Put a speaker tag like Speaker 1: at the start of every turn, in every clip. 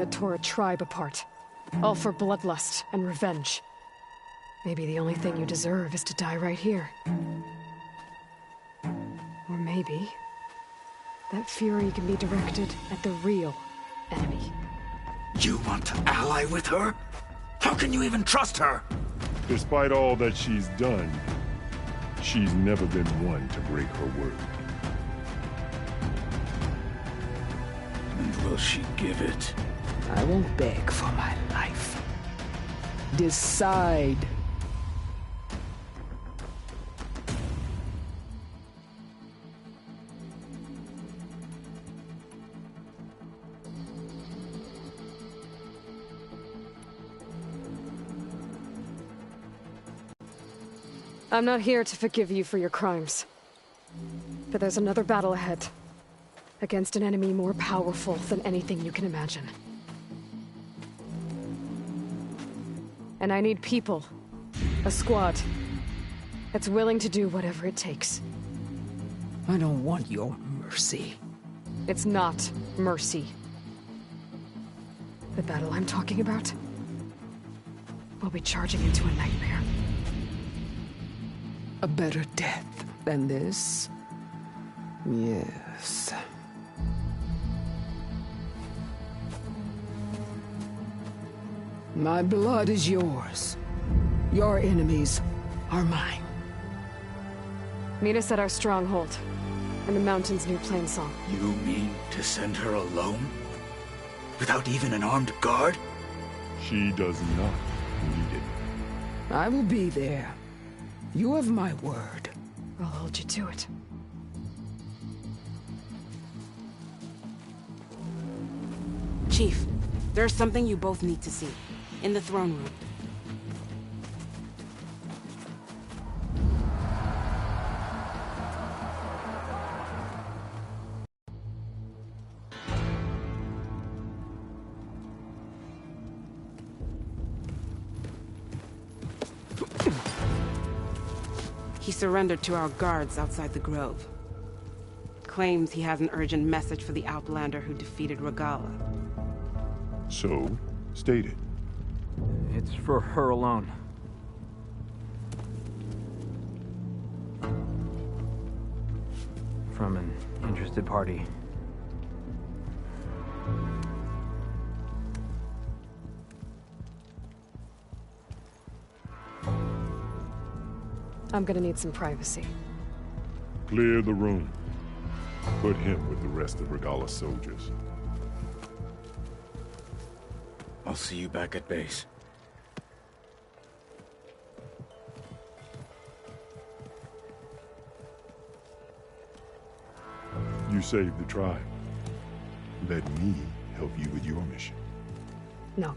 Speaker 1: that tore a tribe apart. All for bloodlust and revenge. Maybe the only thing you deserve is to die right here. Or maybe that fury can be directed at the real enemy.
Speaker 2: You want to ally with her? How can you even trust her?
Speaker 3: Despite all that she's done, she's never been one to break her word.
Speaker 2: And will she give it?
Speaker 4: I won't beg for my life. Decide.
Speaker 1: I'm not here to forgive you for your crimes. But there's another battle ahead. Against an enemy more powerful than anything you can imagine. And I need people. A squad. That's willing to do whatever it takes.
Speaker 4: I don't want your mercy.
Speaker 1: It's not mercy. The battle I'm talking about will be charging into a nightmare.
Speaker 4: A better death than this? Yes. My blood is yours. Your enemies are mine.
Speaker 1: Meet us at our stronghold, in the mountains near Plainsong.
Speaker 2: You mean to send her alone? Without even an armed guard?
Speaker 3: She does not need it.
Speaker 4: I will be there. You have my word.
Speaker 1: I'll hold you to it.
Speaker 5: Chief, there's something you both need to see. In the throne room. He surrendered to our guards outside the grove. Claims he has an urgent message for the Outlander who defeated Regalla.
Speaker 3: So, state it.
Speaker 6: It's for her alone. From an interested party.
Speaker 1: I'm gonna need some privacy.
Speaker 3: Clear the room. Put him with the rest of Regalla's soldiers.
Speaker 2: I'll see you back at base.
Speaker 3: You saved the tribe. Let me help you with your mission.
Speaker 1: No.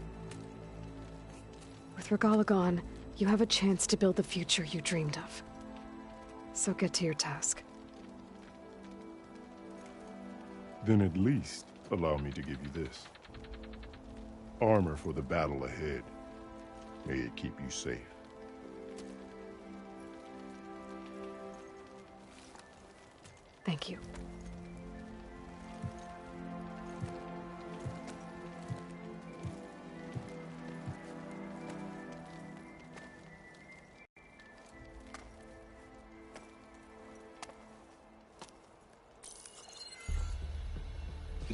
Speaker 1: With Regalla gone, you have a chance to build the future you dreamed of. So get to your task.
Speaker 3: Then at least allow me to give you this. Armor for the battle ahead. May it keep you safe.
Speaker 1: Thank you.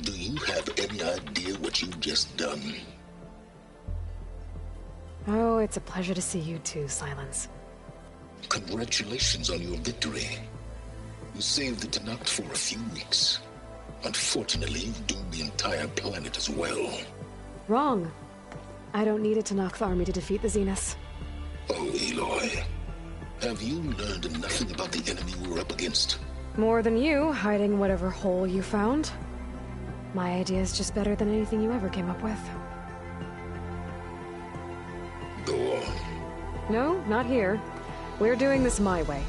Speaker 7: Do you have any idea what you've just done?
Speaker 1: Oh, it's a pleasure to see you too, Silence.
Speaker 7: Congratulations on your victory. You saved the Tenakth for a few weeks. Unfortunately, you've doomed the entire planet as well.
Speaker 1: Wrong. I don't need a Tenakth army to defeat the Zeniths.
Speaker 7: Oh, Aloy. Have you learned nothing about the enemy we're up against?
Speaker 1: More than you, hiding whatever hole you found. My idea is just better than anything you ever came up with.
Speaker 7: Go on.
Speaker 1: No, not here. We're doing this my way.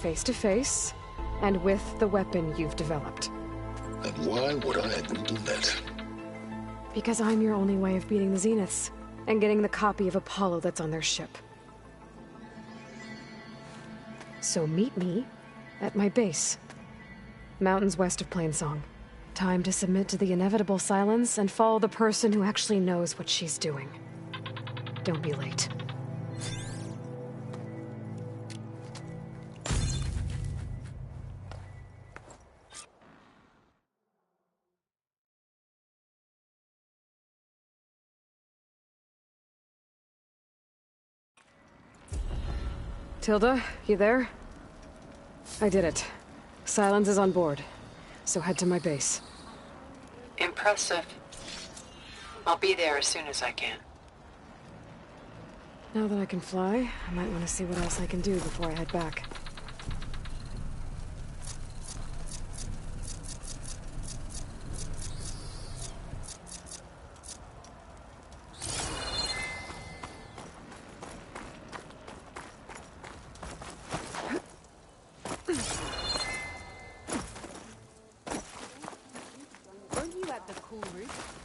Speaker 1: Face to face, and with the weapon you've developed.
Speaker 7: And why would I agree to that?
Speaker 1: Because I'm your only way of beating the Zeniths, and getting the copy of Apollo that's on their ship. So meet me at my base. Mountains west of Plainsong. Time to submit to the inevitable silence and follow the person who actually knows what she's doing. Don't be late. Tilda, you there? I did it. Silence is on board, so head to my base.
Speaker 8: Impressive. I'll be there as soon as I can.
Speaker 1: Now that I can fly, I might want to see what else I can do before I head back.
Speaker 5: Weren't you at the cool roof?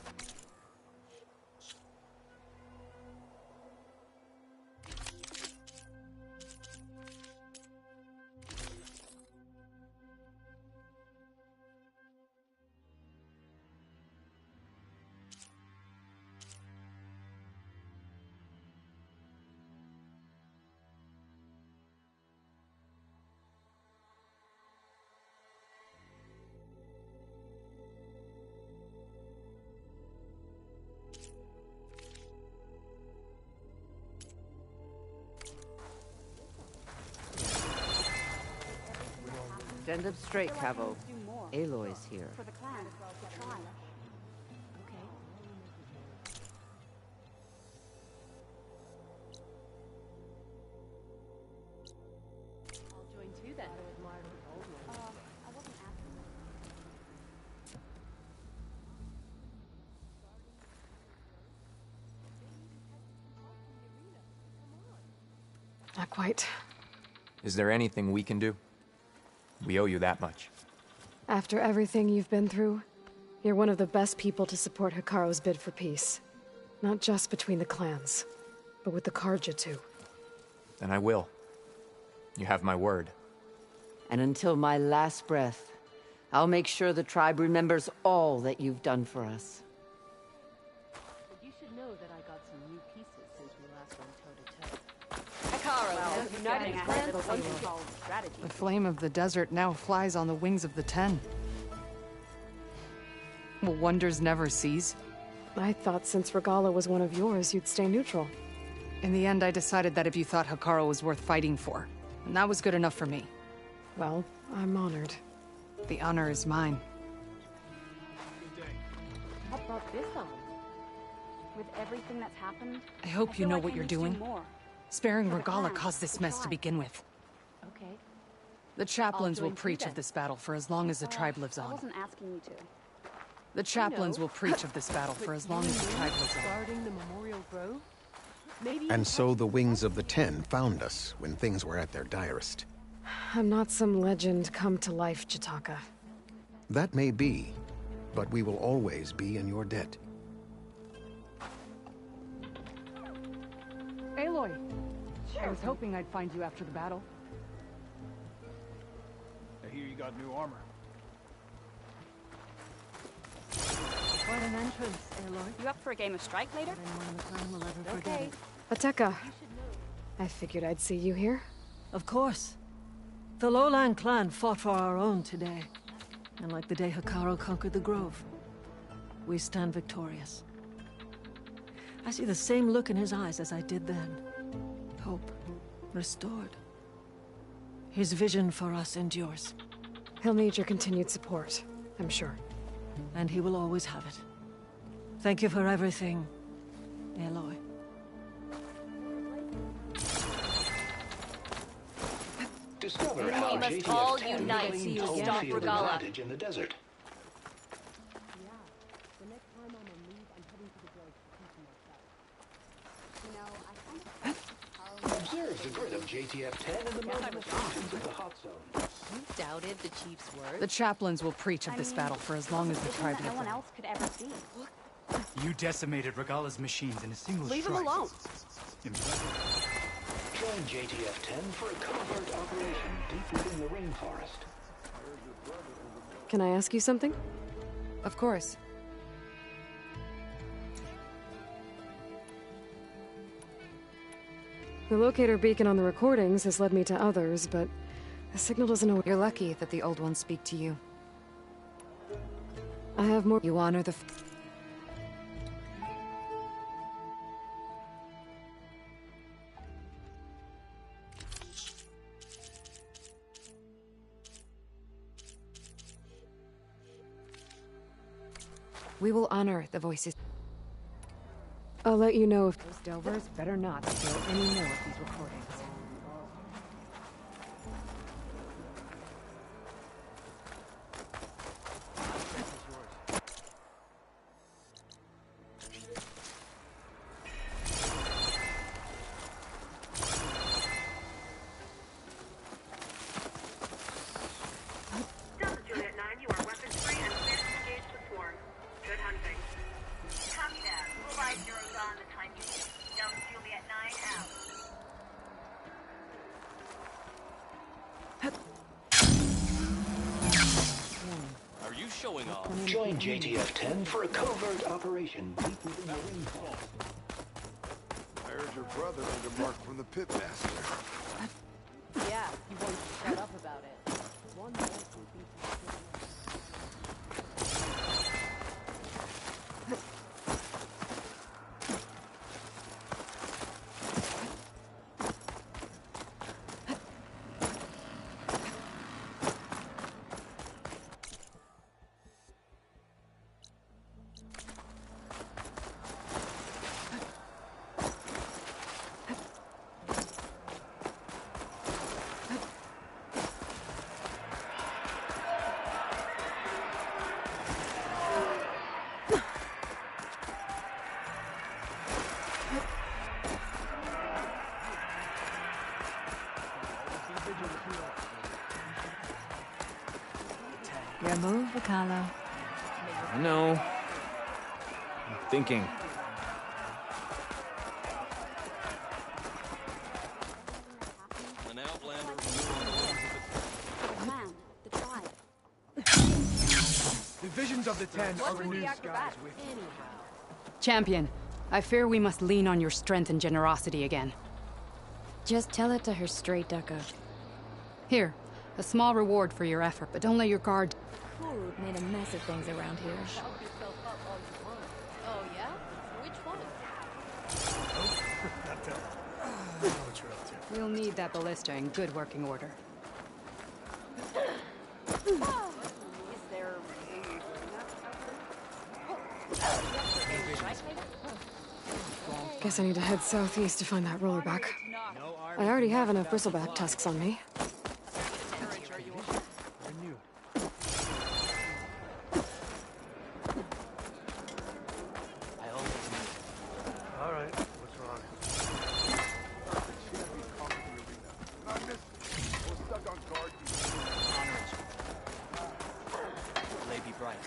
Speaker 9: Stand up straight, Cavo. Aloy's here.
Speaker 10: For the clan. Try. Okay.
Speaker 5: I'll join too then.
Speaker 10: I wasn't asking.
Speaker 1: Not quite.
Speaker 11: Is there anything we can do? We owe you that much.
Speaker 1: After everything you've been through, you're one of the best people to support Hekarro's bid for peace. Not just between the clans, but with the Carja too.
Speaker 11: Then I will. You have my word.
Speaker 9: And until my last breath, I'll make sure the tribe remembers all that you've done for us.
Speaker 5: But you should know that I got some new pieces since we last went toe-to-toe.
Speaker 10: Hekarro,
Speaker 5: United Clans strategy.
Speaker 4: The flame of the desert now flies on the wings of the Ten. Will wonders never cease?
Speaker 1: I thought since Regalla was one of yours, you'd stay neutral.
Speaker 4: In the end, I decided that if you thought Hekarro was worth fighting for, and that was good enough for me.
Speaker 1: Well, I'm honored.
Speaker 4: The honor is mine.
Speaker 5: How about this on?
Speaker 10: with everything that's happened,
Speaker 4: I hope you know
Speaker 10: like
Speaker 4: what
Speaker 10: I
Speaker 4: you're
Speaker 10: need to do
Speaker 4: doing.
Speaker 10: more.
Speaker 4: Sparing
Speaker 10: For the
Speaker 4: Regalla
Speaker 10: clan,
Speaker 4: caused this
Speaker 10: the
Speaker 4: mess to
Speaker 10: tribe.
Speaker 4: begin with.
Speaker 10: Okay.
Speaker 4: The chaplains will
Speaker 5: join too
Speaker 4: preach
Speaker 5: then.
Speaker 4: of this battle for as long as the tribe lives
Speaker 10: I
Speaker 4: on.
Speaker 10: wasn't asking you to.
Speaker 4: The chaplains
Speaker 5: know.
Speaker 4: will preach of this battle for as long as the tribe lives on.
Speaker 5: Guarding the Memorial Grove? Maybe
Speaker 12: And so the Wings of the Ten found us when things were at their direst.
Speaker 1: I'm not some legend come to life, Jataka.
Speaker 12: That may be, but we will always be in your debt.
Speaker 4: Aloy! I was hoping I'd find you after the battle.
Speaker 6: I hear you got new armor.
Speaker 4: What an entrance, Aloy.
Speaker 10: You up for a game of strike later?
Speaker 4: Okay.
Speaker 1: Ateka. I figured I'd see you here.
Speaker 13: Of course. The Lowland clan fought for our own today. And like the day Hekarro conquered the Grove, we stand victorious. I see the same look in his eyes as I did then. Hope restored. His vision for us endures.
Speaker 1: He'll need your continued support, I'm sure.
Speaker 13: And he will always have it. Thank you for everything, Aloy.
Speaker 7: Discover
Speaker 10: We
Speaker 7: how
Speaker 10: must
Speaker 7: JTF
Speaker 10: all
Speaker 7: 10
Speaker 10: unite
Speaker 7: gained
Speaker 10: to
Speaker 7: home
Speaker 10: stop
Speaker 7: field
Speaker 10: Regalla.
Speaker 7: advantage in the desert. Observe the grid of JTF 10 in the mountainous regions of the hot zone.
Speaker 10: You doubted the chief's word?
Speaker 4: The chaplains will preach of this battle for as long as the
Speaker 10: Vision
Speaker 4: tribe
Speaker 10: that no
Speaker 4: lives
Speaker 10: one
Speaker 4: on.
Speaker 10: else could ever see.
Speaker 2: You decimated Regalla's machines in a single
Speaker 5: Leave him
Speaker 2: strike.
Speaker 5: alone.
Speaker 7: Join JTF 10 for a covert operation deep within the rainforest.
Speaker 1: Can I ask you something?
Speaker 4: Of course.
Speaker 1: The locator beacon on the recordings has led me to others, but the signal doesn't know.
Speaker 4: You're lucky that the old ones speak to you.
Speaker 1: I have more.
Speaker 4: You honor the... We will honor the voices.
Speaker 1: I'll let you know if...
Speaker 4: Those Delvers better not steal any more of these recordings.
Speaker 14: Join JTF-10 for a covert operation deep within the ring vault.
Speaker 15: I heard your brother under mark from the Pitmaster.
Speaker 10: Yeah, he won't shut up about it. One more would be
Speaker 4: Your move, Vakalo.
Speaker 11: No. I'm thinking.
Speaker 16: An outlander.
Speaker 10: man, the tribe.
Speaker 6: The visions of the Ten are renewed skies with...
Speaker 4: Champion, I fear we must lean on your strength and generosity again.
Speaker 17: Just tell it to her straight, Ducka.
Speaker 4: Here, a small reward for your effort, but don't let your guard...
Speaker 17: Kuruk made a mess of things around here.
Speaker 10: Oh, yeah? Which one?
Speaker 4: We'll need that ballista in good working order.
Speaker 10: Is there
Speaker 1: Guess I need to head southeast to find that roller back. I already have enough bristleback tusks on me.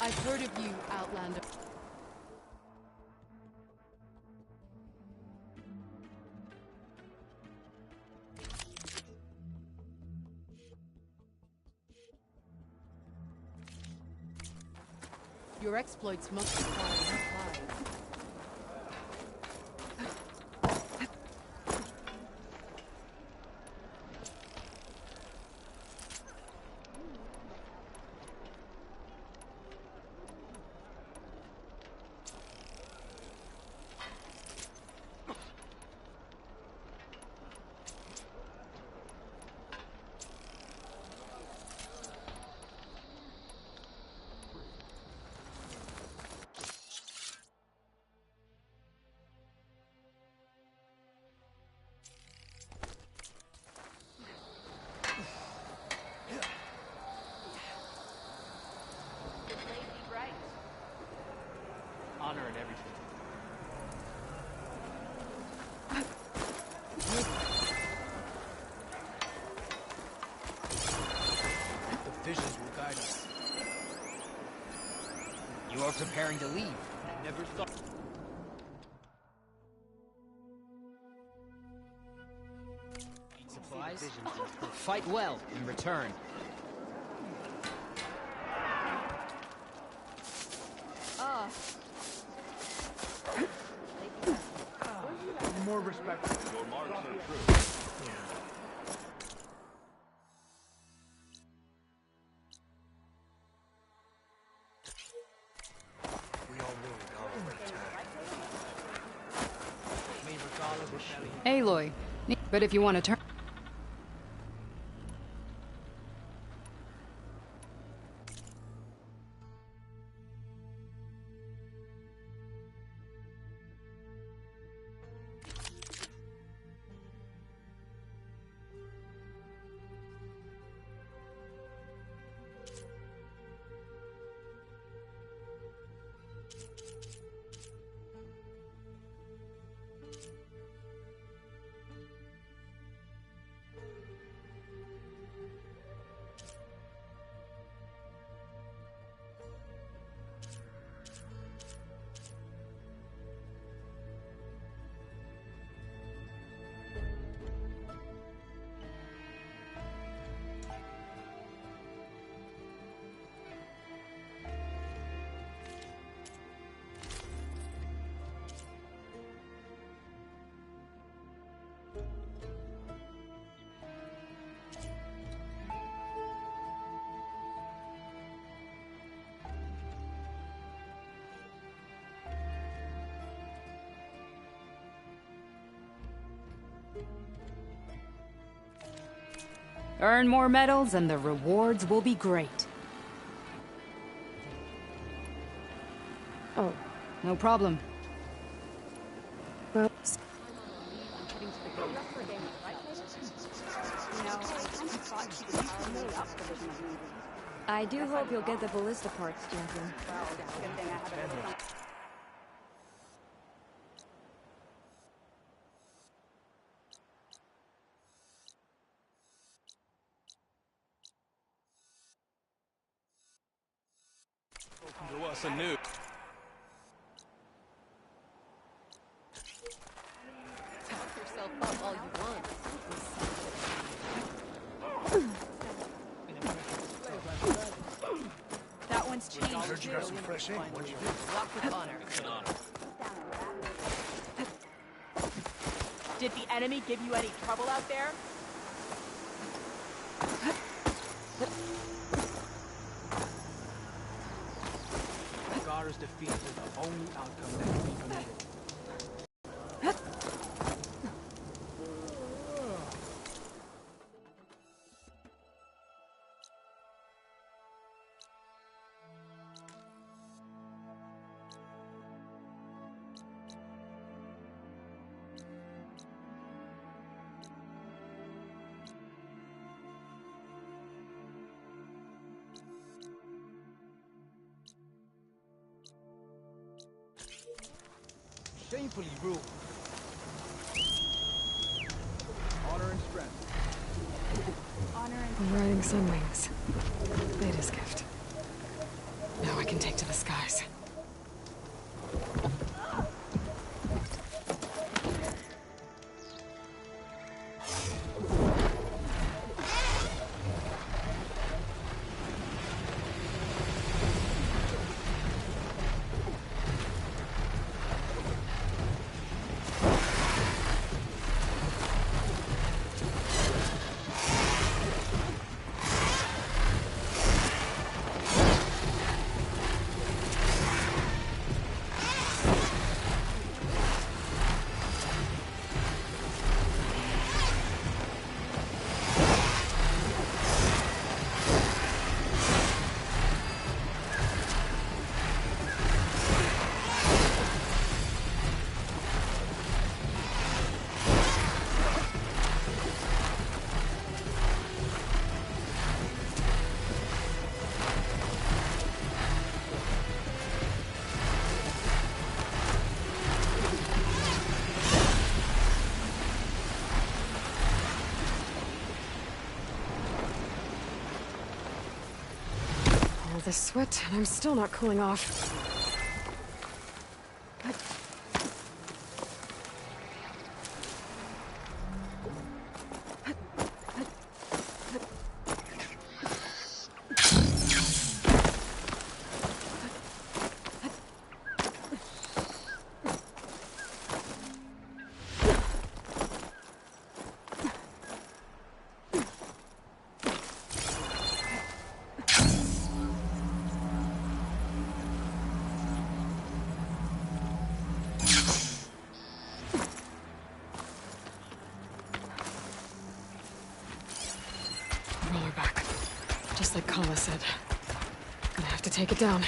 Speaker 4: I've heard of you, Outlander. Your exploits must require replies.
Speaker 16: Honor and everything.
Speaker 6: The visions will guide us. You are preparing to leave. Never thought... Need supplies? Fight well in return.
Speaker 15: perspective.
Speaker 16: Your marks are true.
Speaker 6: We all knew Regala would attack. May Regala rebellion.
Speaker 4: Aloy. But if you want to turn... Earn more medals and the rewards will be great.
Speaker 1: Oh.
Speaker 4: No problem.
Speaker 1: Well...
Speaker 17: I do hope you'll get the ballista parts, Jensen.
Speaker 16: To us anew.
Speaker 10: Talk yourself up all you want.
Speaker 18: That one's changed.
Speaker 6: I heard you got some fresh ink. What'd you do?
Speaker 18: Walk with honor. Did the enemy give you any trouble out there?
Speaker 6: Regala's defeat is the only outcome that can be permitted. Shamefully rude. Honor and strength.
Speaker 1: I'm riding Sunwings. Beta's gift. Now I can take to the skies. All this sweat, and I'm still not cooling off. Just like Kala said. Gonna have to take it down.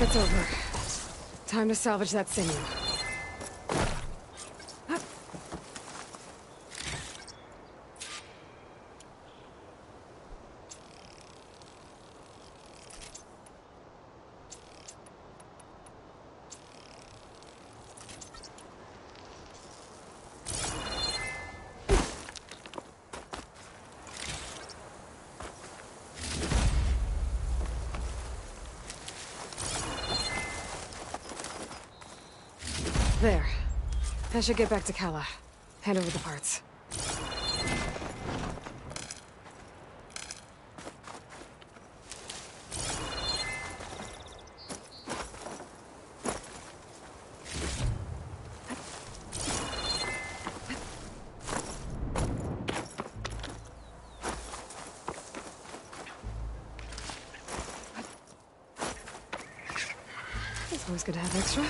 Speaker 1: It's over. Time to salvage that sinew. There. I should get back to Kala. Hand over the parts. It's always good to have extra.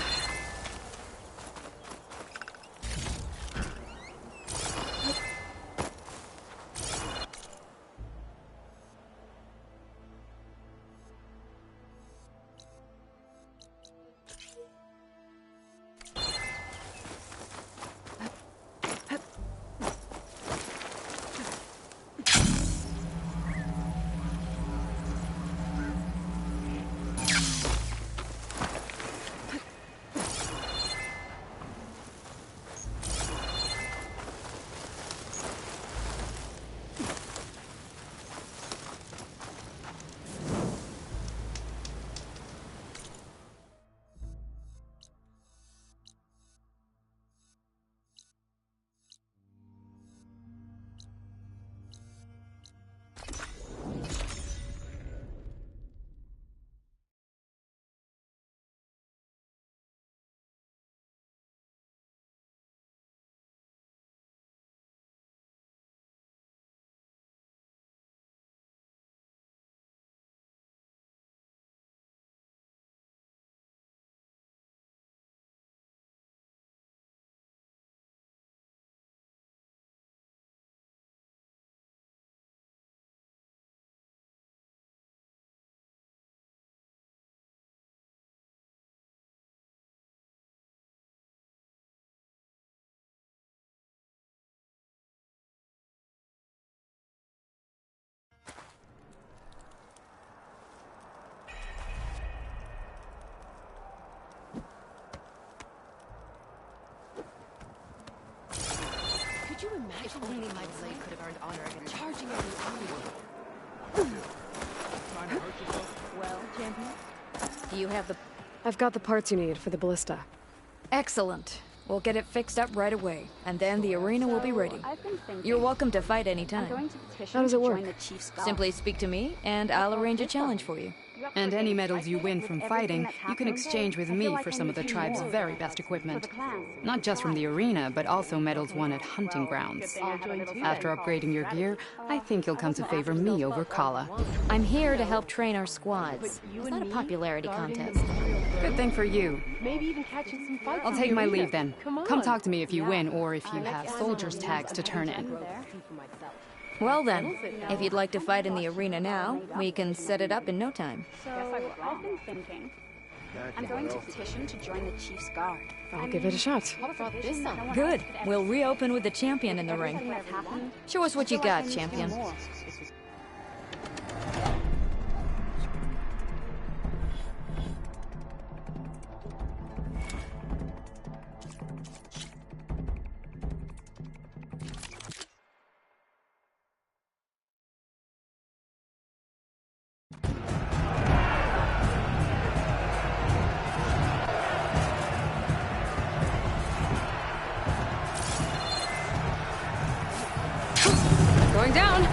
Speaker 17: Do you have the...
Speaker 1: I've got the parts you need for the ballista.
Speaker 17: Excellent. We'll get it fixed up right away, and then the arena will be ready. You're welcome to fight anytime.
Speaker 1: How does it work?
Speaker 17: Simply speak to me, and I'll arrange a challenge for you.
Speaker 5: And any medals you win from fighting, you can exchange with me for some of the tribe's very best equipment. Not just from the arena, but also medals won at hunting grounds. After upgrading your gear, I think you'll come to favor me over Kala.
Speaker 17: I'm here to help train our squads. It's not a popularity contest.
Speaker 5: Good thing for you.
Speaker 18: Maybe even catching some fights.
Speaker 5: I'll take my leave then. Come talk to me if you win, or if you have soldiers' tags to turn in.
Speaker 17: Well then, if you'd like to fight in the arena now, we can set it up in no time.
Speaker 19: So, I've been thinking. I'm going to petition to join the Chief's Guard.
Speaker 1: I'll give it a shot.
Speaker 17: Good. We'll reopen with the champion in the ring. Show us what you got, champion.
Speaker 1: Going down.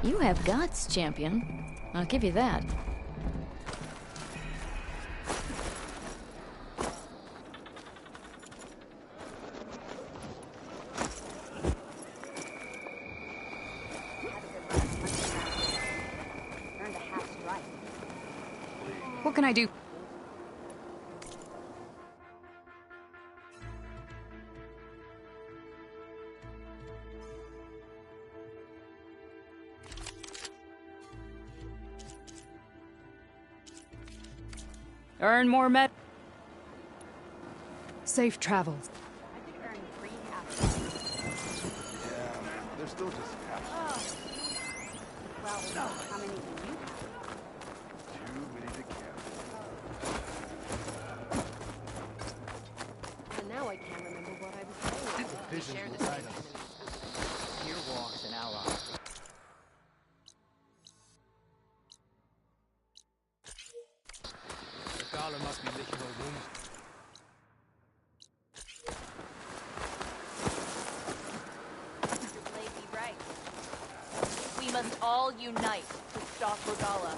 Speaker 17: You have guts, champion. I'll give you that.
Speaker 4: What can I do? Earn more met. Safe travels.
Speaker 15: They're still just capsules.
Speaker 19: Well, how many do you have?
Speaker 15: Too many to count.
Speaker 10: And now I can't remember what I was saying.
Speaker 6: Visions will guide us. Here walks an ally. The Gala must be licking her wounds.
Speaker 18: May be right. We must all unite to stop Regala.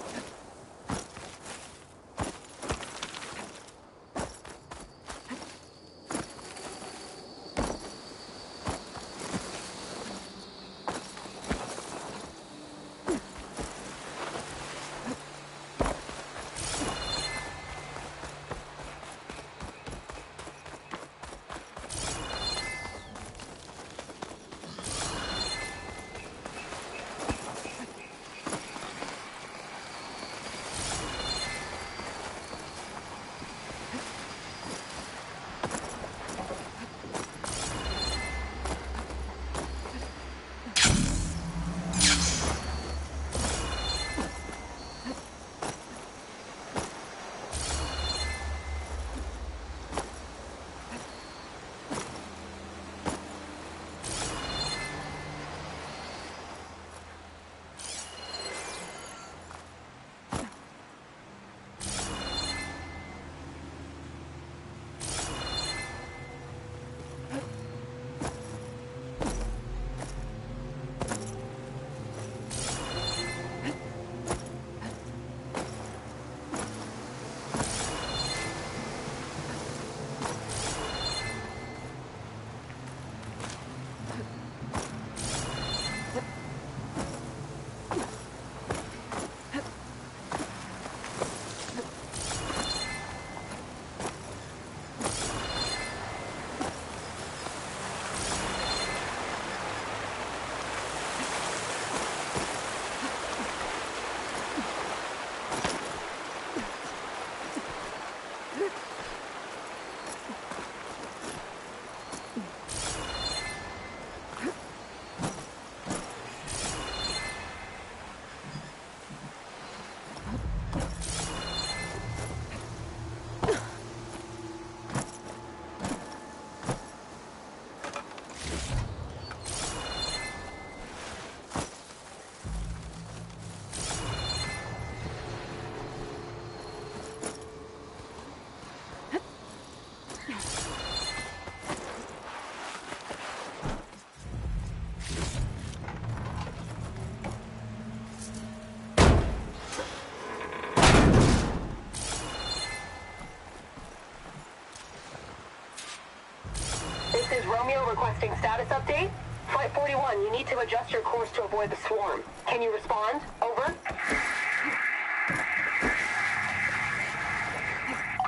Speaker 8: This is Romeo requesting status update. Flight 41, you need to adjust your course to avoid the swarm. Can you respond? Over.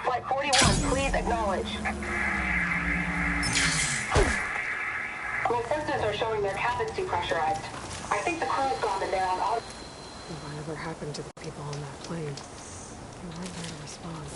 Speaker 8: Flight 41, please acknowledge. My sensors are showing their cabins depressurized. I think the crew's gone and they're on auto.
Speaker 1: Whatever happened to the people on that plane? They weren't there to respond.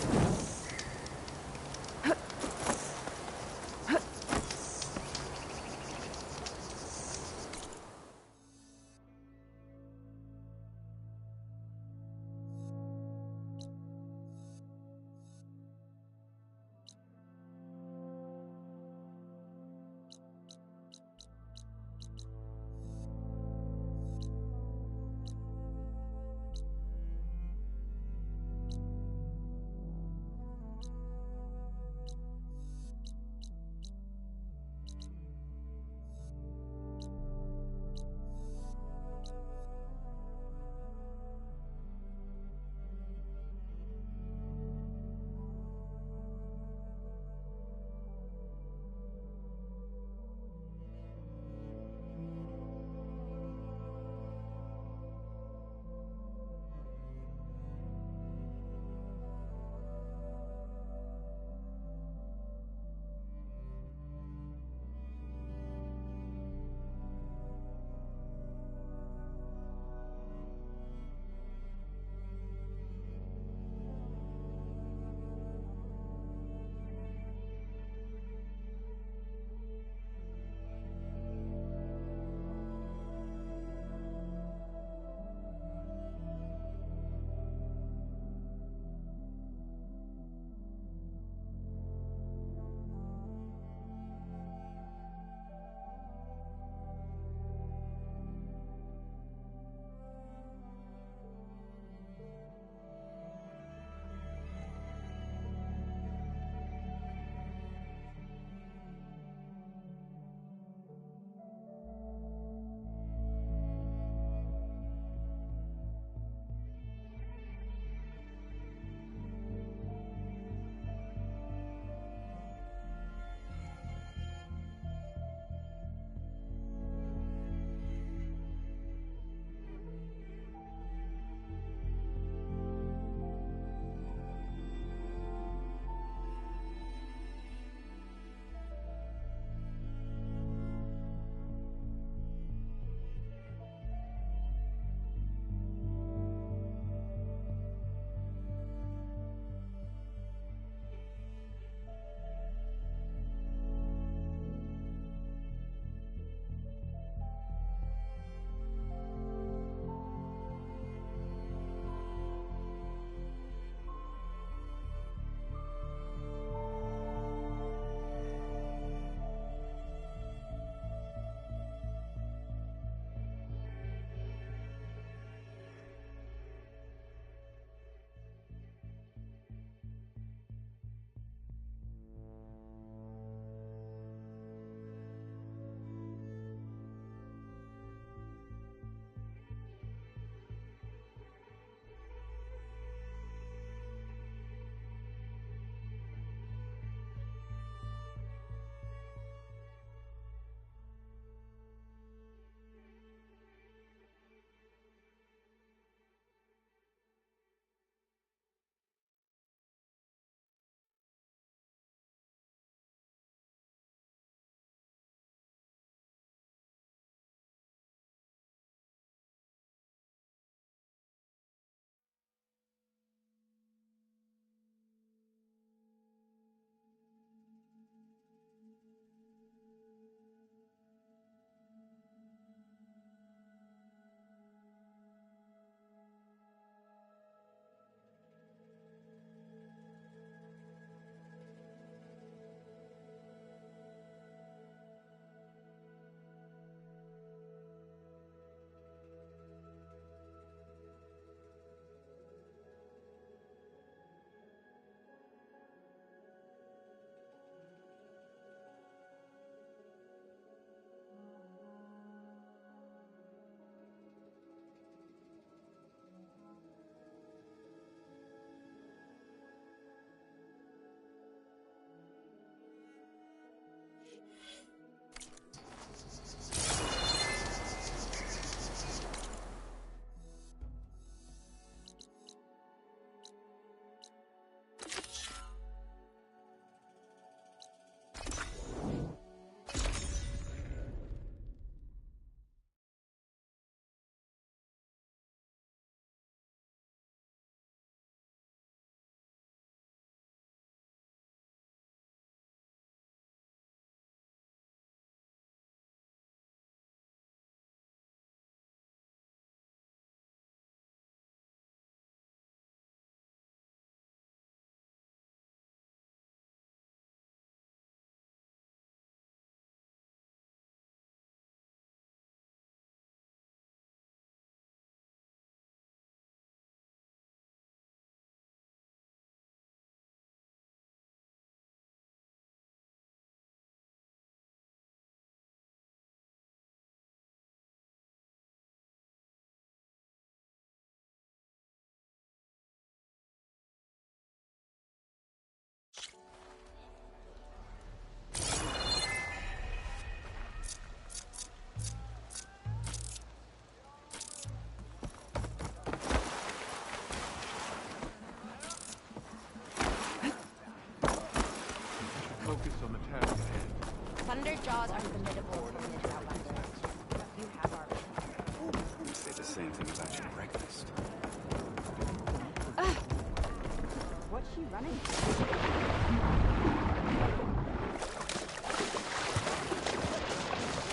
Speaker 19: running.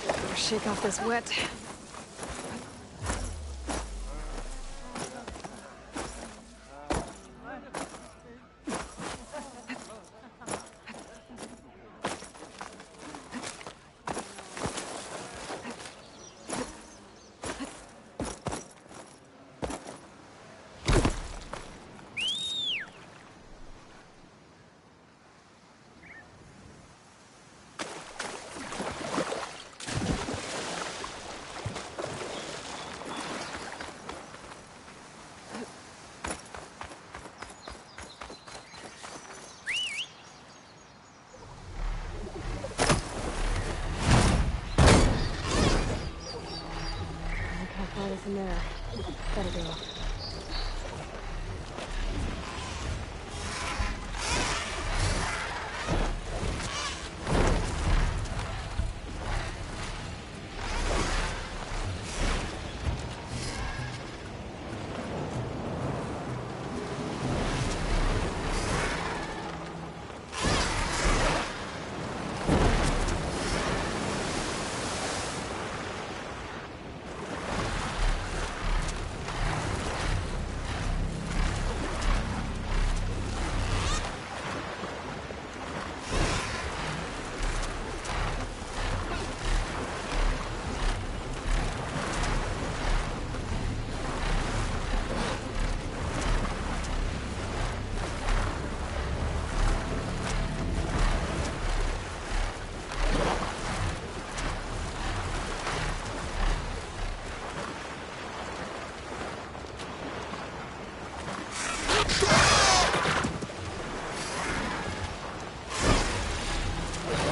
Speaker 1: Better shake off this wet. In there. Better go.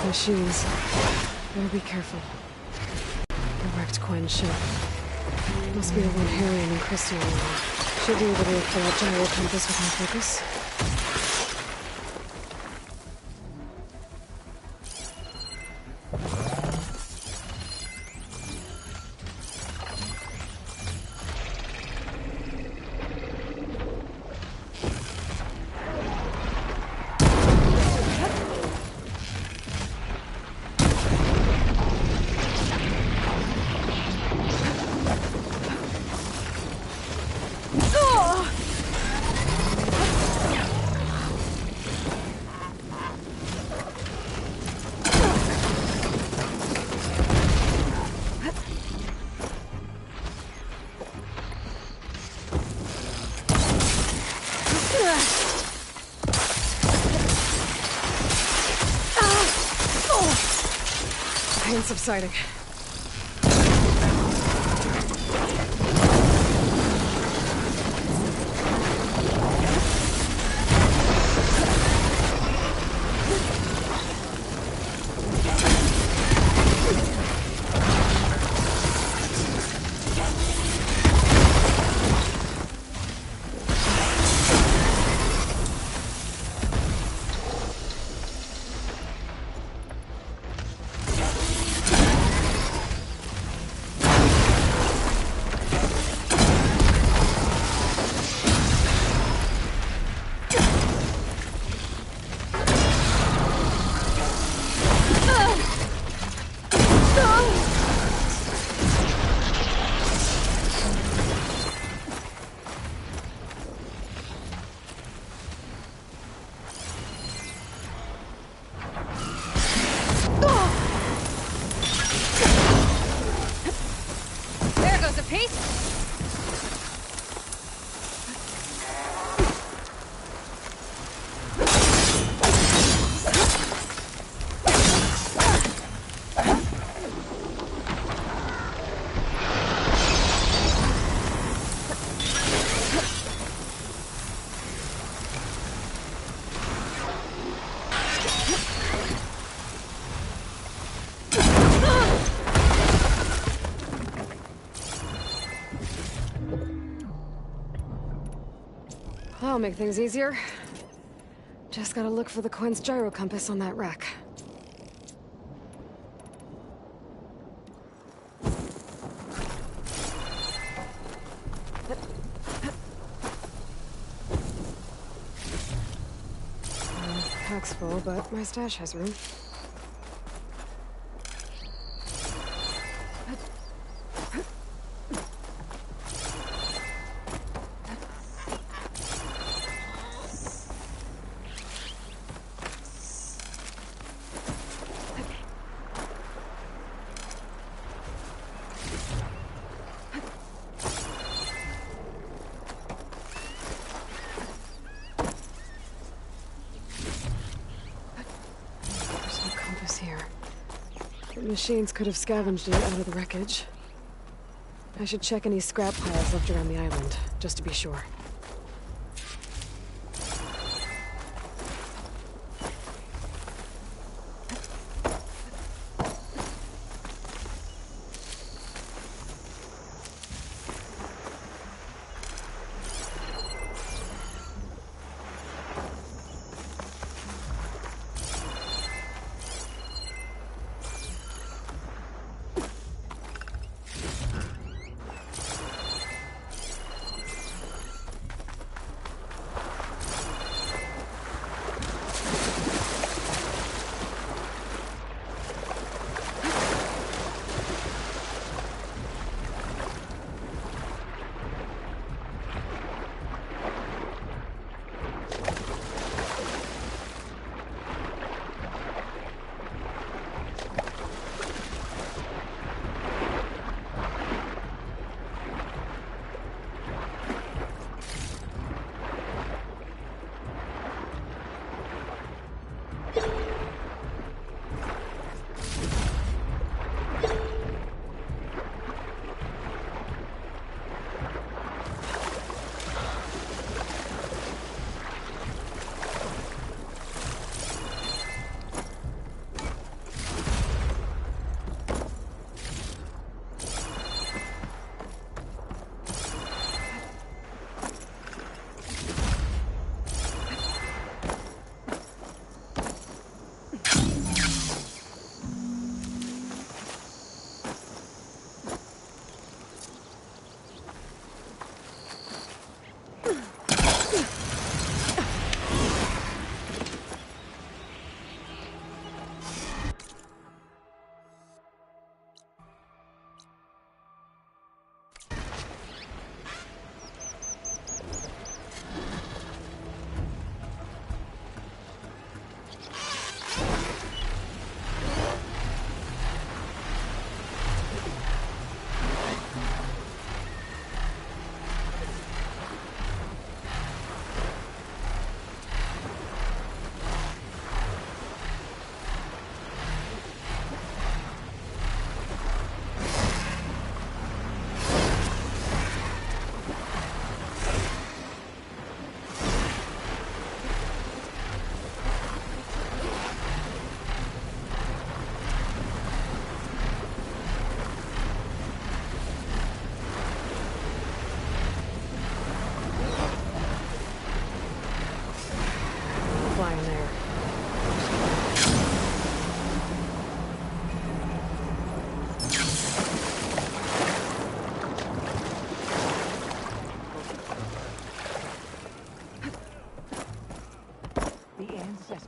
Speaker 1: Machines. Better be careful. The wrecked Quen ship. Must be the one Harry and Christy are on. Should be able to look for that gyro compass with my focus. Pain subsiding. That'll make things easier. Just gotta look for the Quen's gyro compass on that rack. pack's full, but my stash has room. Machines could have scavenged it out of the wreckage. I should check any scrap piles left around the island, just to be sure.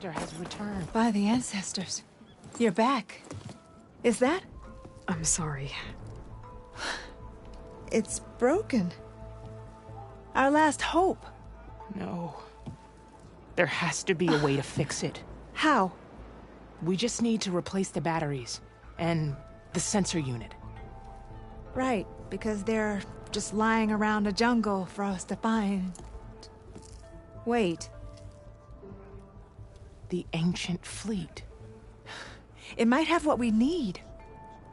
Speaker 20: Has returned. By the ancestors. You're back. Is that?
Speaker 1: I'm sorry.
Speaker 20: It's broken. Our last hope.
Speaker 6: No. There has to be a way to fix it.
Speaker 20: How?
Speaker 6: We just need to replace the batteries. And the sensor unit.
Speaker 20: Right, because they're just lying around a jungle for us to find. Wait.
Speaker 6: The ancient fleet.
Speaker 20: It might have what we need.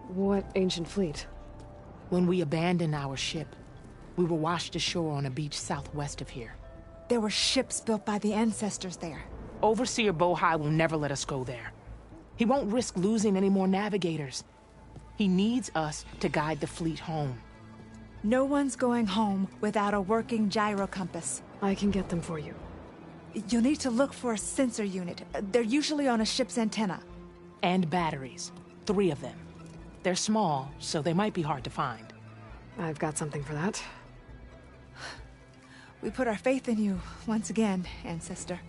Speaker 1: What ancient fleet?
Speaker 6: When we abandoned our ship, we were washed ashore on a beach southwest of here.
Speaker 20: There were ships built by the ancestors there.
Speaker 6: Overseer Bohai will never let us go there. He won't risk losing any more navigators. He needs us to guide the fleet home.
Speaker 20: No one's going home without a working gyro compass.
Speaker 1: I can get them for you.
Speaker 20: You'll need to look for a sensor unit. They're usually on a ship's antenna.
Speaker 6: And batteries. 3 of them. They're small, so they might be hard to find.
Speaker 1: I've got something for that.
Speaker 20: We put our faith in you once again, Ancestor.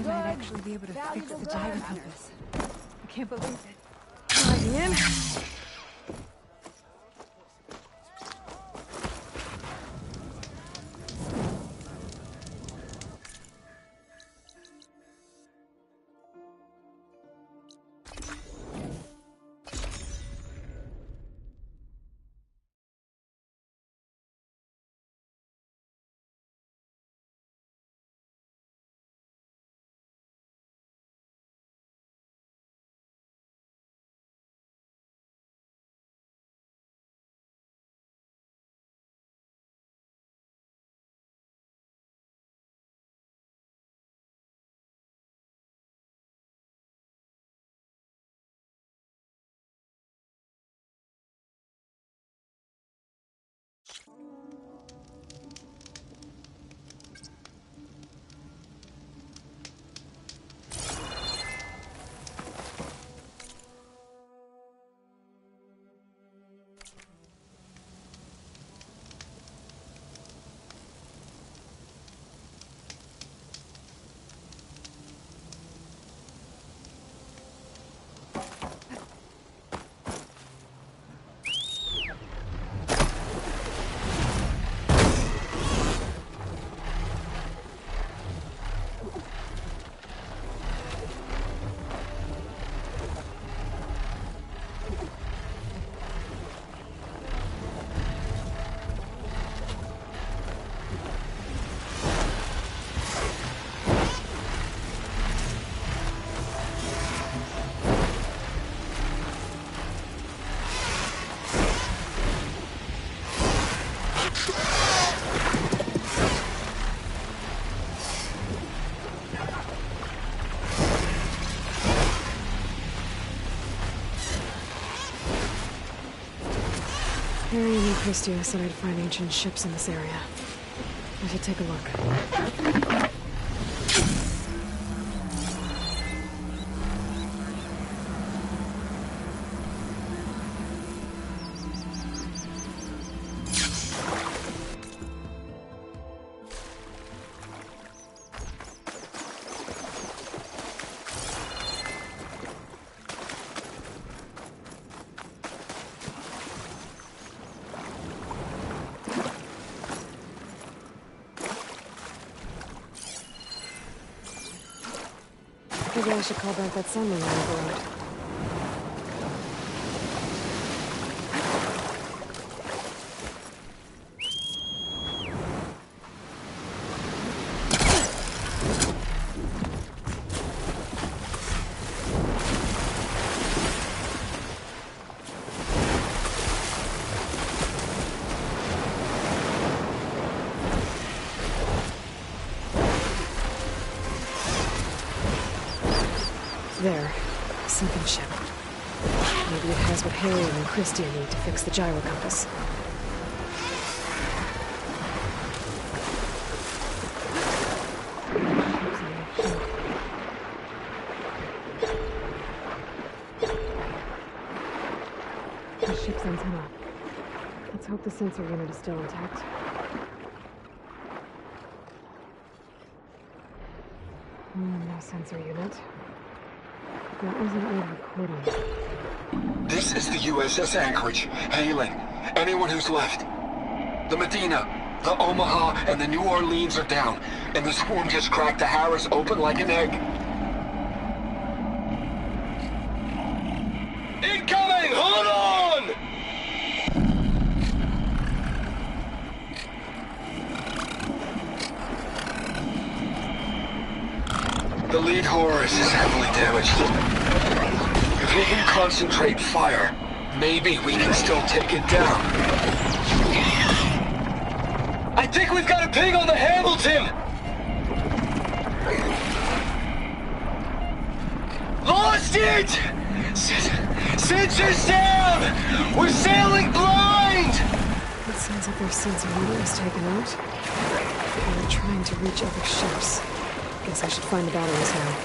Speaker 20: might actually be able to fix the gyro compass. I can't believe it.
Speaker 1: Diving in. Harry and Christia said I'd find ancient ships in this area. I should take a look. Maybe I should call back that sunlight overload. There. Sunken ship. Maybe it has what Harry and Christia need to fix the gyro compass. The ship's antenna. Let's hope the sensor unit is still intact. No sensor unit. There isn't a recording.
Speaker 21: This is the USS Anchorage, hailing anyone who's left. The Medina, the Omaha, and the New Orleans are down, and the swarm just cracked the Harris open like an egg. Incoming! Hold on! The lead Horus is heavily damaged. If we can concentrate fire, maybe we can still take it down. I think we've got a ping on the Hamilton! Lost it! Sensors down! We're sailing blind!
Speaker 1: It sounds like their sensor unit was taken out. They're trying to reach other ships. Guess I should find the batteries now.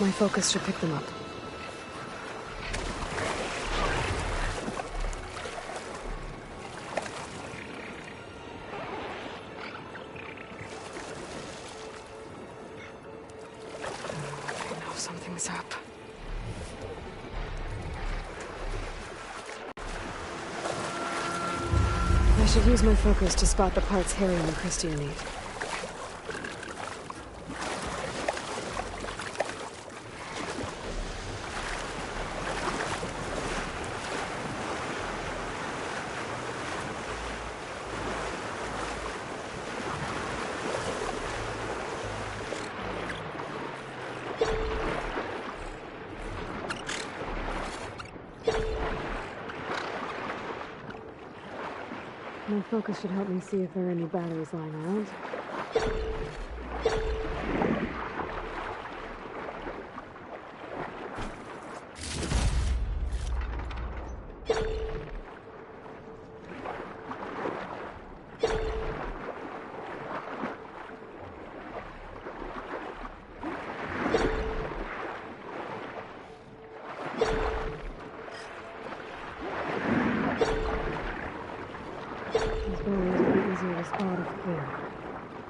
Speaker 1: My focus should pick them up. Something's up. I should use my focus to spot the parts Harry and Christian need. My focus should help me see if there are any batteries lying around.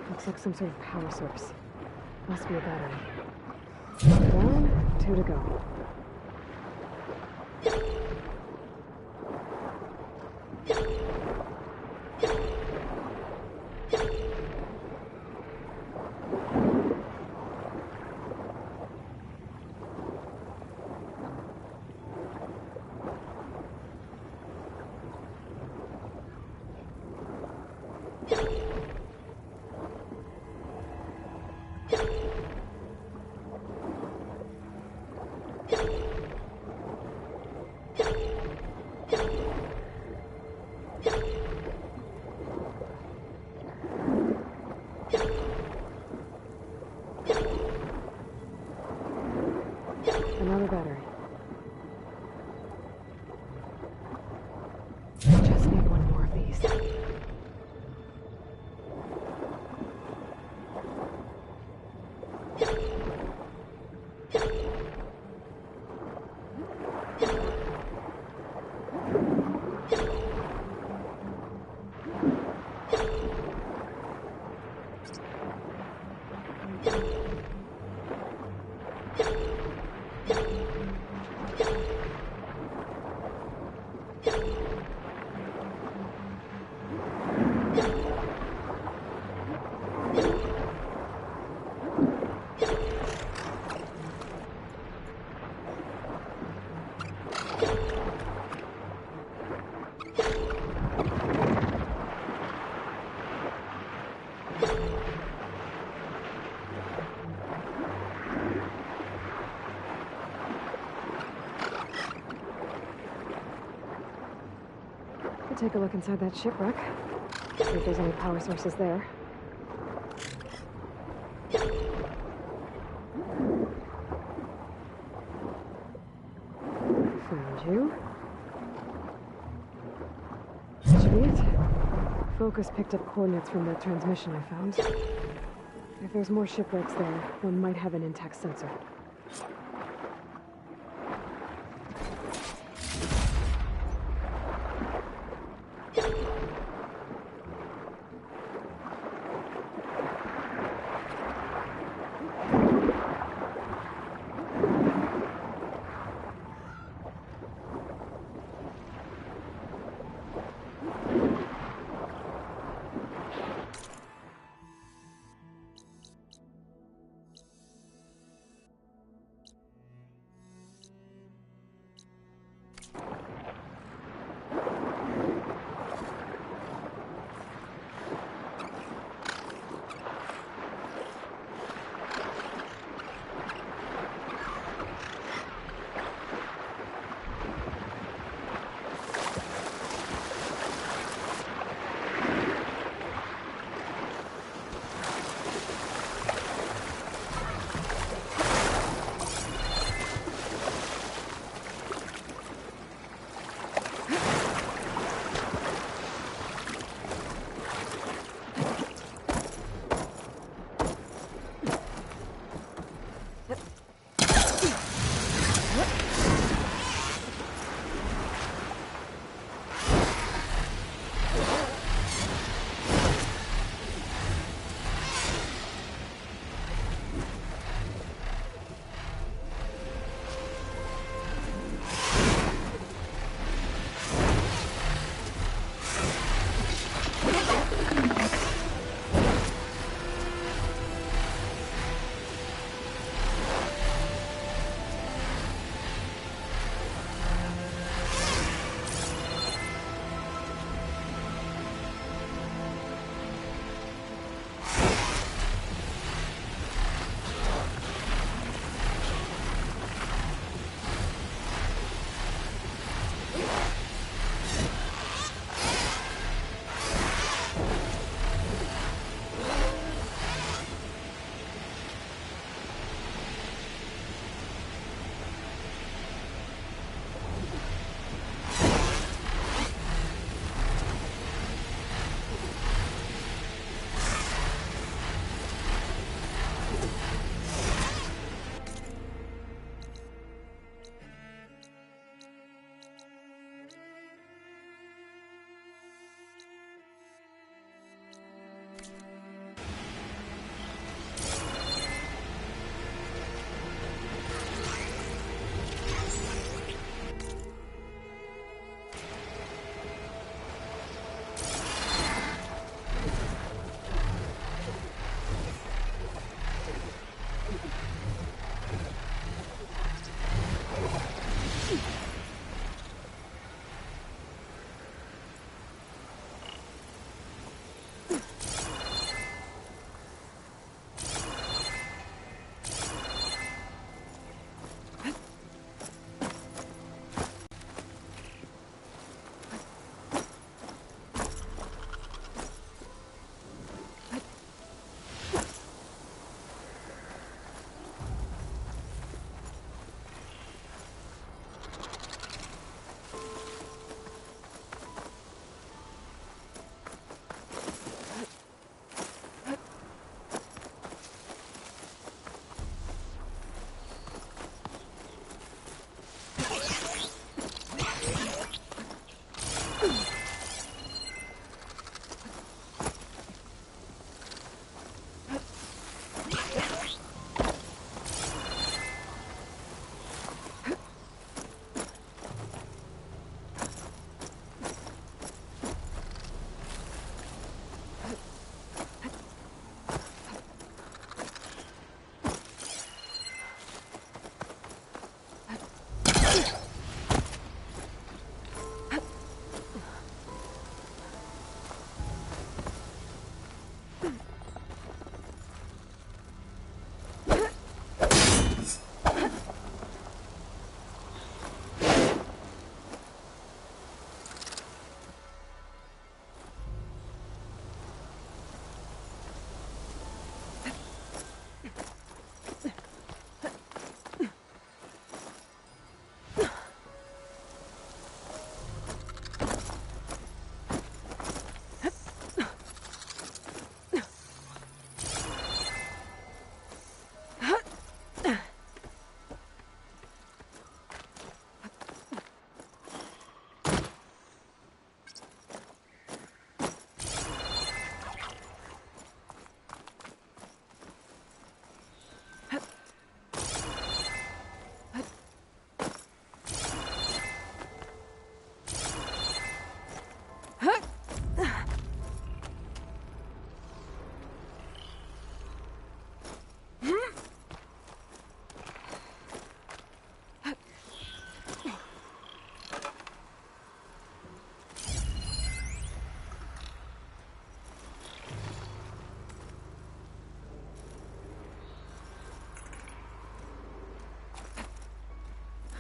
Speaker 1: Looks like some sort of power source. Must be a battery. Down, 2 to go. Another battery. Just need one more of these. Take a look inside that shipwreck. See if there's any power sources there. Found you. That should be it. Focus picked up coordinates from that transmission I found. If there's more shipwrecks there, one might have an intact sensor.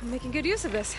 Speaker 1: I'm making good use of this.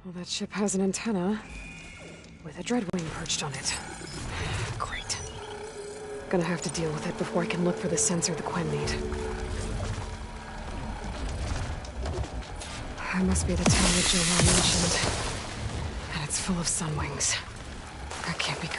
Speaker 1: Well, that ship has an antenna with a dreadwing perched on it. Great. Gonna have to deal with it before I can look for the sensor the Quen need. That must be the town that Johan mentioned. And it's full of sunwings. That can't be good.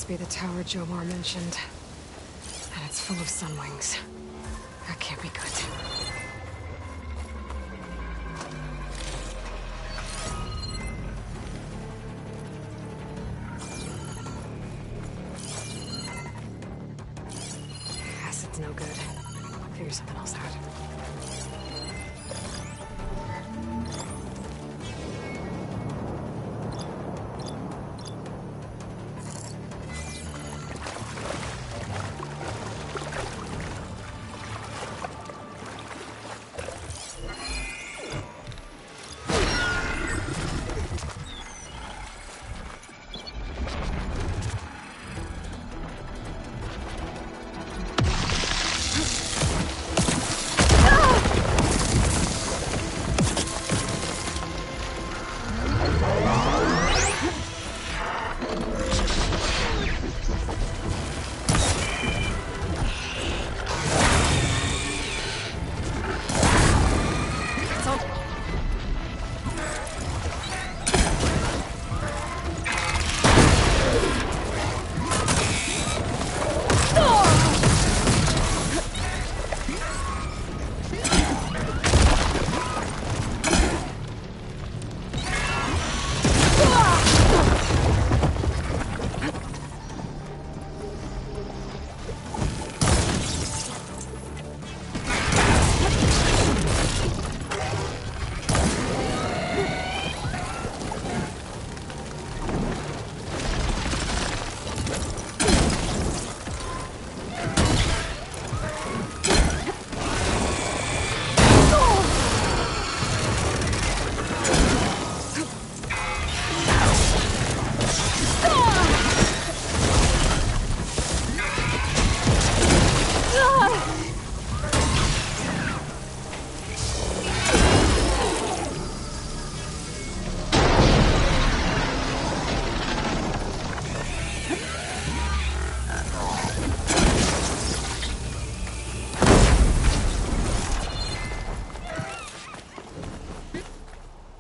Speaker 1: must be the tower Jomar mentioned. And it's full of sunwings. That can't be good. Acid's no good. Figure something else out.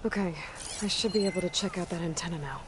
Speaker 1: Okay, I should be able to check out that antenna now.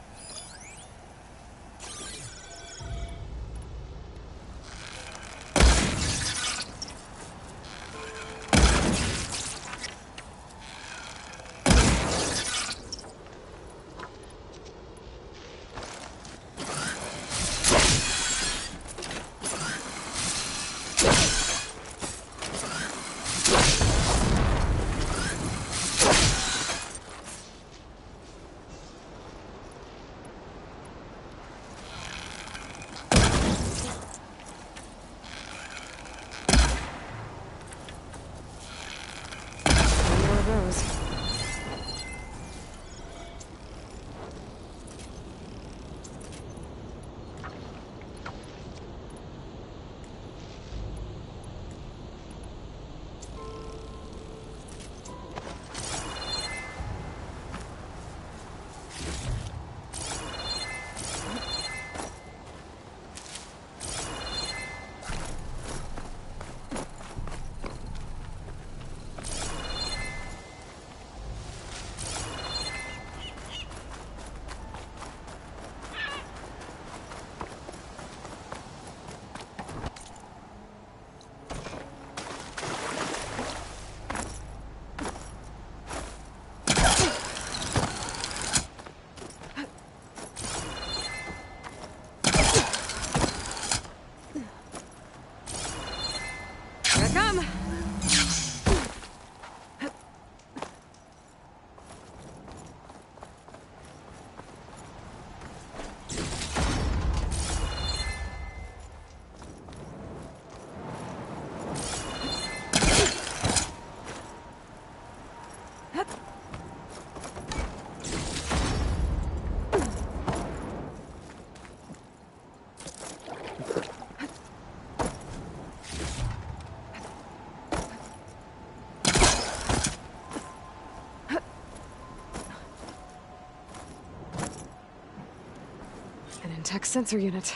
Speaker 1: Tech sensor unit.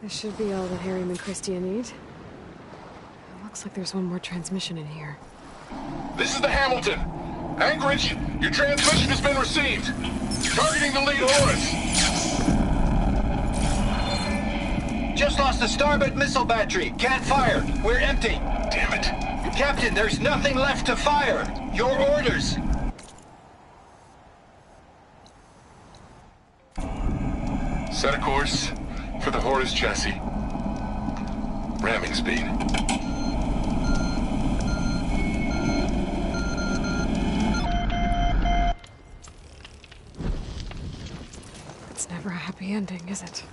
Speaker 1: This should be all that Harriman and Christia need. It looks like there's one more transmission in here.
Speaker 21: This is the Hamilton. Anchorage, your transmission has been received. Targeting the lead Horus. Just lost the starboard missile battery. Can't fire. We're empty.
Speaker 7: Damn it.
Speaker 21: Captain, there's nothing left to fire. Your orders.
Speaker 7: Set a course for the Horus chassis. Ramming speed.
Speaker 1: It's never a happy ending, is it?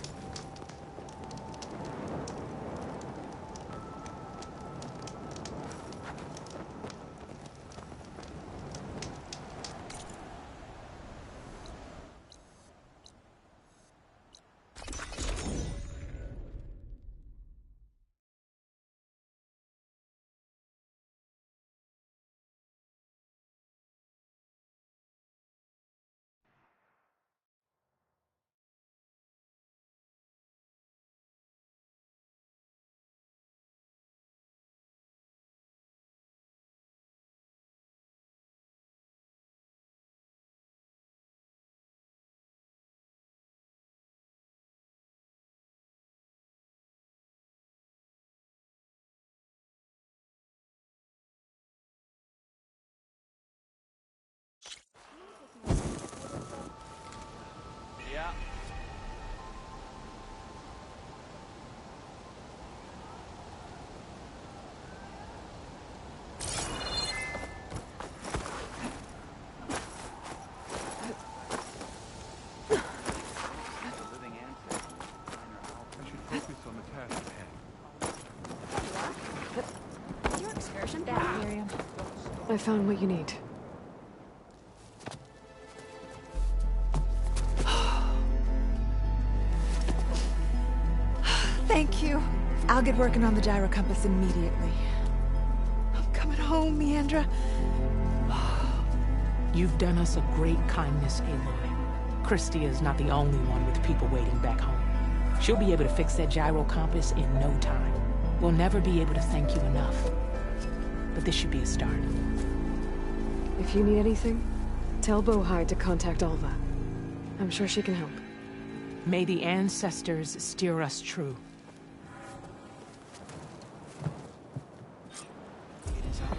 Speaker 16: Yeah.
Speaker 19: Is your excursion down, Miriam?
Speaker 1: I found what you need.
Speaker 20: Thank you. I'll get working on the gyro compass immediately. I'm coming home, Meandra.
Speaker 6: You've done us a great kindness, Aloy. Christia is not the only one with people waiting back home. She'll be able to fix that gyro compass in no time. We'll never be able to thank you enough. But this should be a start.
Speaker 1: If you need anything, tell Bohide to contact Alva. I'm sure she can help.
Speaker 6: May the ancestors steer us true.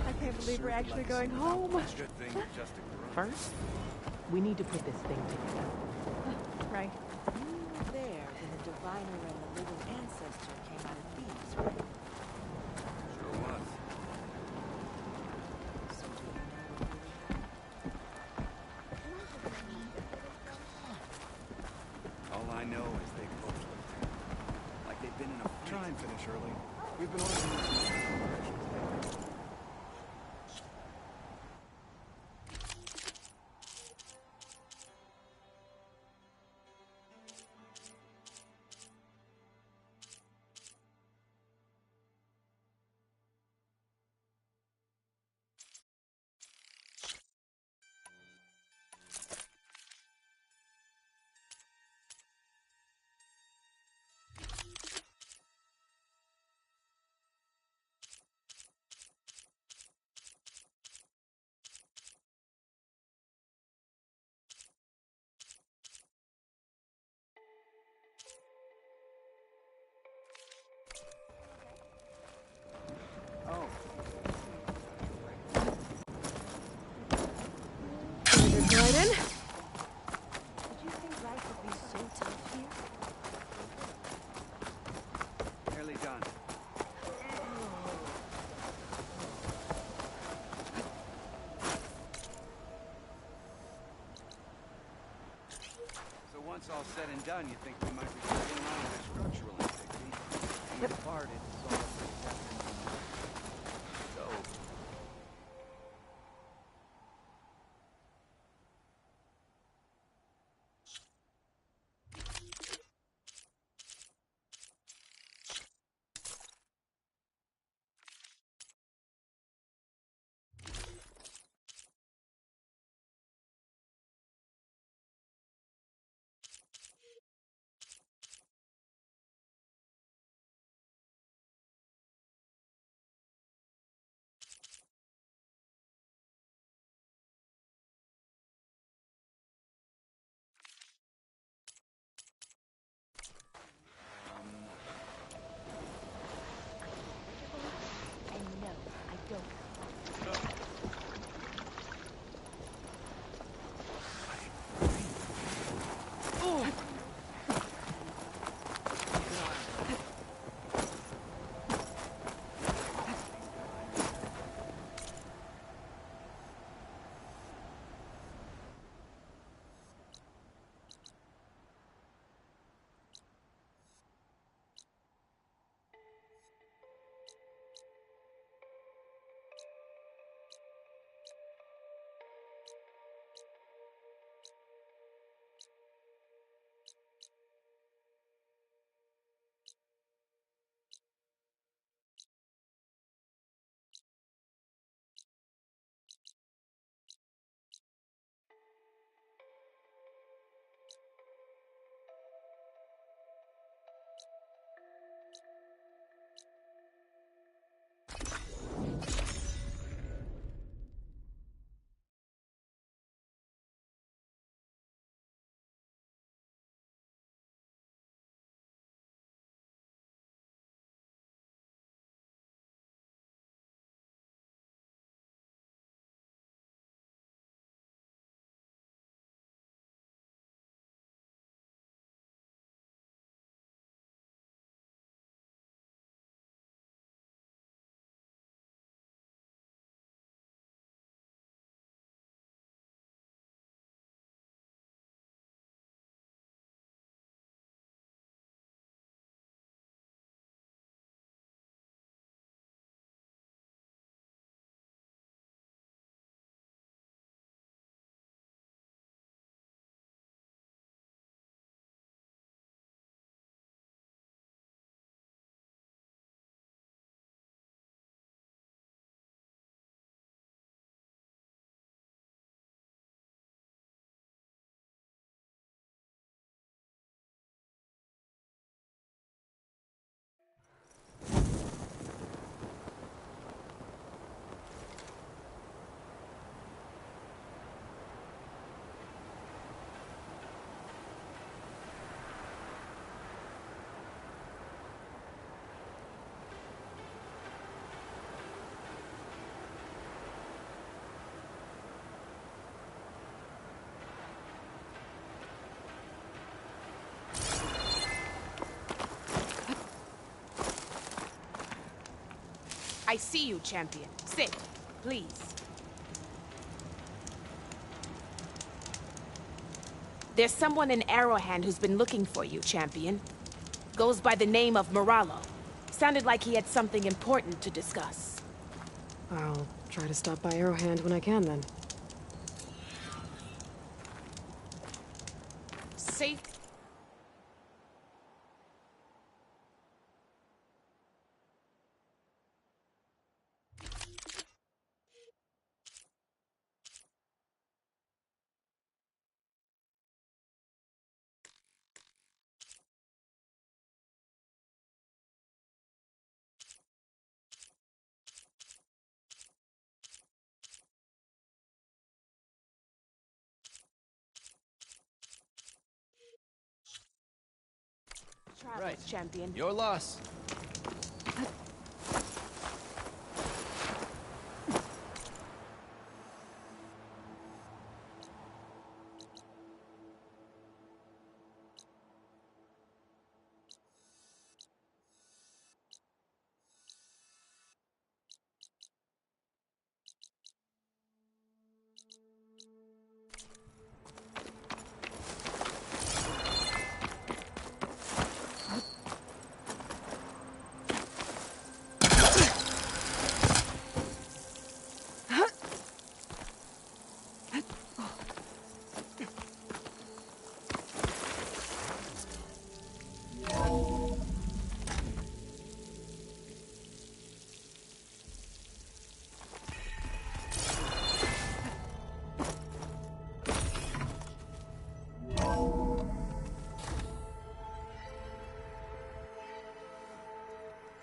Speaker 20: I can't believe we're actually going home.
Speaker 6: First, we need to put this thing together.
Speaker 20: Right.
Speaker 10: You were there when the diviner and the living ancestor came out of Thebes, right?
Speaker 16: Sure was.
Speaker 10: So do you know?
Speaker 16: All I know is they both look like they've been in a... Try and finish early. We've been organizing...
Speaker 1: Right in?
Speaker 16: Nearly done. So once all said and done, you think we might be getting on with the structural integrity? And the part it's all so
Speaker 3: I see you, champion. Sit, please. There's someone in Arrowhand who's been looking for you, champion. Goes by the name of Moralo. Sounded like he had something important to discuss.
Speaker 1: I'll try to stop by Arrowhand when I can, then.
Speaker 3: Safe.
Speaker 22: Right,
Speaker 3: champion.
Speaker 22: Your loss.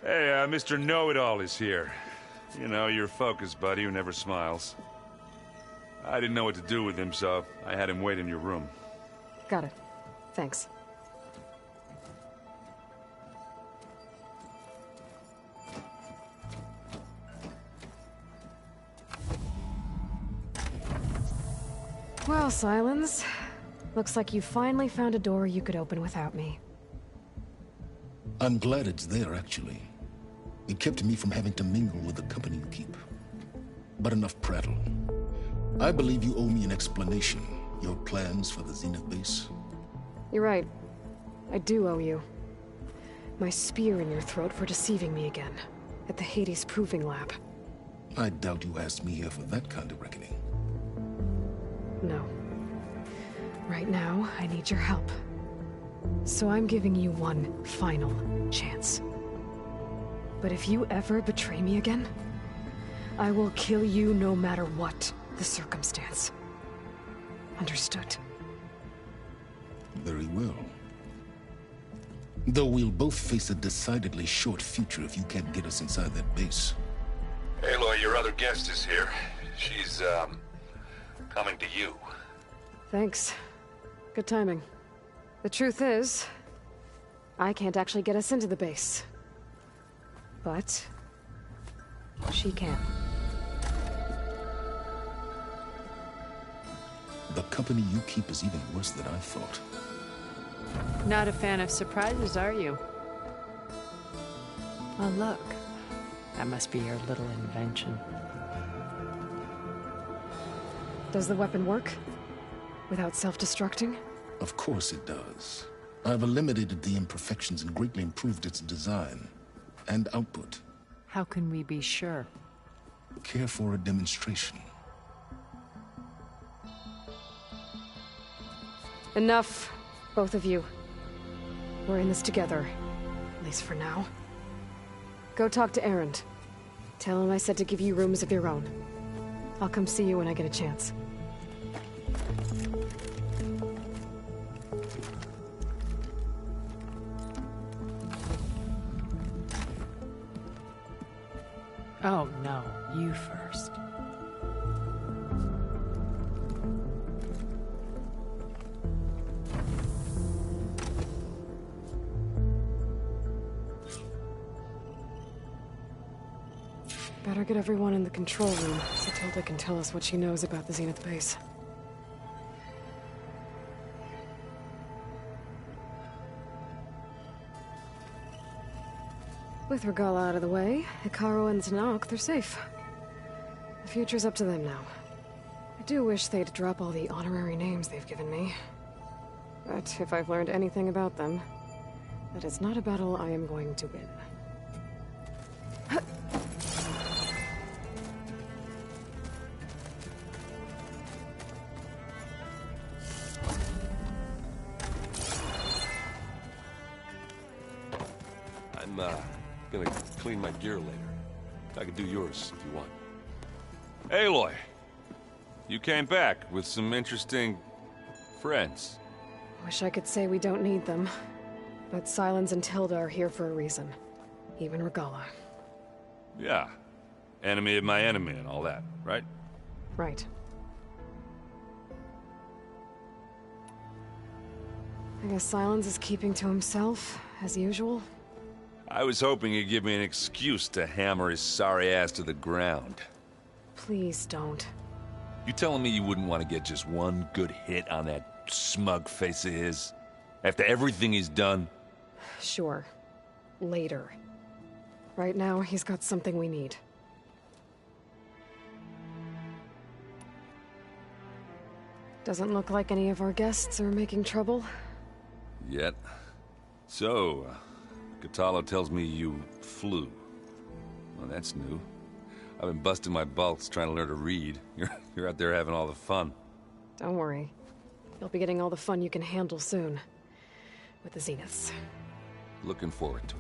Speaker 23: Hey, Mr. Know-It-All is here. You know, your focus buddy who never smiles. I didn't know what to do with him, so I had him wait in your room.
Speaker 1: Got it. Thanks. Well, Sylens. Looks like you finally found a door you could open without me.
Speaker 7: I'm glad it's there, actually. It kept me from having to mingle with the company you keep. But enough prattle. I believe you owe me an explanation. Your plans for the Zenith base.
Speaker 1: You're right. I do owe you. My spear in your throat for deceiving me again. At the Hades Proving Lab.
Speaker 7: I doubt you asked me here for that kind of reckoning.
Speaker 1: No. Right now, I need your help. So I'm giving you one final chance. But if you ever betray me again, I will kill you no matter what the circumstance. Understood?
Speaker 7: Very well. Though we'll both face a decidedly short future if you can't get us inside that base.
Speaker 21: Aloy, your other guest is here. She's, coming to you.
Speaker 1: Thanks. Good timing. The truth is, I can't actually get us into the base. But she can.
Speaker 7: The company you keep is even worse than I thought.
Speaker 6: Not a fan of surprises, are you? Oh, look. That must be your little invention.
Speaker 1: Does the weapon work? Without self-destructing?
Speaker 7: Of course it does. I've eliminated the imperfections and greatly improved its design and output.
Speaker 6: How can we be sure?
Speaker 7: Care for a demonstration?
Speaker 1: Enough, both of you. We're in this together, at least for now. Go talk to Erend. Tell him I said to give you rooms of your own. I'll come see you when I get a chance.
Speaker 6: Oh, no. You first.
Speaker 1: Better get everyone in the control room so Tilda can tell us what she knows about the Zenith base. With Regalla out of the way, Hekarro and Tenakth, they're safe. The future's up to them now. I do wish they'd drop all the honorary names they've given me. But if I've learned anything about them, that it's not a battle I am going to win.
Speaker 9: I'm, gonna clean my gear later. I could do yours if you want.
Speaker 23: Aloy! You came back with some interesting... friends.
Speaker 1: Wish I could say we don't need them. But Sylens and Tilda are here for a reason. Even Regalla.
Speaker 23: Yeah. Enemy of my enemy and all that, right?
Speaker 1: Right. I guess Sylens is keeping to himself, as usual.
Speaker 23: I was hoping he'd give me an excuse to hammer his sorry ass to the ground.
Speaker 1: Please don't.
Speaker 23: You telling me you wouldn't want to get just one good hit on that smug face of his? After everything he's done?
Speaker 1: Sure. Later. Right now, he's got something we need. Doesn't look like any of our guests are making trouble.
Speaker 23: Yet. So, Kotallo tells me you flew. Well, that's new. I've been busting my balls trying to learn to read. You're out there having all the fun.
Speaker 1: Don't worry. You'll be getting all the fun you can handle soon. With the Zeniths.
Speaker 23: Looking forward to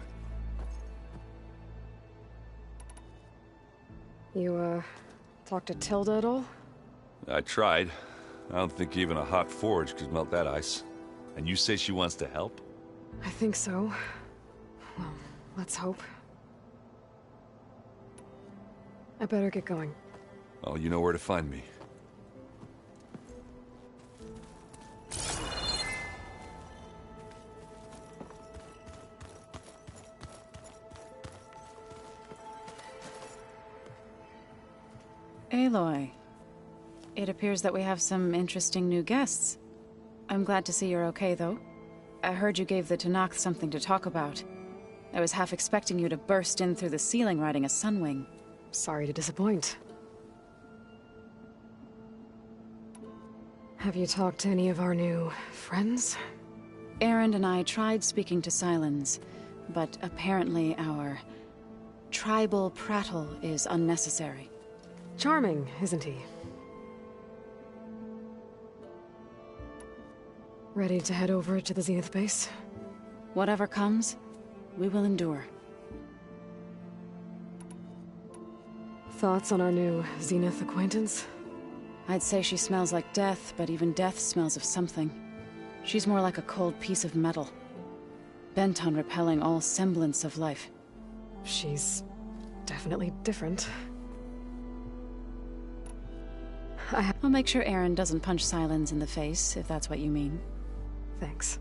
Speaker 23: it.
Speaker 1: You, talked to Tilda at all?
Speaker 23: I tried. I don't think even a hot forge could melt that ice. And you say she wants to help?
Speaker 1: I think so. Well, let's hope. I better get going.
Speaker 23: Oh, you know where to find me.
Speaker 5: Aloy, it appears that we have some interesting new guests. I'm glad to see you're okay, though. I heard you gave the Tenakth something to talk about. I was half expecting you to burst in through the ceiling riding a Sunwing.
Speaker 1: Sorry to disappoint. Have you talked to any of our new friends?
Speaker 5: Erend and I tried speaking to Sylens, but apparently our tribal prattle is unnecessary.
Speaker 1: Charming, isn't he? Ready to head over to the Zenith base?
Speaker 5: Whatever comes, we will endure.
Speaker 1: Thoughts on our new Zenith acquaintance?
Speaker 5: I'd say she smells like death, but even death smells of something. She's more like a cold piece of metal, bent on repelling all semblance of life.
Speaker 1: She's definitely different.
Speaker 5: I'll make sure Erend doesn't punch Sylens in the face, if that's what you mean.
Speaker 1: Thanks.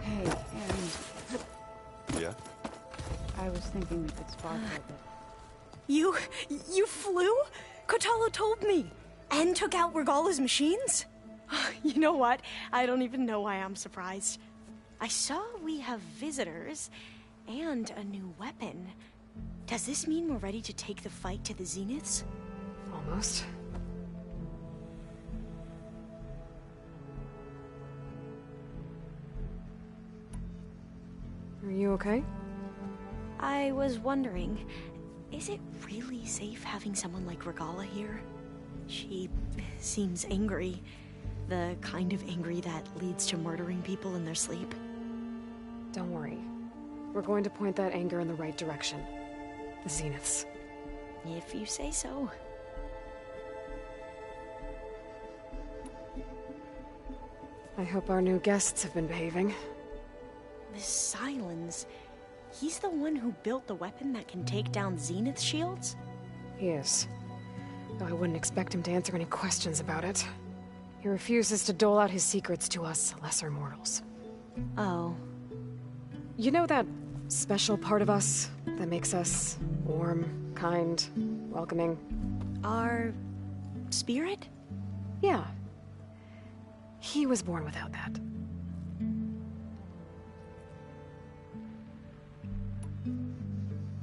Speaker 5: Hey, Erend.
Speaker 23: Yeah?
Speaker 5: I was thinking we could spark a bit.
Speaker 12: You flew? Kotallo told me. And took out Regalla's machines? You know what? I don't even know why I'm surprised. I saw we have visitors and a new weapon. Does this mean we're ready to take the fight to the Zeniths?
Speaker 1: Almost. Are you okay?
Speaker 12: I was wondering, is it really safe having someone like Regalla here? She seems angry. The kind of angry that leads to murdering people in their sleep.
Speaker 1: Don't worry. We're going to point that anger in the right direction. The Zeniths.
Speaker 12: If you say so.
Speaker 1: I hope our new guests have been behaving.
Speaker 12: This Sylens, he's the one who built the weapon that can take down Zenith shields?
Speaker 1: He is. Though I wouldn't expect him to answer any questions about it. He He refuses to dole out his secrets to us lesser mortals.
Speaker 12: Oh.
Speaker 1: You know that special part of us that makes us warm, kind, welcoming?
Speaker 12: Our spirit?
Speaker 1: Yeah. He was born without that.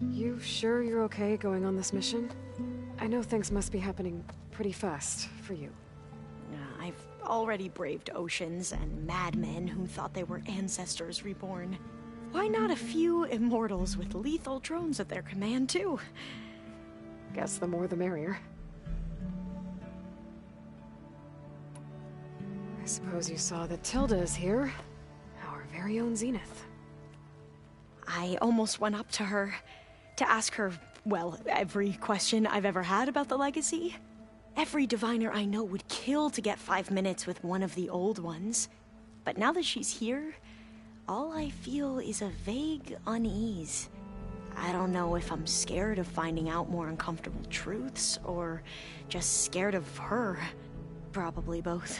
Speaker 1: You sure you're okay going on this mission? I know things must be happening pretty fast for you.
Speaker 12: I've already braved oceans and madmen who thought they were ancestors reborn. Why not a few immortals with lethal drones at their command, too?
Speaker 1: Guess the more the merrier. I suppose you saw that Tilda is here. Our very own Zenith.
Speaker 12: I almost went up to her to ask her, well, every question I've ever had about the legacy. Every diviner I know would kill to get 5 minutes with one of the old ones. But now that she's here, all I feel is a vague unease. I don't know if I'm scared of finding out more uncomfortable truths, or just scared of her. Probably both.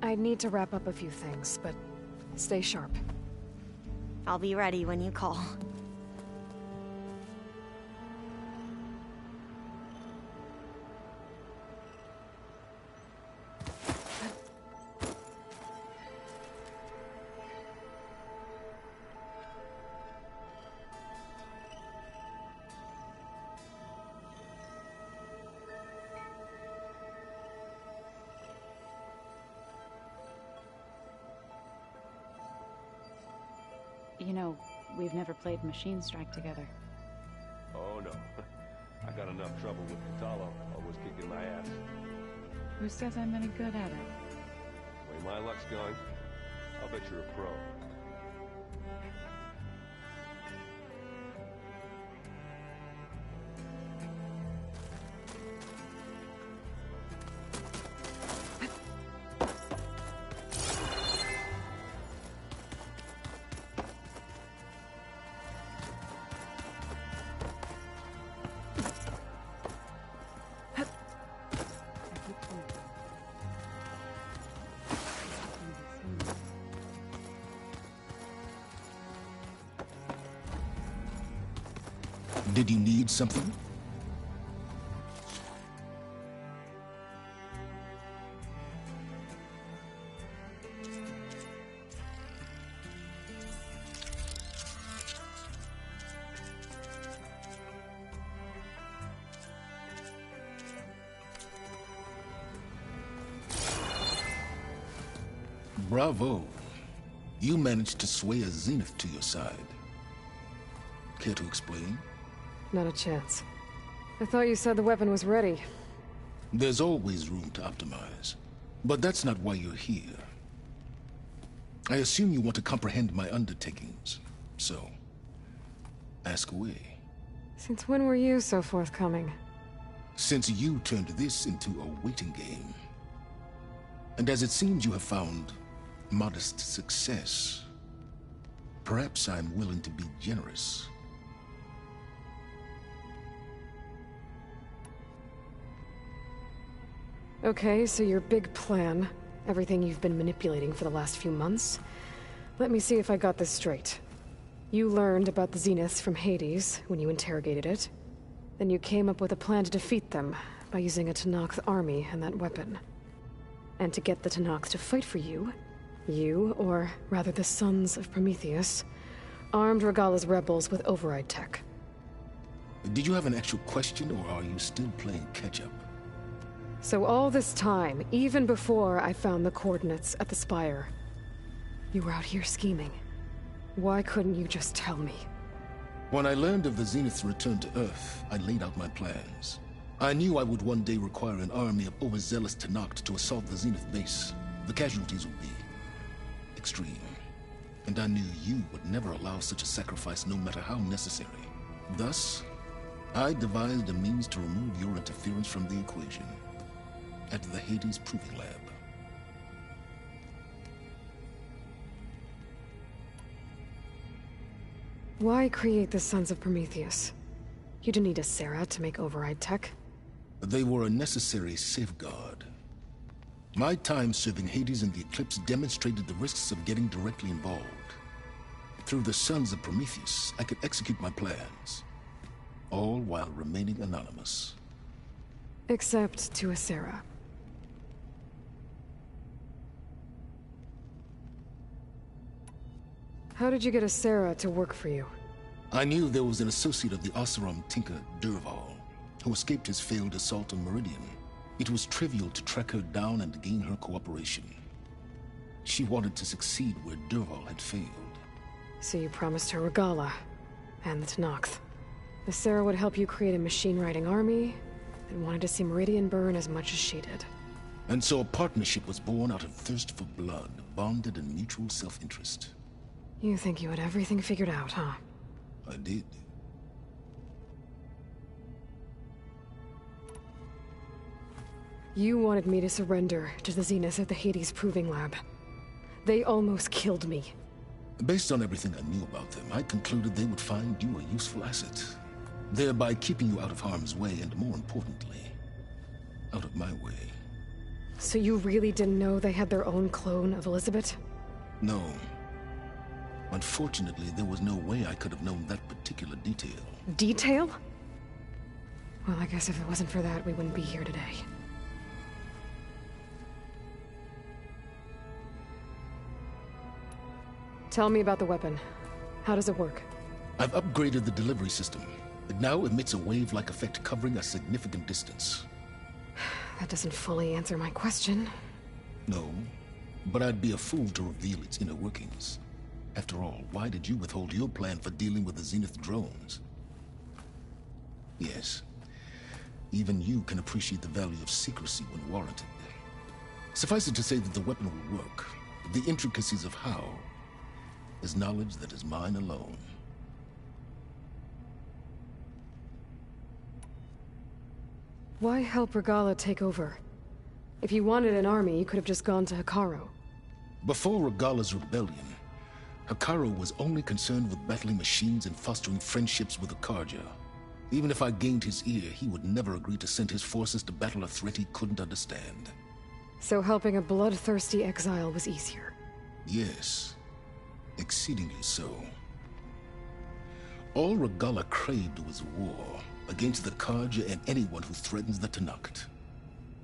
Speaker 1: I need to wrap up a few things, but stay sharp.
Speaker 12: I'll be ready when you call.
Speaker 5: You know, we've never played Machine Strike together.
Speaker 9: Oh no. I got enough trouble with Kotallo, always kicking my ass.
Speaker 5: Who says I'm any good at it?
Speaker 9: The way my luck's going, I'll bet you're a pro.
Speaker 7: Did you need something? Bravo. You managed to sway a Zenith to your side. Care to explain?
Speaker 1: Not a chance. I thought you said the weapon was ready.
Speaker 7: There's always room to optimize. But that's not why you're here. I assume you want to comprehend my undertakings. So, ask away.
Speaker 1: Since when were you so forthcoming?
Speaker 7: Since you turned this into a waiting game. And as it seems you have found modest success, perhaps I'm willing to be generous.
Speaker 1: Okay, so your big plan, everything you've been manipulating for the last few months. Let me see if I got this straight. You learned about the Zeniths from Hades when you interrogated it. Then you came up with a plan to defeat them by using a Tenakth army and that weapon. And to get the Tenakth to fight for you, or rather the Sons of Prometheus, armed Regalla's rebels with override tech.
Speaker 7: Did you have an actual question, or are you still playing catch-up?
Speaker 1: So all this time, even before I found the coordinates at the Spire, you were out here scheming. Why couldn't you just tell me?
Speaker 7: When I learned of the Zenith's return to Earth, I laid out my plans. I knew I would one day require an army of overzealous Tenakth to assault the Zenith base. The casualties would be extreme. And I knew you would never allow such a sacrifice, no matter how necessary. Thus, I devised a means to remove your interference from the equation. At the Hades Proving Lab.
Speaker 1: Why create the Sons of Prometheus? You didn't need a Sarah to make override tech.
Speaker 7: They were a necessary safeguard. My time serving Hades in the Eclipse demonstrated the risks of getting directly involved. Through the Sons of Prometheus, I could execute my plans, all while remaining anonymous.
Speaker 1: Except to a Sarah. How did you get a Sarah to work for you?
Speaker 7: I knew there was an associate of the Oseram tinker, Dervahl, who escaped his failed assault on Meridian. It was trivial to track her down and gain her cooperation. She wanted to succeed where Dervahl had failed.
Speaker 1: So you promised her Regalla, and the Tenakth. The Sarah would help you create a machine-riding army, and wanted to see Meridian burn as much as she did.
Speaker 7: And so a partnership was born out of thirst for blood, bonded in mutual self-interest.
Speaker 1: You think you had everything figured out, huh?
Speaker 7: I did.
Speaker 1: You wanted me to surrender to the Zenith at the Hades Proving Lab. They almost killed me.
Speaker 7: Based on everything I knew about them, I concluded they would find you a useful asset, thereby keeping you out of harm's way and, more importantly, out of my way.
Speaker 1: So you really didn't know they had their own clone of Elizabeth?
Speaker 7: No. Unfortunately, there was no way I could have known that particular detail.
Speaker 1: Detail? Well, I guess if it wasn't for that, we wouldn't be here today. Tell me about the weapon. How does it work?
Speaker 7: I've upgraded the delivery system. It now emits a wave-like effect covering a significant distance.
Speaker 1: That doesn't fully answer my question.
Speaker 7: No, but I'd be a fool to reveal its inner workings. After all, why did you withhold your plan for dealing with the Zenith drones? Yes, even you can appreciate the value of secrecy when warranted. Suffice it to say that the weapon will work. The intricacies of how is knowledge that is mine alone.
Speaker 1: Why help Regalla take over? If you wanted an army, you could have just gone to Hekarro.
Speaker 7: Before Regalla's rebellion, Hekarro was only concerned with battling machines and fostering friendships with the Carja. Even if I gained his ear, he would never agree to send his forces to battle a threat he couldn't understand.
Speaker 1: So helping a bloodthirsty exile was easier?
Speaker 7: Yes. Exceedingly so. All Regalla craved was war, against the Carja and anyone who threatens the Tenakth.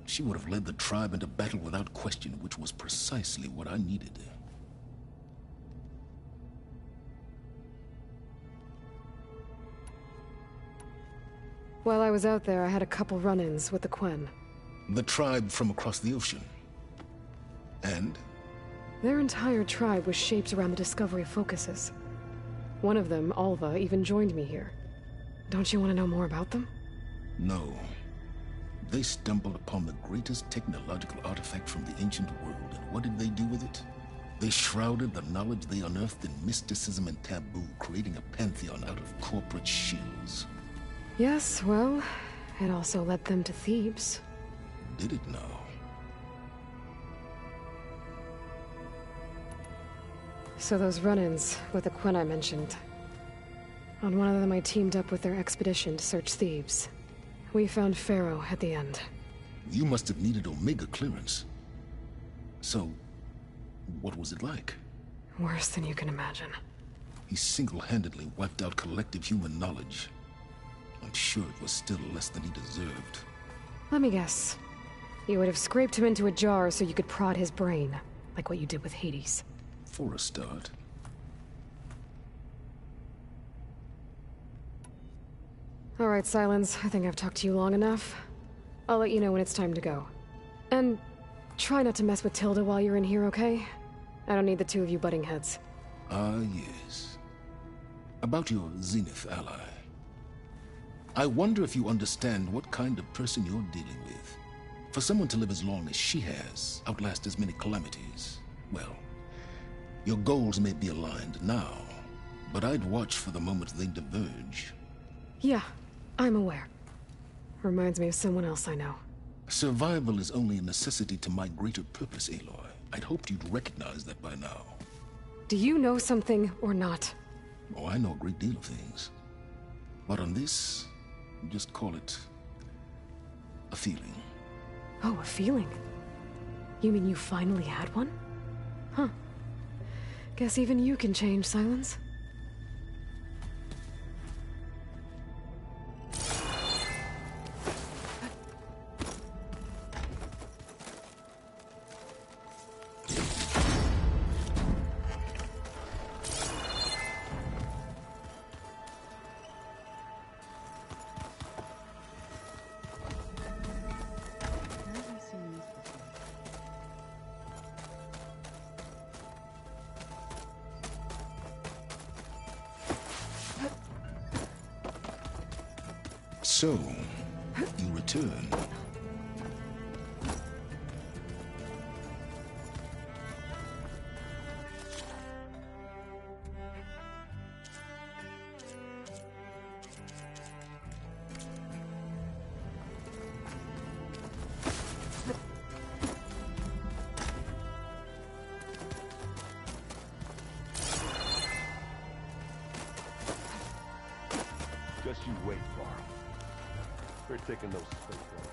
Speaker 7: She would have led the tribe into battle without question, which was precisely what I needed.
Speaker 1: While I was out there, I had a couple run-ins with the Quen.
Speaker 7: The tribe from across the ocean. And?
Speaker 1: Their entire tribe was shaped around the discovery of focuses. One of them, Alva, even joined me here. Don't you want to know more about them?
Speaker 7: No. They stumbled upon the greatest technological artifact from the ancient world, and what did they do with it? They shrouded the knowledge they unearthed in mysticism and taboo, creating a pantheon out of corporate shills.
Speaker 1: Yes, well, it also led them to Thebes.
Speaker 7: Did it now?
Speaker 1: So those run-ins with the Quen I mentioned. On one of them I teamed up with their expedition to search Thebes. We found Pharaoh at the end.
Speaker 7: You must have needed Omega clearance. So, what was it like?
Speaker 1: Worse than you can imagine.
Speaker 7: He single-handedly wiped out collective human knowledge. I'm sure it was still less than he deserved.
Speaker 1: Let me guess. You would have scraped him into a jar so you could prod his brain, like what you did with Hades.
Speaker 7: For a start.
Speaker 1: All right, Silence. I think I've talked to you long enough. I'll let you know when it's time to go. And try not to mess with Tilda while you're in here, okay? I don't need the two of you butting heads.
Speaker 7: Ah, yes. About your Zenith ally. I wonder if you understand what kind of person you're dealing with. For someone to live as long as she has, outlast as many calamities, well, your goals may be aligned now, but I'd watch for the moment they diverge.
Speaker 1: Yeah, I'm aware. Reminds me of someone else I know.
Speaker 7: Survival is only a necessity to my greater purpose, Aloy. I'd hoped you'd recognize that by now.
Speaker 1: Do you know something or not?
Speaker 7: Oh, I know a great deal of things. But on this, Just call it a feeling.
Speaker 1: Oh, a feeling? You mean you finally had one? Huh. Guess even you can change, Silence.
Speaker 7: So, you return.
Speaker 9: Just you wait, Varl. We're taking those space roads.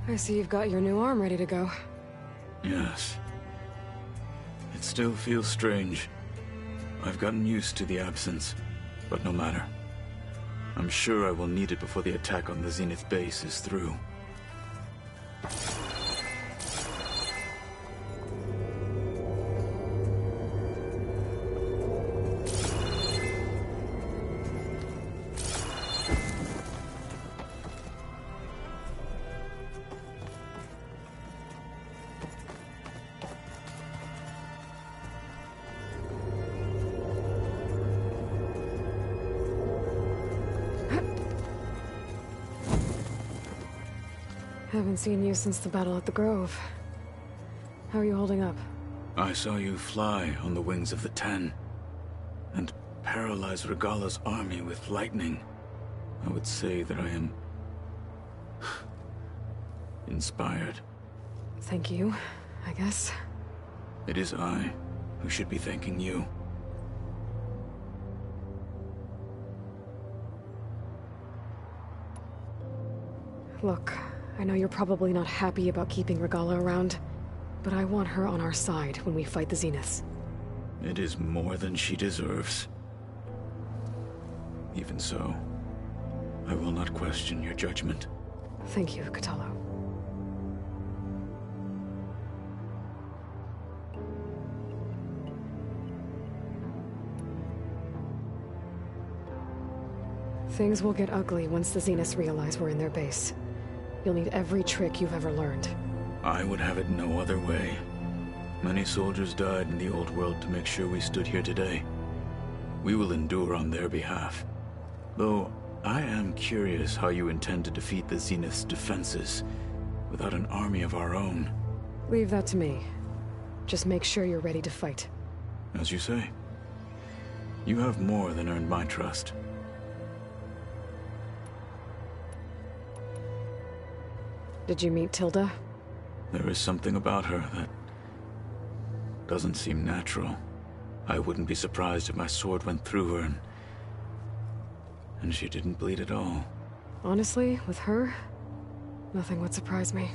Speaker 1: I see you've got your new arm ready to go.
Speaker 2: Yes. It still feels strange. I've gotten used to the absence, but no matter. I'm sure I will need it before the attack on the Zenith base is through.
Speaker 1: Haven't seen you since the battle at the Grove. How are you holding up?
Speaker 2: I saw you fly on the wings of the Ten, and paralyze Regalla's army with lightning. I would say that I am inspired.
Speaker 1: Thank you, I guess.
Speaker 2: It is I who should be thanking you.
Speaker 1: Look, I know you're probably not happy about keeping Regalla around, but I want her on our side when we fight the Zeniths.
Speaker 2: It is more than she deserves. Even so, I will not question your judgment.
Speaker 1: Thank you, Kotallo. Things will get ugly once the Zeniths realize we're in their base. You'll need every trick you've ever learned.
Speaker 2: I would have it no other way. Many soldiers died in the old world to make sure we stood here today. We will endure on their behalf. Though, I am curious how you intend to defeat the Zenith's defenses without an army of our own.
Speaker 1: Leave that to me. Just make sure you're ready to fight.
Speaker 2: As you say. You have more than earned my trust.
Speaker 1: Did you meet Tilda?
Speaker 2: There is something about her that doesn't seem natural. I wouldn't be surprised if my sword went through her and she didn't bleed at all.
Speaker 1: Honestly, with her, nothing would surprise me.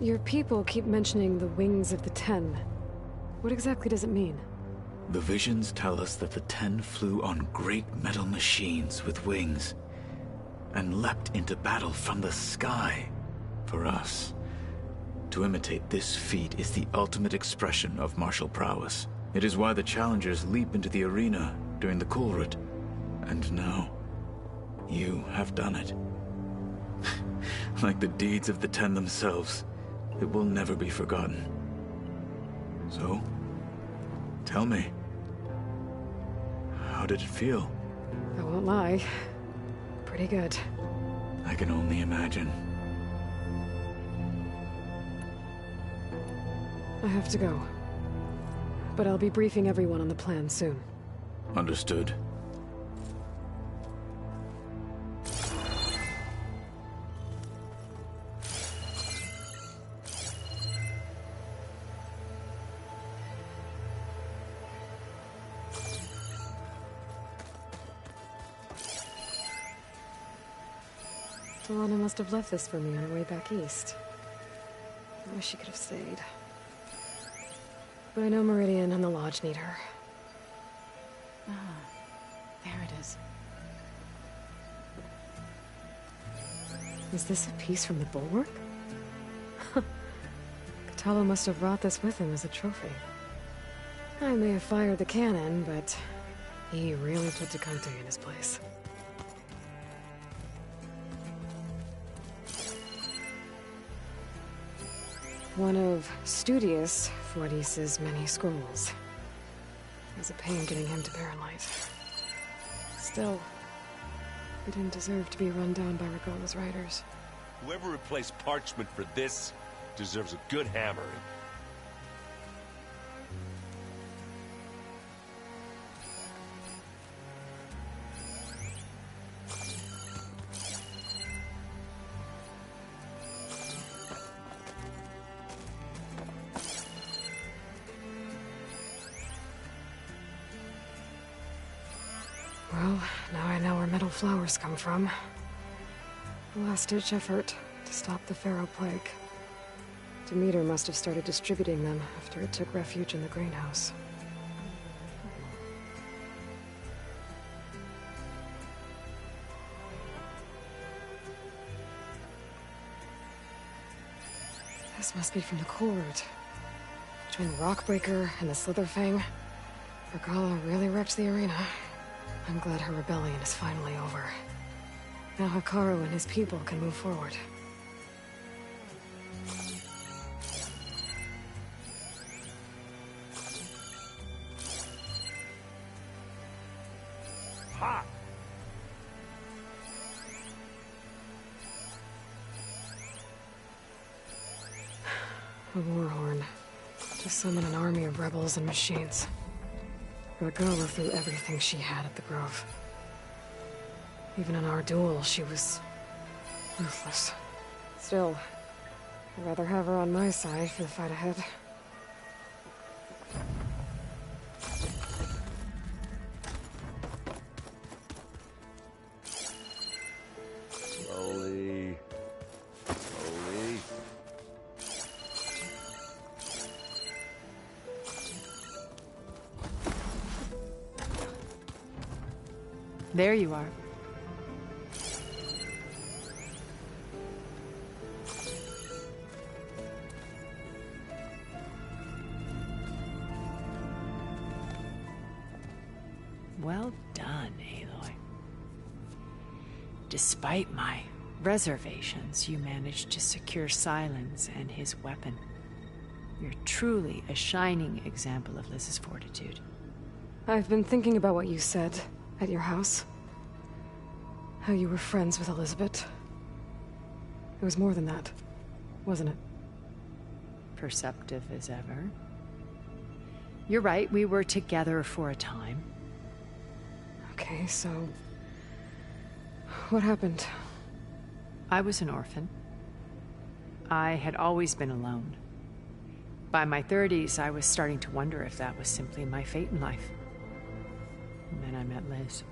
Speaker 1: Your people keep mentioning the wings of the Ten. What exactly does it mean?
Speaker 2: The visions tell us that the Ten flew on great metal machines with wings, and leapt into battle from the sky. For us, to imitate this feat is the ultimate expression of martial prowess. It is why the challengers leap into the arena during the Kulrut. And now, you have done it. Like the deeds of the Ten themselves, it will never be forgotten. So, tell me, how did it feel?
Speaker 1: I won't lie. Pretty good.
Speaker 2: I can only imagine.
Speaker 1: I have to go. But I'll be briefing everyone on the plan soon.
Speaker 2: Understood.
Speaker 1: Alana must have left this for me on her way back east. I wish she could have stayed. But I know Meridian and the Lodge need her.
Speaker 10: Ah, there it is.
Speaker 1: Is this a piece from the bulwark? Kotallo must have brought this with him as a trophy. I may have fired the cannon, but he really put Teconte in his place. One of Studius Fuadis's many scrolls. It was a pain getting him to Paranlight. Still, he didn't deserve to be run down by Regalla's riders.
Speaker 9: Whoever replaced parchment for this deserves a good hammering.
Speaker 1: Well, now I know where metal flowers come from. A last-ditch effort to stop the Pharaoh Plague. Demeter must have started distributing them after it took refuge in the greenhouse. This must be from the cord. Between the Rockbreaker and the Slitherfang, Regalla really wrecked the arena. I'm glad her rebellion is finally over. Now Hekarro and his people can move forward.
Speaker 9: Ha!
Speaker 1: A warhorn. To summon an army of rebels and machines. Regalla threw everything she had at the Grove. Even in our duel, she was ruthless. Still, I'd rather have her on my side for the fight ahead.
Speaker 9: Slowly. Slowly.
Speaker 10: There you are. Well done, Aloy. Despite my reservations, you managed to secure Sylens and his weapon. You're truly a shining example of Liz's fortitude.
Speaker 1: I've been thinking about what you said at your house. How you were friends with Elizabeth. It was more than that, wasn't it?
Speaker 10: Perceptive as ever. You're right, we were together for a time.
Speaker 1: Okay, so... what happened?
Speaker 10: I was an orphan. I had always been alone. By my 30s, I was starting to wonder if that was simply my fate in life. And then I met Liz.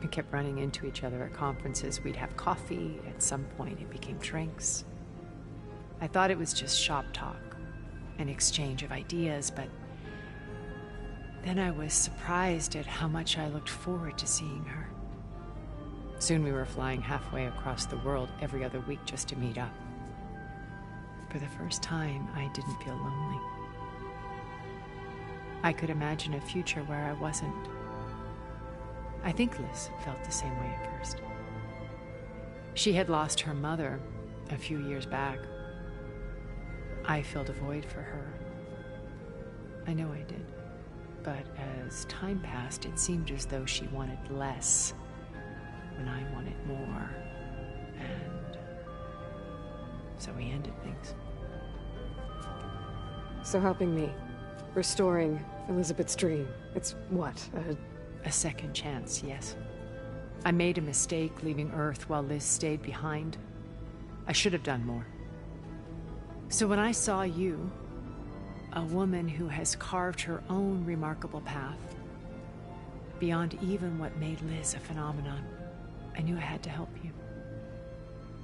Speaker 10: We kept running into each other at conferences. We'd have coffee. At some point, it became drinks. I thought it was just shop talk, an exchange of ideas, but then I was surprised at how much I looked forward to seeing her. Soon we were flying halfway across the world every other week just to meet up. For the first time, I didn't feel lonely. I could imagine a future where I wasn't. I think Liz felt the same way at first. She had lost her mother a few years back. I filled a void for her. I know I did. But as time passed, it seemed as though she wanted less when I wanted more. And so we ended things.
Speaker 1: So helping me, restoring Elizabeth's dream, it's what,
Speaker 10: a second chance, yes. I made a mistake leaving Earth while Liz stayed behind. I should have done more. So when I saw you, a woman who has carved her own remarkable path, beyond even what made Liz a phenomenon, I knew I had to help you.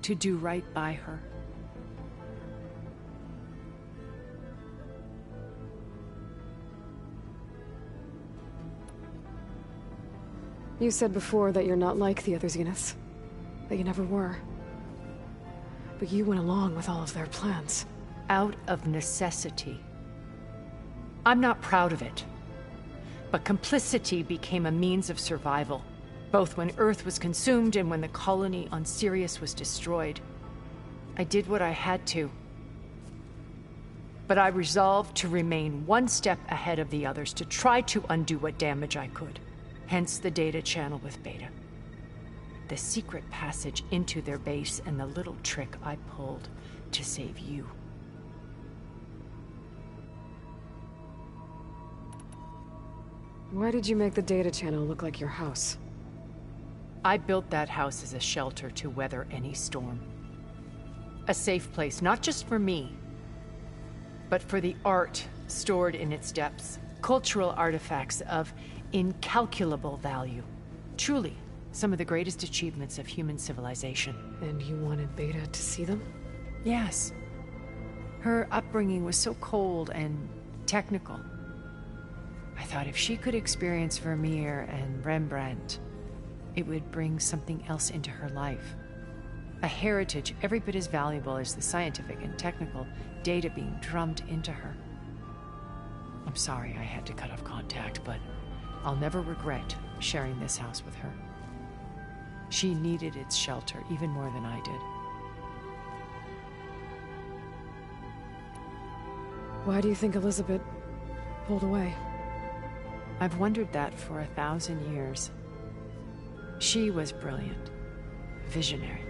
Speaker 10: To do right by her.
Speaker 1: You said before that you're not like the other Zeniths. That you never were. But you went along with all of their plans.
Speaker 10: Out of necessity. I'm not proud of it. But complicity became a means of survival, both when Earth was consumed and when the colony on Sirius was destroyed. I did what I had to. But I resolved to remain one step ahead of the others, to try to undo what damage I could. Hence the data channel with Beta. The secret passage into their base and the little trick I pulled to save you.
Speaker 1: Why did you make the data channel look like your house?
Speaker 10: I built that house as a shelter to weather any storm. A safe place, not just for me, but for the art stored in its depths. Cultural artifacts of incalculable value. Truly, some of the greatest achievements of human civilization.
Speaker 1: And you wanted Beta to see them?
Speaker 10: Yes. Her upbringing was so cold and technical. I thought if she could experience Vermeer and Rembrandt, it would bring something else into her life. A heritage every bit as valuable as the scientific and technical data being drummed into her. I'm sorry I had to cut off contact, but I'll never regret sharing this house with her. She needed its shelter even more than I did.
Speaker 1: Why do you think Elizabeth pulled away?
Speaker 10: I've wondered that for 1,000 years. She was brilliant, visionary.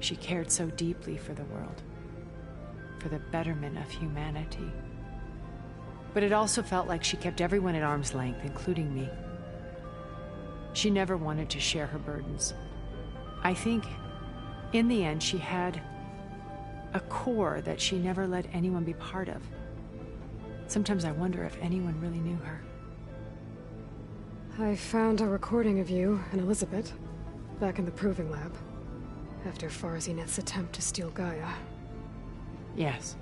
Speaker 10: She cared so deeply for the world, for the betterment of humanity. But it also felt like she kept everyone at arm's length, including me. She never wanted to share her burdens. I think, in the end, she had a core that she never let anyone be part of. Sometimes I wonder if anyone really knew her.
Speaker 1: I found a recording of you and Elizabeth back in the Proving Lab after Far Zenith's attempt to steal Gaia.
Speaker 10: Yes.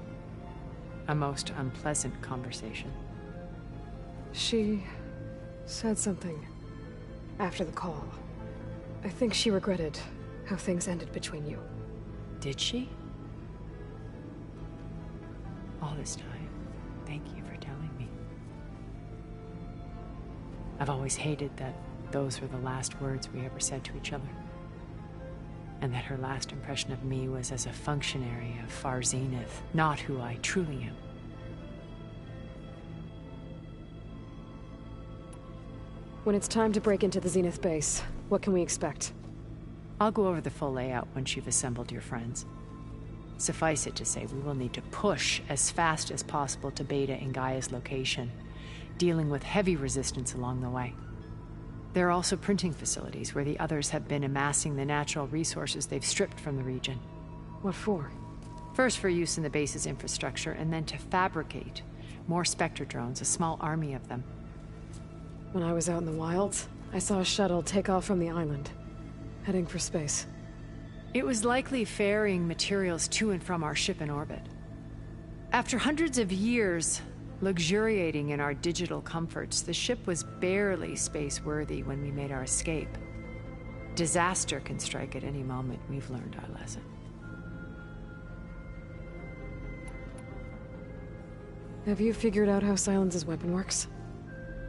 Speaker 10: A most unpleasant conversation.
Speaker 1: She said something after the call. I think she regretted how things ended between you.
Speaker 10: Did she? All this time, thank you for telling me. I've always hated that those were the last words we ever said to each other. And that her last impression of me was as a functionary of Far Zenith, not who I truly am.
Speaker 1: When it's time to break into the Zenith base, what can we expect?
Speaker 10: I'll go over the full layout once you've assembled your friends. Suffice it to say, we will need to push as fast as possible to Beta and Gaia's location, dealing with heavy resistance along the way. There are also printing facilities where the others have been amassing the natural resources they've stripped from the region.
Speaker 1: What for?
Speaker 10: First for use in the base's infrastructure, and then to fabricate more Spectre drones, a small army of them.
Speaker 1: When I was out in the wilds, I saw a shuttle take off from the island, heading for space.
Speaker 10: It was likely ferrying materials to and from our ship in orbit. After hundreds of years luxuriating in our digital comforts, the ship was barely space-worthy when we made our escape. Disaster can strike at any moment. We've learned our lesson.
Speaker 1: Have you figured out how Sylens's weapon works?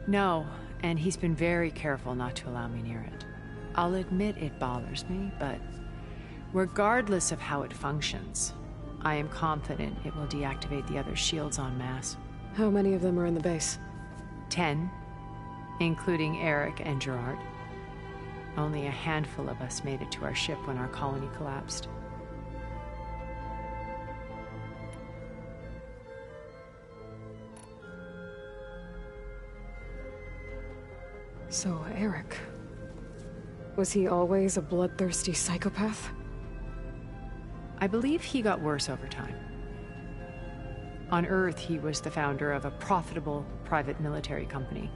Speaker 10: No, and he's been very careful not to allow me near it. I'll admit it bothers me, but regardless of how it functions, I am confident it will deactivate the other shields en masse.
Speaker 1: How many of them are in the base?
Speaker 10: 10, including Eric and Gerard. Only a handful of us made it to our ship when our colony collapsed.
Speaker 1: So, Eric... was he always a bloodthirsty psychopath?
Speaker 10: I believe he got worse over time. On Earth, he was the founder of a profitable private military company.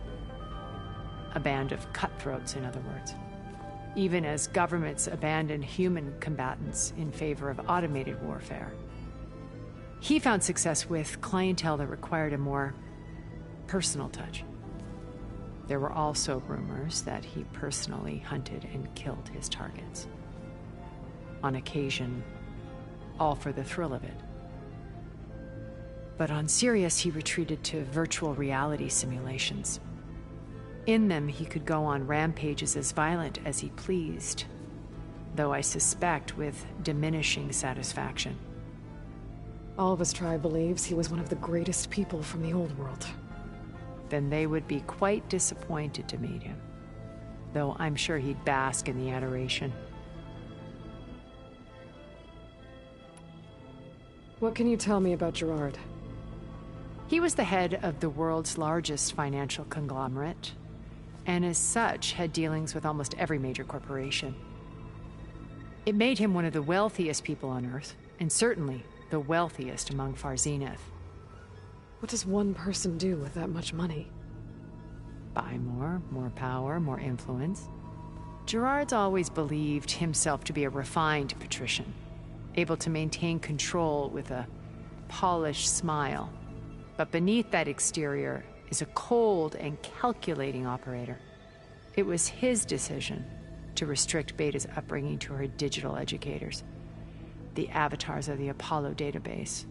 Speaker 10: A band of cutthroats, in other words. Even as governments abandoned human combatants in favor of automated warfare. He found success with clientele that required a more personal touch. There were also rumors that he personally hunted and killed his targets. On occasion, all for the thrill of it. But on Sirius, he retreated to virtual reality simulations. In them, he could go on rampages as violent as he pleased, though I suspect with diminishing satisfaction.
Speaker 1: All of his tribe believes he was one of the greatest people from the old world.
Speaker 10: Then they would be quite disappointed to meet him, though I'm sure he'd bask in the adoration.
Speaker 1: What can you tell me about Gerard?
Speaker 10: He was the head of the world's largest financial conglomerate, and as such had dealings with almost every major corporation. It made him one of the wealthiest people on Earth, and certainly the wealthiest among Far Zenith.
Speaker 1: What does one person do with that much money?
Speaker 10: Buy more power, more influence. Gerard's always believed himself to be a refined patrician, able to maintain control with a polished smile. But beneath that exterior is a cold and calculating operator. It was his decision to restrict Beta's upbringing to her digital educators, the avatars of the Apollo database,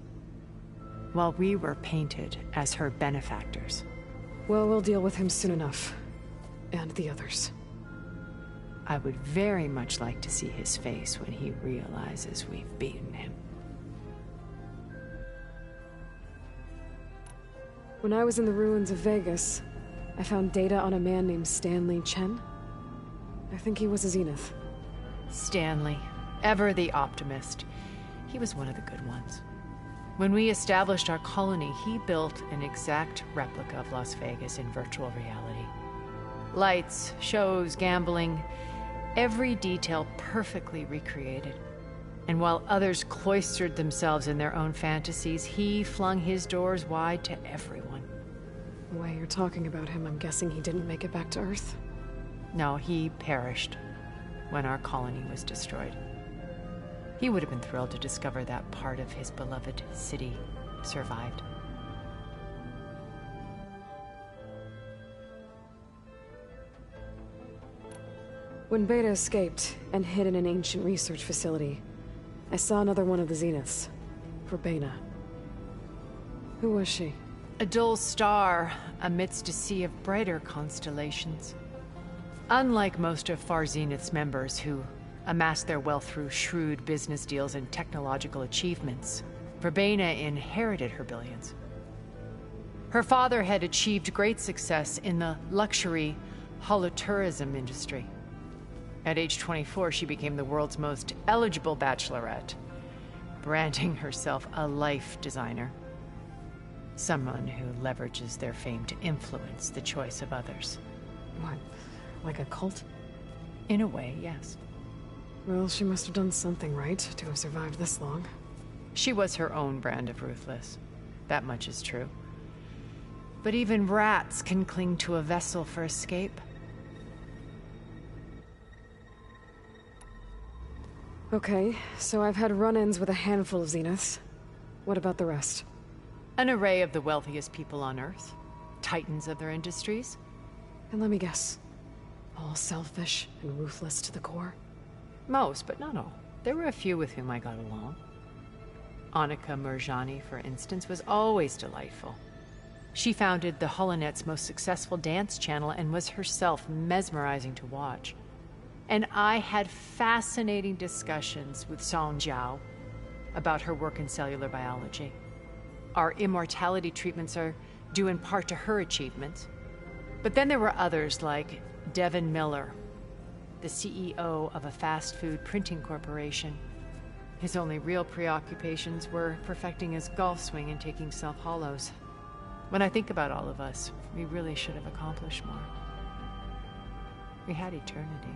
Speaker 10: while we were painted as her benefactors.
Speaker 1: Well, we'll deal with him soon enough. And the others.
Speaker 10: I would very much like to see his face when he realizes we've beaten him.
Speaker 1: When I was in the ruins of Vegas, I found data on a man named Stanley Chen. I think he was a Zenith.
Speaker 10: Stanley, ever the optimist. He was one of the good ones. When we established our colony, he built an exact replica of Las Vegas in virtual reality. Lights, shows, gambling, every detail perfectly recreated. And while others cloistered themselves in their own fantasies, he flung his doors wide to everyone.
Speaker 1: The way you're talking about him, I'm guessing he didn't make it back to Earth?
Speaker 10: No, he perished when our colony was destroyed. He would have been thrilled to discover that part of his beloved city survived.
Speaker 1: When Beta escaped and hid in an ancient research facility, I saw another one of the Zeniths, Verbena. Who was she?
Speaker 10: A dull star amidst a sea of brighter constellations. Unlike most of Far Zenith's members who amassed their wealth through shrewd business deals and technological achievements, Verbena inherited her billions. Her father had achieved great success in the luxury holotourism industry. At age 24, she became the world's most eligible bachelorette, branding herself a life designer. Someone who leverages their fame to influence the choice of others.
Speaker 1: What? Like a cult?
Speaker 10: In a way, yes.
Speaker 1: Well, she must have done something right to have survived this long.
Speaker 10: She was her own brand of ruthless. That much is true. But even rats can cling to a vessel for escape.
Speaker 1: Okay, so I've had run-ins with a handful of Zeniths. What about the rest?
Speaker 10: An array of the wealthiest people on Earth. Titans of their industries.
Speaker 1: And let me guess. All selfish and ruthless to the core?
Speaker 10: Most, but not all. There were a few with whom I got along. Annika Murjani, for instance, was always delightful. She founded the Holonet's most successful dance channel and was herself mesmerizing to watch. And I had fascinating discussions with Song Jiao about her work in cellular biology. Our immortality treatments are due in part to her achievements. But then there were others like Devin Miller, the CEO of a fast food printing corporation. His only real preoccupations were perfecting his golf swing and taking self-hollows. When I think about all of us, we really should have accomplished more. We had eternity.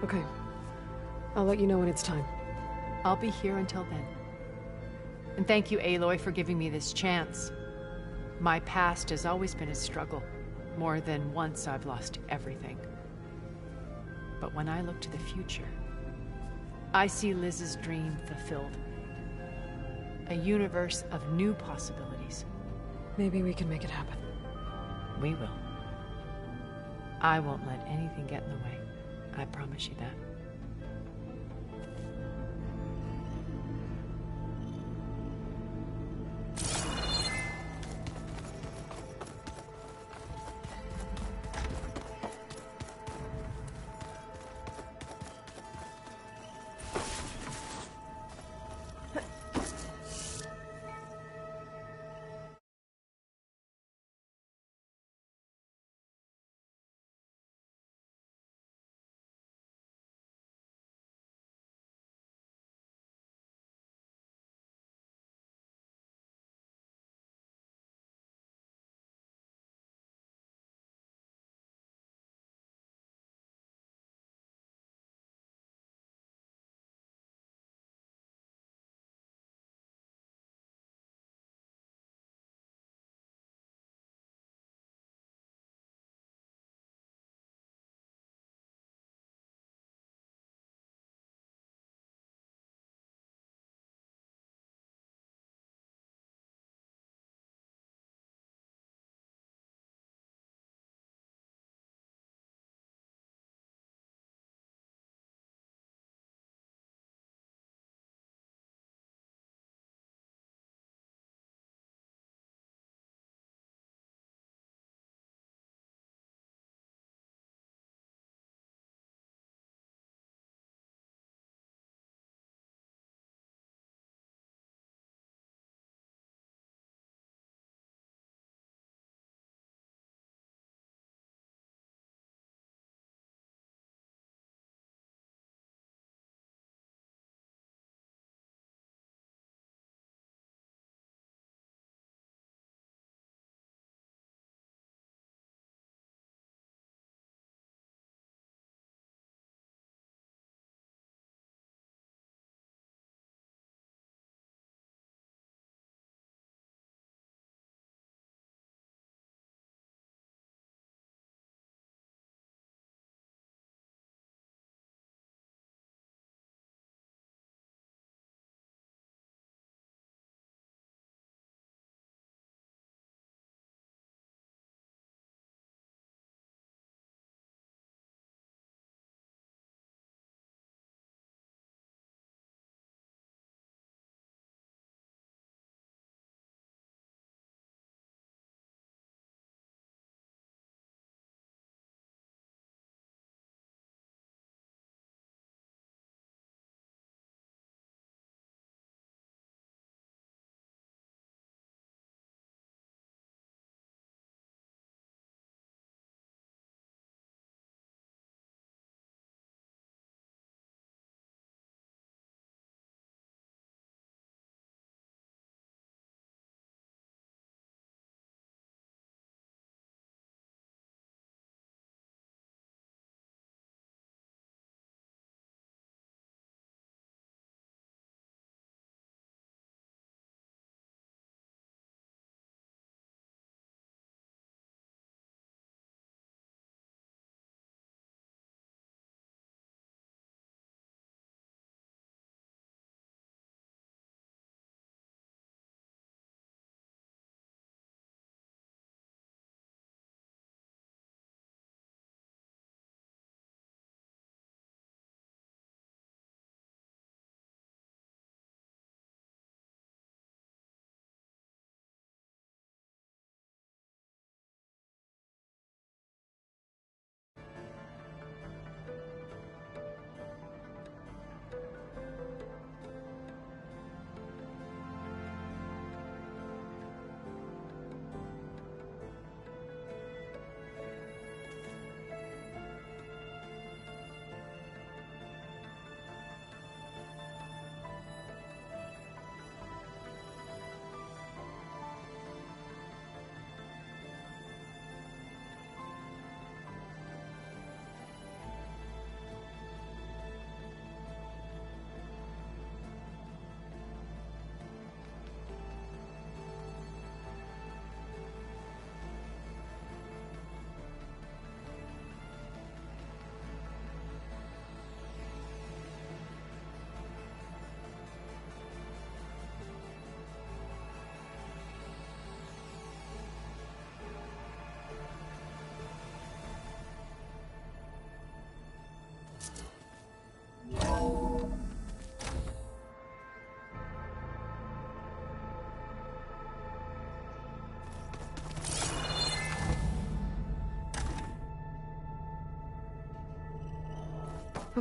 Speaker 1: Okay. I'll let you know when it's time.
Speaker 10: I'll be here until then. And thank you, Aloy, for giving me this chance. My past has always been a struggle. More than once I've lost everything. But when I look to the future, I see Liz's dream fulfilled. A universe of new possibilities.
Speaker 1: Maybe we can make it happen.
Speaker 10: We will. I won't let anything get in the way. I promise you that.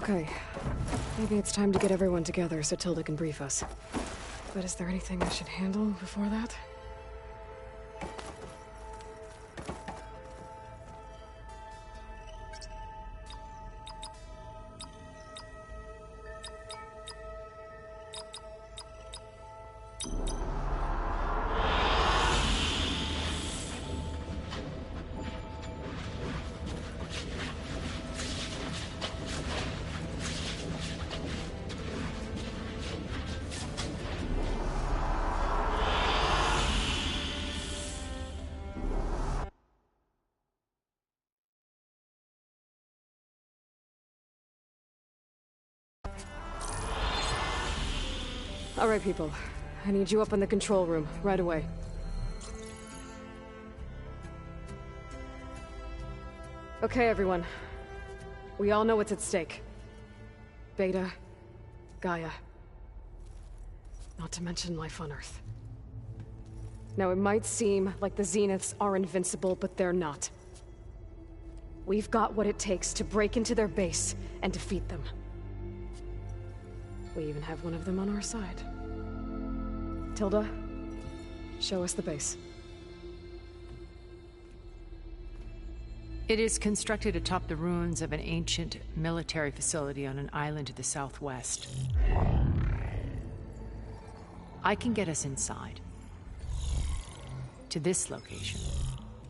Speaker 1: Okay. Maybe it's time to get everyone together so Tilda can brief us. But is there anything I should handle before that? All right, people. I need you up in the control room, right away. Okay, everyone. We all know what's at stake. Beta, Gaia. Not to mention life on Earth. Now, it might seem like the Zeniths are invincible, but they're not. We've got what it takes to break into their base and defeat them. We even have one of them on our side. Tilda, show us the base.
Speaker 10: It is constructed atop the ruins of an ancient military facility on an island to the southwest. I can get us inside. To this location.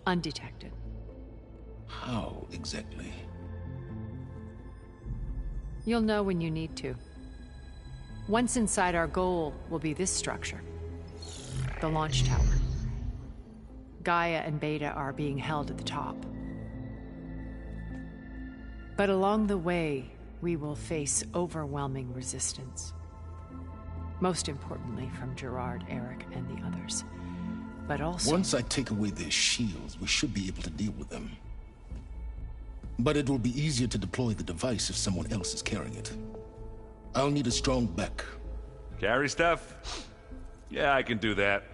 Speaker 10: Undetected.
Speaker 7: How exactly?
Speaker 10: You'll know when you need to. Once inside, our goal will be this structure. The launch tower. Gaia and Beta are being held at the top. But along the way, we will face overwhelming resistance. Most importantly from Gerard, Eric, and the others. But also...
Speaker 7: Once I take away their shields, we should be able to deal with them. But it will be easier to deploy the device if someone else is carrying it. I'll need a strong back.
Speaker 9: Carry stuff? Yeah, I can do that.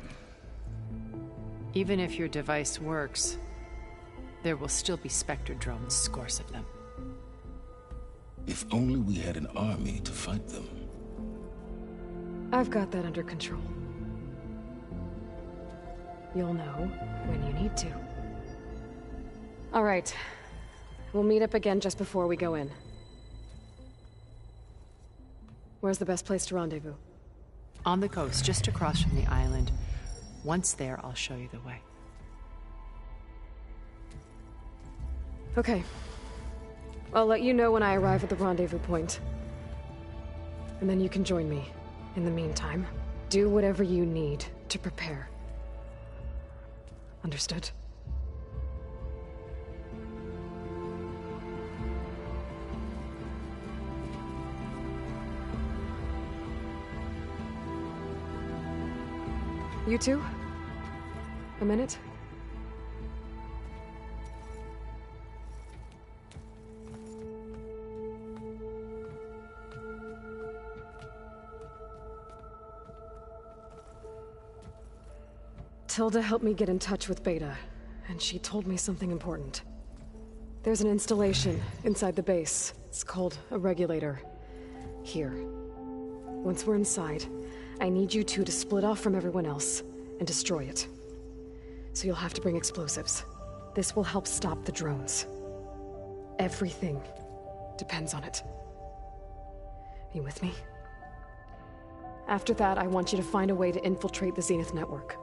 Speaker 10: Even if your device works, there will still be Spectre drones, scores of them.
Speaker 7: If only we had an army to fight them.
Speaker 1: I've got that under control. You'll know when you need to. All right. We'll meet up again just before we go in. Where's the best place to rendezvous?
Speaker 10: On the coast, just across from the island. Once there, I'll show you the way.
Speaker 1: Okay. I'll let you know when I arrive at the rendezvous point. And then you can join me. In the meantime, do whatever you need to prepare. Understood? You two? A minute? Tilda helped me get in touch with Beta, and she told me something important. There's an installation inside the base. It's called a regulator. Here. Once we're inside, I need you two to split off from everyone else and destroy it. So you'll have to bring explosives. This will help stop the drones. Everything depends on it. Are you with me? After that, I want you to find a way to infiltrate the Zenith network.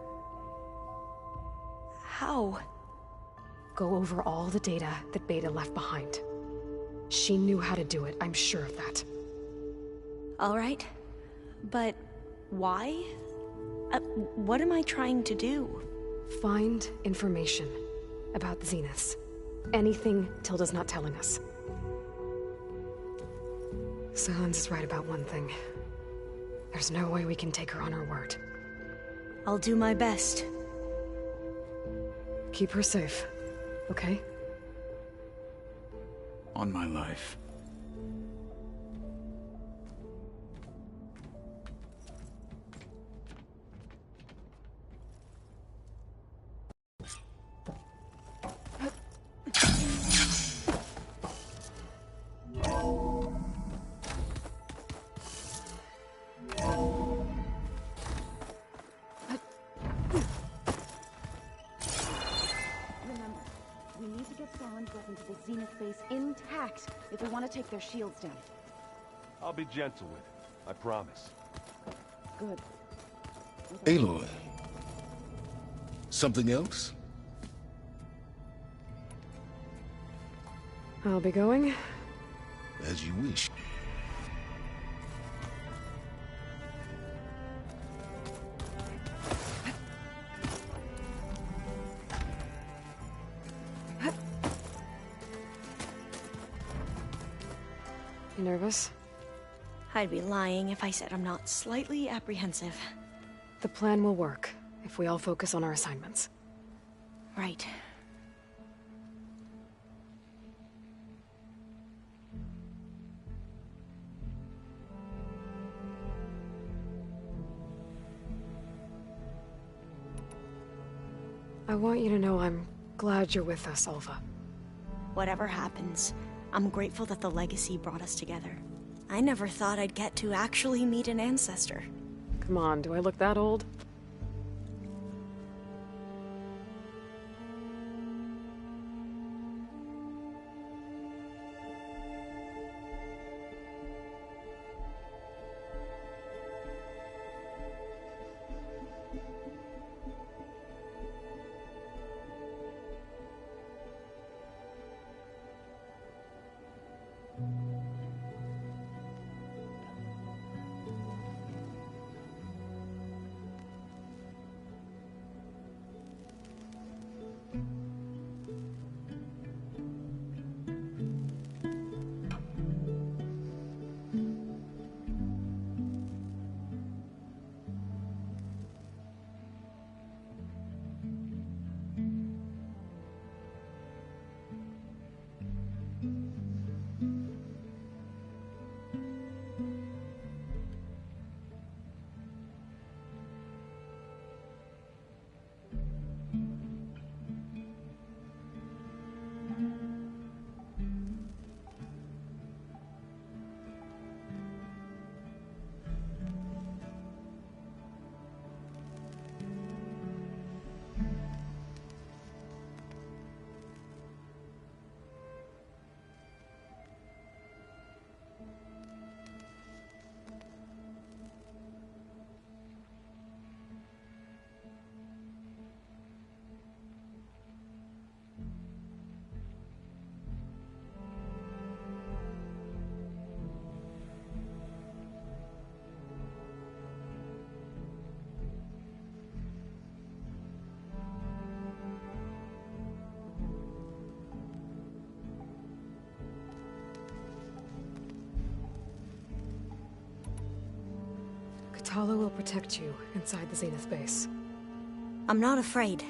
Speaker 12: How?
Speaker 1: Go over all the data that Beta left behind. She knew how to do it, I'm sure of that.
Speaker 12: All right. But why? What am I trying to do?
Speaker 1: Find information about the Zeniths. Anything Tilda's not telling us. Sylens is right about one thing. There's no way we can take her on her word.
Speaker 12: I'll do my best.
Speaker 1: Keep her safe, okay?
Speaker 2: On my life.
Speaker 19: Zenith base intact if we want to take their shields down.
Speaker 9: I'll be gentle with it. I promise.
Speaker 19: Good.
Speaker 7: Aloy. Something else?
Speaker 1: I'll be going.
Speaker 7: As you wish.
Speaker 1: You nervous?
Speaker 12: I'd be lying if I said I'm not slightly apprehensive.
Speaker 1: The plan will work if we all focus on our assignments.
Speaker 12: Right.
Speaker 1: I want you to know I'm glad you're with us, Alva.
Speaker 12: Whatever happens, I'm grateful that the Legacy brought us together. I never thought I'd get to actually meet an ancestor.
Speaker 1: Come on, do I look that old? Kotallo will protect you inside the Zenith base.
Speaker 12: I'm not afraid.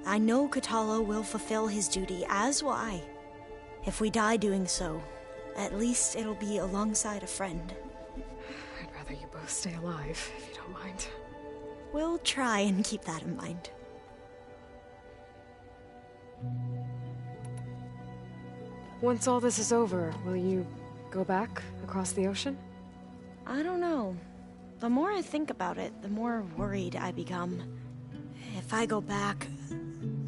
Speaker 12: I know Kotallo will fulfill his duty, as will I. If we die doing so, at least it'll be alongside a friend.
Speaker 1: I'd rather you both stay alive, if you don't mind.
Speaker 12: We'll try and keep that in mind.
Speaker 1: Once all this is over, will you go back across the ocean?
Speaker 12: I don't know. The more I think about it, the more worried I become. If I go back,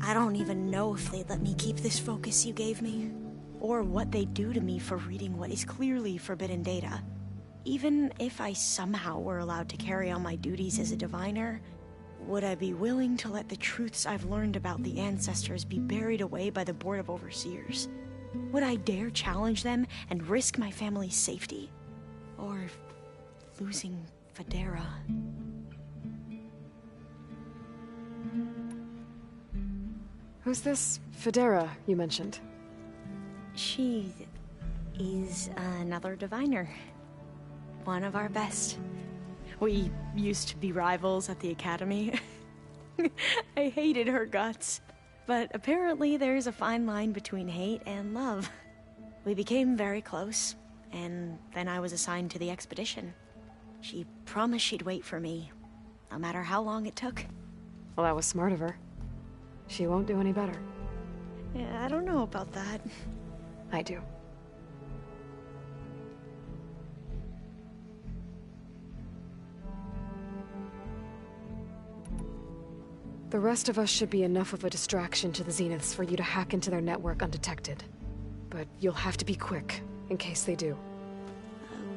Speaker 12: I don't even know if they'd let me keep this focus you gave me, or what they'd do to me for reading what is clearly forbidden data. Even if I somehow were allowed to carry on my duties as a diviner, would I be willing to let the truths I've learned about the ancestors be buried away by the Board of Overseers? Would I dare challenge them and risk my family's safety? Or losing Federa?
Speaker 1: Who's this Federa you mentioned?
Speaker 12: She is another diviner. One of our best. We used to be rivals at the academy. I hated her guts. But apparently there's a fine line between hate and love. We became very close, and then I was assigned to the expedition. She promised she'd wait for me, no matter how long it took.
Speaker 1: Well, that was smart of her. She won't do any better.
Speaker 12: Yeah, I don't know about that.
Speaker 1: I do. The rest of us should be enough of a distraction to the Zeniths for you to hack into their network undetected. but you'll have to be quick, in case they do.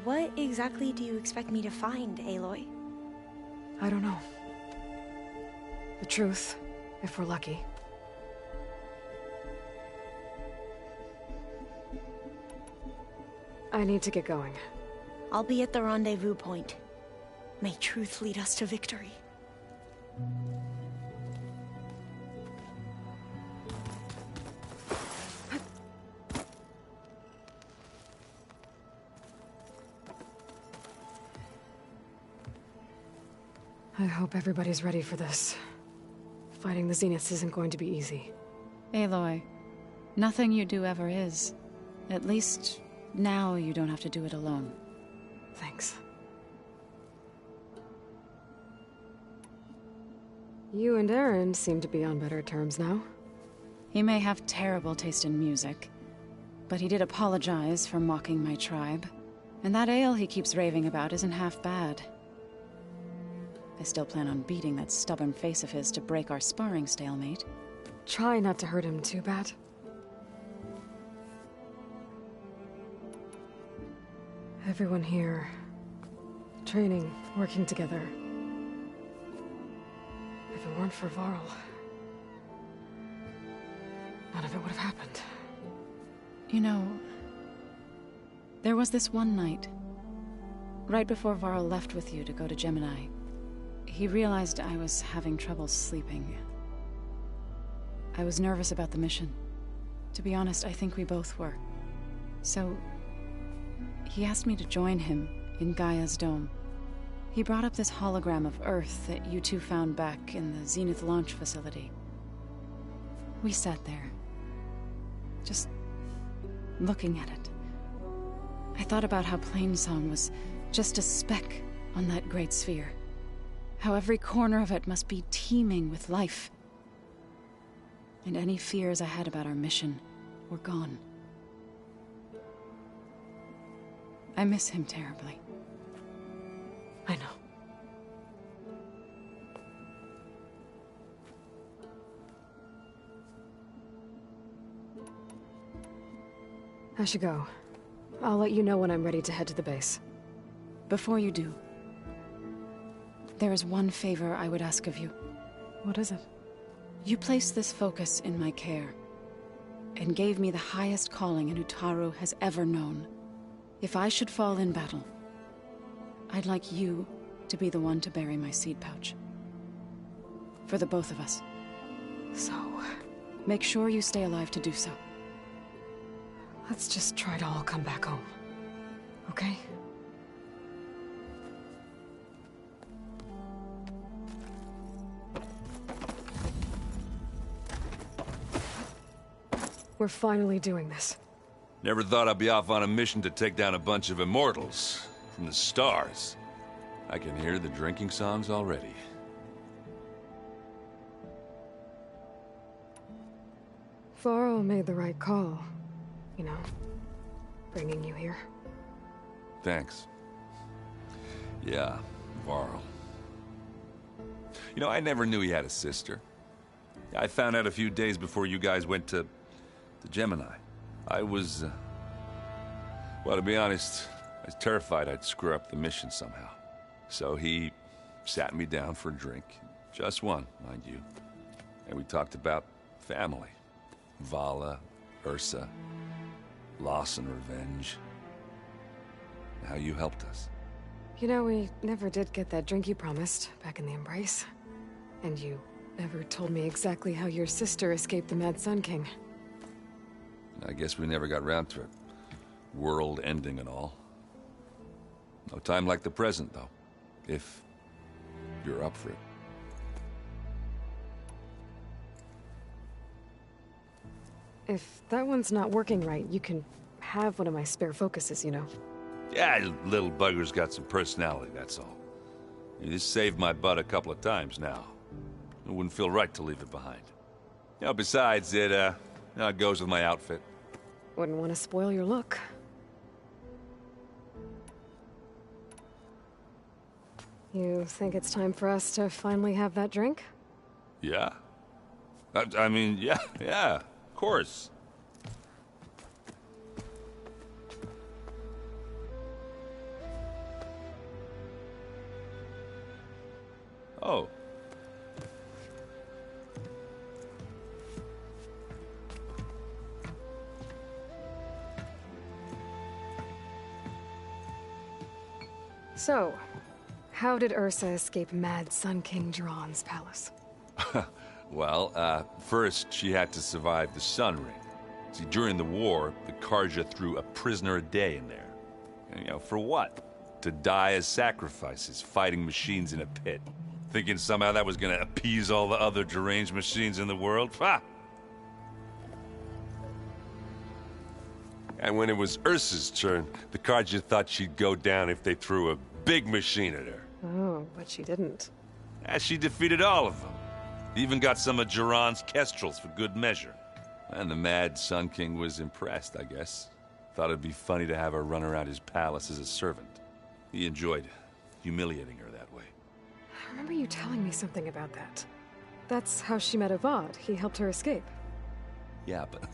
Speaker 12: What exactly do you expect me to find, Aloy?
Speaker 1: I don't know. The truth, if we're lucky. I need to get going.
Speaker 12: I'll be at the rendezvous point. May truth lead us to victory.
Speaker 1: I hope everybody's ready for this. Fighting the Zeniths isn't going to be easy.
Speaker 5: Aloy, nothing you do ever is. At least, now you don't have to do it alone.
Speaker 1: Thanks. You and Aaron seem to be on better terms now.
Speaker 5: He may have terrible taste in music, but he did apologize for mocking my tribe. And that ale he keeps raving about isn't half bad. I still plan on beating that stubborn face of his to break our sparring stalemate.
Speaker 1: Try not to hurt him too bad. Everyone here, training, working together. If it weren't for Varl, none of it would have happened.
Speaker 5: You know, there was this one night, right before Varl left with you to go to Gemini. He realized I was having trouble sleeping. I was nervous about the mission. To be honest, I think we both were. So, he asked me to join him in Gaia's dome. He brought up this hologram of Earth that you two found back in the Zenith launch facility. We sat there, just looking at it. I thought about how Plainsong was just a speck on that great sphere. How every corner of it must be teeming with life. And any fears I had about our mission were gone. I miss him terribly.
Speaker 1: I know. I should go. I'll let you know when I'm ready to head to the base.
Speaker 5: Before you do, there is one favor I would ask of you.
Speaker 1: What is it?
Speaker 5: You placed this focus in my care, and gave me the highest calling an Utaru has ever known. If I should fall in battle, I'd like you to be the one to bury my seed pouch. For the both of us.
Speaker 1: So...
Speaker 5: make sure you stay alive to do so.
Speaker 1: Let's just try to all come back home. Okay? We're finally doing this.
Speaker 23: Never thought I'd be off on a mission to take down a bunch of immortals from the stars. I can hear the drinking songs already.
Speaker 1: Varl made the right call. You know, bringing you here.
Speaker 23: Thanks. Yeah, Varl. You know, I never knew he had a sister. I found out a few days before you guys went to Gemini. I was, well, to be honest, I was terrified I'd screw up the mission somehow. So he sat me down for a drink. Just one, mind you. And we talked about family. Vala, Ursa, loss and revenge. And how you helped us.
Speaker 1: You know, we never did get that drink you promised back in the Embrace. And you never told me exactly how your sister escaped the Mad Sun King.
Speaker 23: I guess we never got around to it. World ending and all. No time like the present, though. If you're up for it.
Speaker 1: If that one's not working right, you can have one of my spare focuses, you know.
Speaker 23: Yeah, little bugger's got some personality, that's all. You just saved my butt a couple of times now. It wouldn't feel right to leave it behind. You know, besides, it goes with my outfit.
Speaker 1: Wouldn't want to spoil your look. You think it's time for us to finally have that drink?
Speaker 23: Yeah? I mean, yeah, of course. Oh.
Speaker 1: So, how did Ursa escape Mad Sun King Jiran's palace?
Speaker 23: Well, first she had to survive the Sun Ring. See, during the war, the Carja threw a prisoner a day in there. And, for what? To die as sacrifices, fighting machines in a pit. Thinking somehow that was gonna appease all the other deranged machines in the world? Ha! And when it was Ursa's turn, the Carja thought she'd go down if they threw a big machine at her.
Speaker 1: Oh, but she didn't.
Speaker 23: And she defeated all of them. Even got some of Jiran's kestrels for good measure. And the Mad Sun King was impressed, I guess. Thought it'd be funny to have her run around his palace as a servant. He enjoyed humiliating her that way.
Speaker 1: I remember you telling me something about that. That's how she met Avad. He helped her escape.
Speaker 23: Yeah, but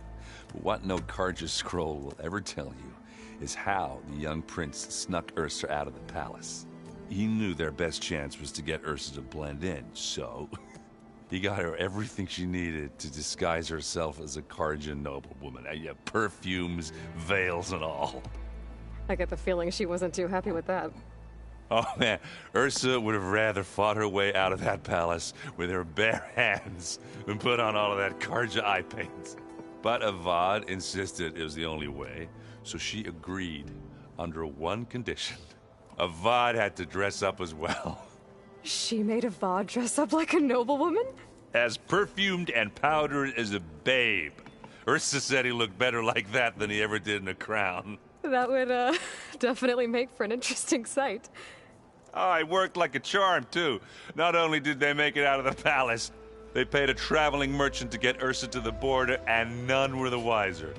Speaker 23: what no Carja scroll will ever tell you is how the young prince snuck Ursa out of the palace. He knew their best chance was to get Ursa to blend in, so he got her everything she needed to disguise herself as a Carja noblewoman. Perfumes, veils, and all.
Speaker 1: I get the feeling she wasn't too happy with that.
Speaker 23: Oh man, Ursa would have rather fought her way out of that palace with her bare hands than put on all of that Carja eye paint. But Avad insisted it was the only way, so she agreed under one condition. Avad had to dress up as well.
Speaker 1: She made Avad dress up like a noblewoman?
Speaker 23: As perfumed and powdered as a babe. Ursa said he looked better like that than he ever did in a crown.
Speaker 1: That would, definitely make for an interesting sight.
Speaker 23: Oh, it worked like a charm, too. Not only did they make it out of the palace, they paid a traveling merchant to get Ursa to the border, and none were the wiser.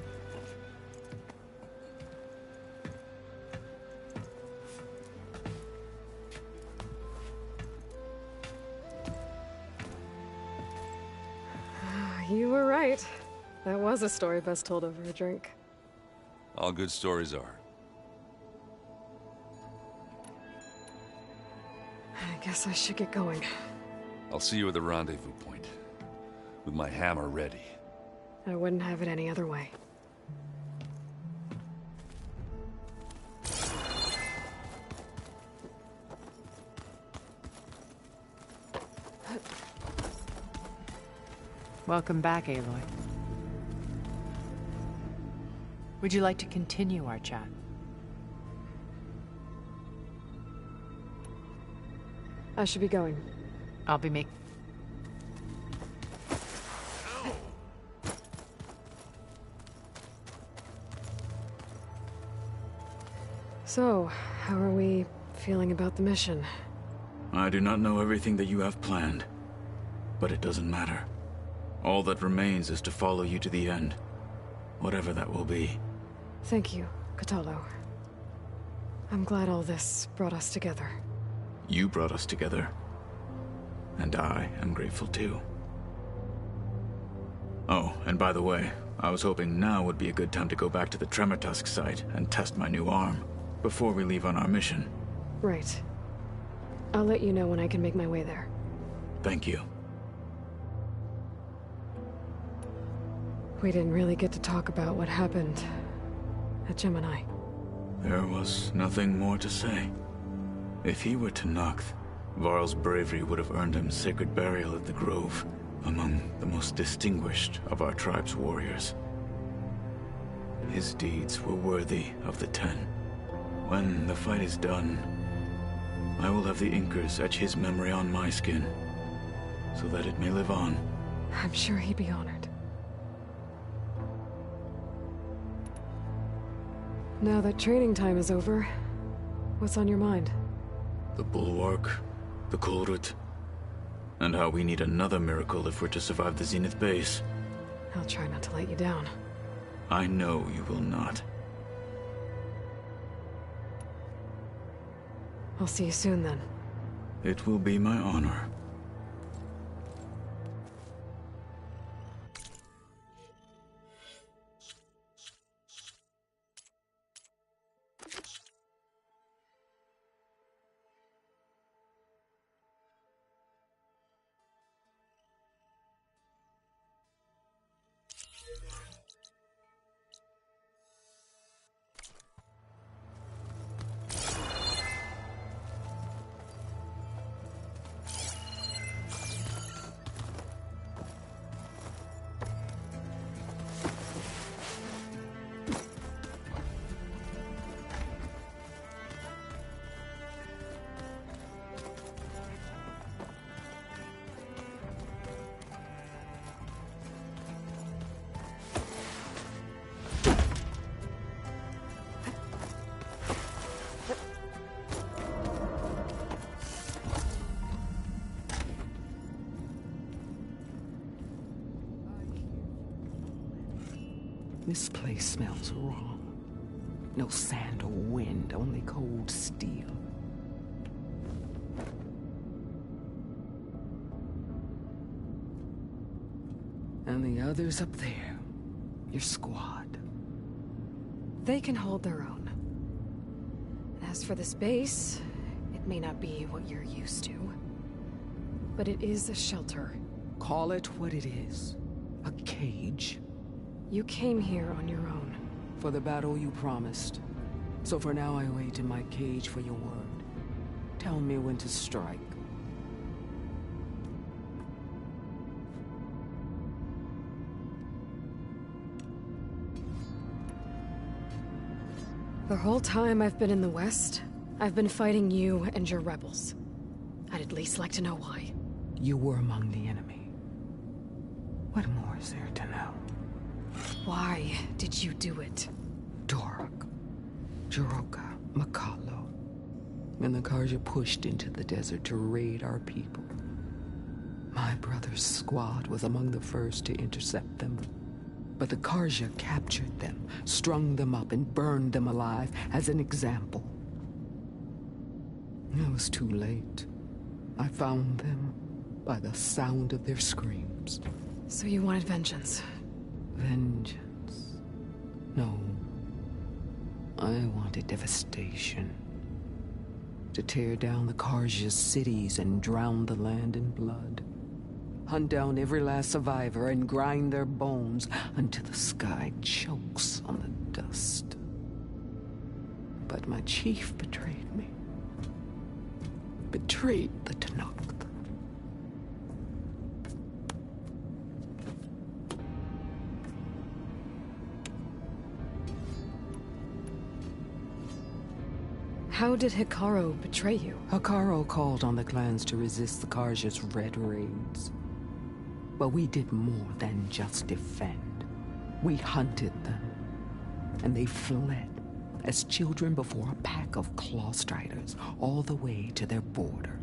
Speaker 1: You were right. That was a story best told over a drink.
Speaker 23: All good stories are.
Speaker 1: I guess I should get going.
Speaker 23: I'll see you at the rendezvous point, with my hammer ready.
Speaker 1: I wouldn't have it any other way.
Speaker 10: Welcome back, Aloy. Would you like to continue our chat?
Speaker 1: I should be going.
Speaker 10: I'll be making...
Speaker 1: So, how are we feeling about the mission?
Speaker 2: I do not know everything that you have planned, but it doesn't matter. All that remains is to follow you to the end, whatever that will be.
Speaker 1: Thank you, Kotallo. I'm glad all this brought us together.
Speaker 2: You brought us together, and I am grateful too. Oh, and by the way, I was hoping now would be a good time to go back to the Tremortusk site and test my new arm, before we leave on our mission.
Speaker 1: Right. I'll let you know when I can make my way there.
Speaker 2: Thank you.
Speaker 1: We didn't really get to talk about what happened at Gemini.
Speaker 2: There was nothing more to say. If he were to Noct, Varl's bravery would have earned him sacred burial at the Grove, among the most distinguished of our tribe's warriors. His deeds were worthy of the Ten. When the fight is done, I will have the Inkers etch his memory on my skin, so that it may live on.
Speaker 1: I'm sure he'd be honored. Now that training time is over, what's on your mind?
Speaker 2: The Bulwark, the Kulrut, and how we need another miracle if we're to survive the Zenith base.
Speaker 1: I'll try not to let you down.
Speaker 2: I know you will not.
Speaker 1: I'll see you soon then.
Speaker 2: It will be my honor.
Speaker 13: This place smells wrong. No sand or wind, only cold steel. And the others up there, your squad.
Speaker 1: They can hold their own. As for this base, it may not be what you're used to, but it is a shelter.
Speaker 13: Call it what it is. A cage.
Speaker 1: You came here on your own.
Speaker 13: For the battle you promised. So for now I wait in my cage for your word. Tell me when to strike.
Speaker 1: The whole time I've been in the West, I've been fighting you and your rebels. I'd at least like to know why.
Speaker 13: You were among the enemy. What more is there to know?
Speaker 1: Why did you do it?
Speaker 13: Torok, Jiroka, Makalo, and the Carja pushed into the desert to raid our people. My brother's squad was among the first to intercept them. But the Carja captured them, strung them up, and burned them alive as an example. It was too late. I found them by the sound of their screams.
Speaker 1: So you wanted vengeance?
Speaker 13: Vengeance? No. I wanted devastation. To tear down the Carja's cities and drown the land in blood. Hunt down every last survivor and grind their bones until the sky chokes on the dust. But my chief betrayed me. Betrayed the Tenakth.
Speaker 1: How did Hekarro betray you?
Speaker 13: Hekarro called on the clans to resist the Carja's red raids. But we did more than just defend. We hunted them. And they fled, as children before a pack of claw striders, all the way to their border.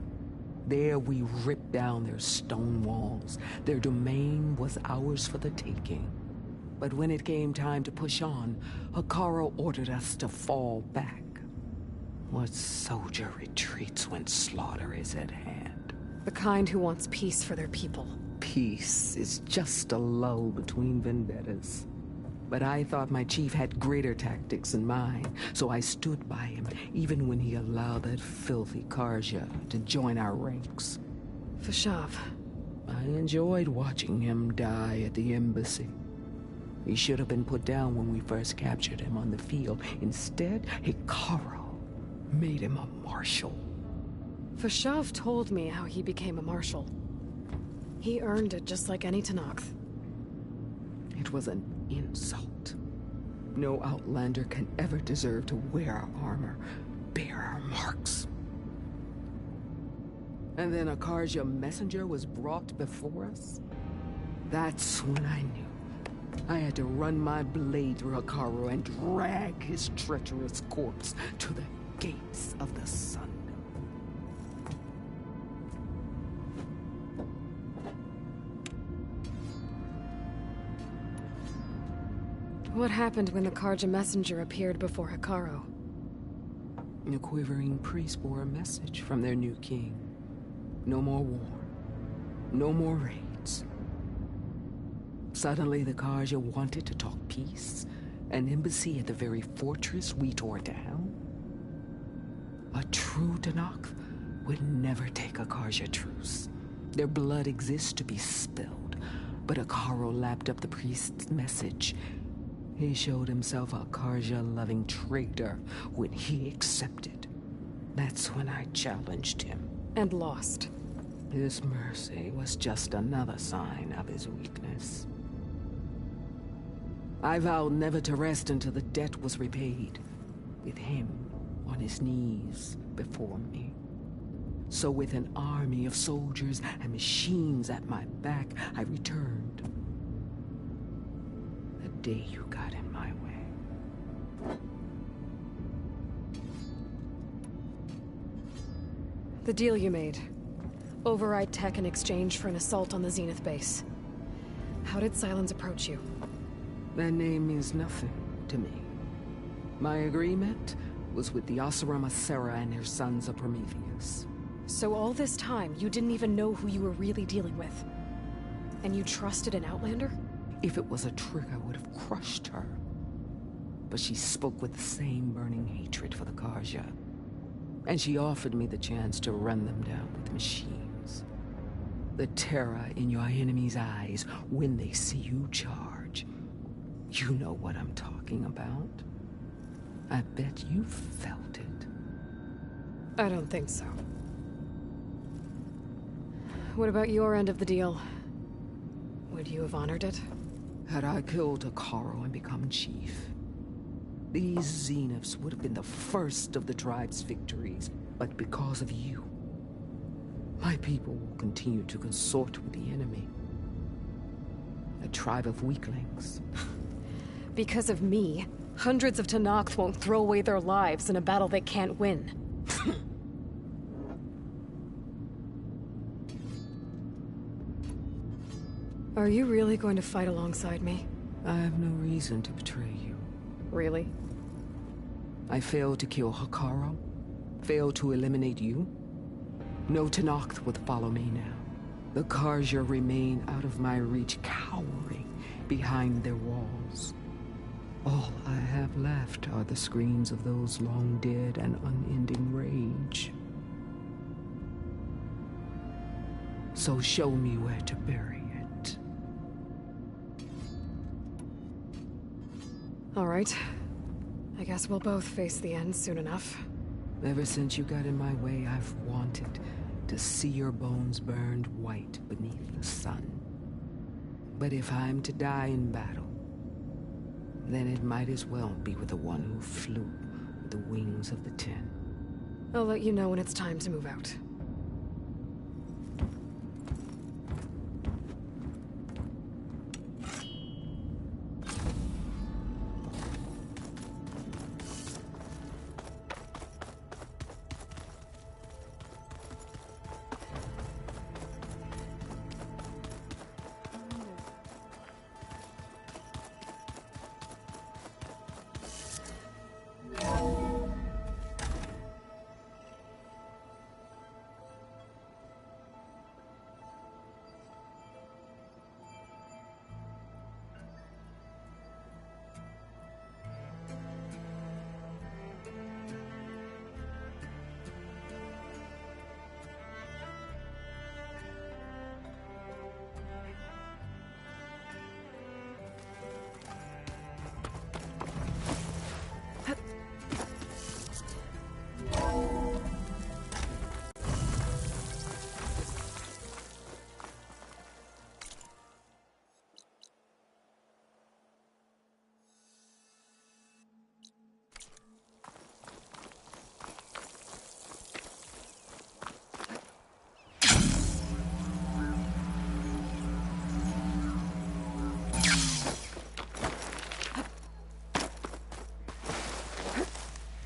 Speaker 13: There we ripped down their stone walls. Their domain was ours for the taking. But when it came time to push on, Hekarro ordered us to fall back. What soldier retreats when slaughter is at hand?
Speaker 1: The kind who wants peace for their people.
Speaker 13: Peace is just a lull between vendettas. But I thought my chief had greater tactics than mine, so I stood by him, even when he allowed that filthy Carja to join our ranks.
Speaker 1: Vashav.
Speaker 13: I enjoyed watching him die at the embassy. He should have been put down when we first captured him on the field. Instead, Hekarro made him a marshal.
Speaker 1: Vashav told me how he became a marshal. He earned it just like any Tenakth.
Speaker 13: It was an insult. No Outlander can ever deserve to wear our armor, bear our marks. And then a Carja messenger was brought before us? That's when I knew. I had to run my blade through Hekarro and drag his treacherous corpse to the gates of the sun.
Speaker 1: What happened when the Carja messenger appeared before Hekarro?
Speaker 13: The quivering priests bore a message from their new king. No more war. No more raids. Suddenly the Carja wanted to talk peace. An embassy at the very fortress we tore down. A true Tenakth would never take a Carja truce. Their blood exists to be spilled. But Hekarro lapped up the priest's message. He showed himself a Carja-loving traitor when he accepted. That's when I challenged him.
Speaker 1: And lost.
Speaker 13: His mercy was just another sign of his weakness. I vowed never to rest until the debt was repaid, with him on his knees before me. So with an army of soldiers and machines at my back, I returned. The day you got in my way.
Speaker 1: The deal you made. Override tech in exchange for an assault on the Zenith base. How did Sylens approach you?
Speaker 13: That name means nothing to me. My agreement was with the Oseram Sera and their sons of Prometheus.
Speaker 1: So all this time, you didn't even know who you were really dealing with? And you trusted an Outlander?
Speaker 13: If it was a trick, I would have crushed her. But she spoke with the same burning hatred for the Carja. And she offered me the chance to run them down with machines. The terror in your enemy's eyes when they see you charge. You know what I'm talking about. I bet you felt it.
Speaker 1: I don't think so. What about your end of the deal? Would you have honored it?
Speaker 13: Had I killed Hekarro and become chief, these Zeniths would have been the first of the tribe's victories. But because of you, my people will continue to consort with the enemy. A tribe of weaklings.
Speaker 1: Because of me, hundreds of Tenakth won't throw away their lives in a battle they can't win. Are you really going to fight alongside me?
Speaker 13: I have no reason to betray you.
Speaker 1: Really?
Speaker 13: I failed to kill Hekarro? Failed to eliminate you? No Tenakth would follow me now. The Carja remain out of my reach, cowering behind their walls. All I have left are the screams of those long dead and unending rage. So show me where to bury it.
Speaker 1: All right. I guess we'll both face the end soon enough.
Speaker 13: Ever since you got in my way, I've wanted to see your bones burned white beneath the sun. But if I'm to die in battle, then it might as well be with the one who flew with the wings of the Ten.
Speaker 1: I'll let you know when it's time to move out.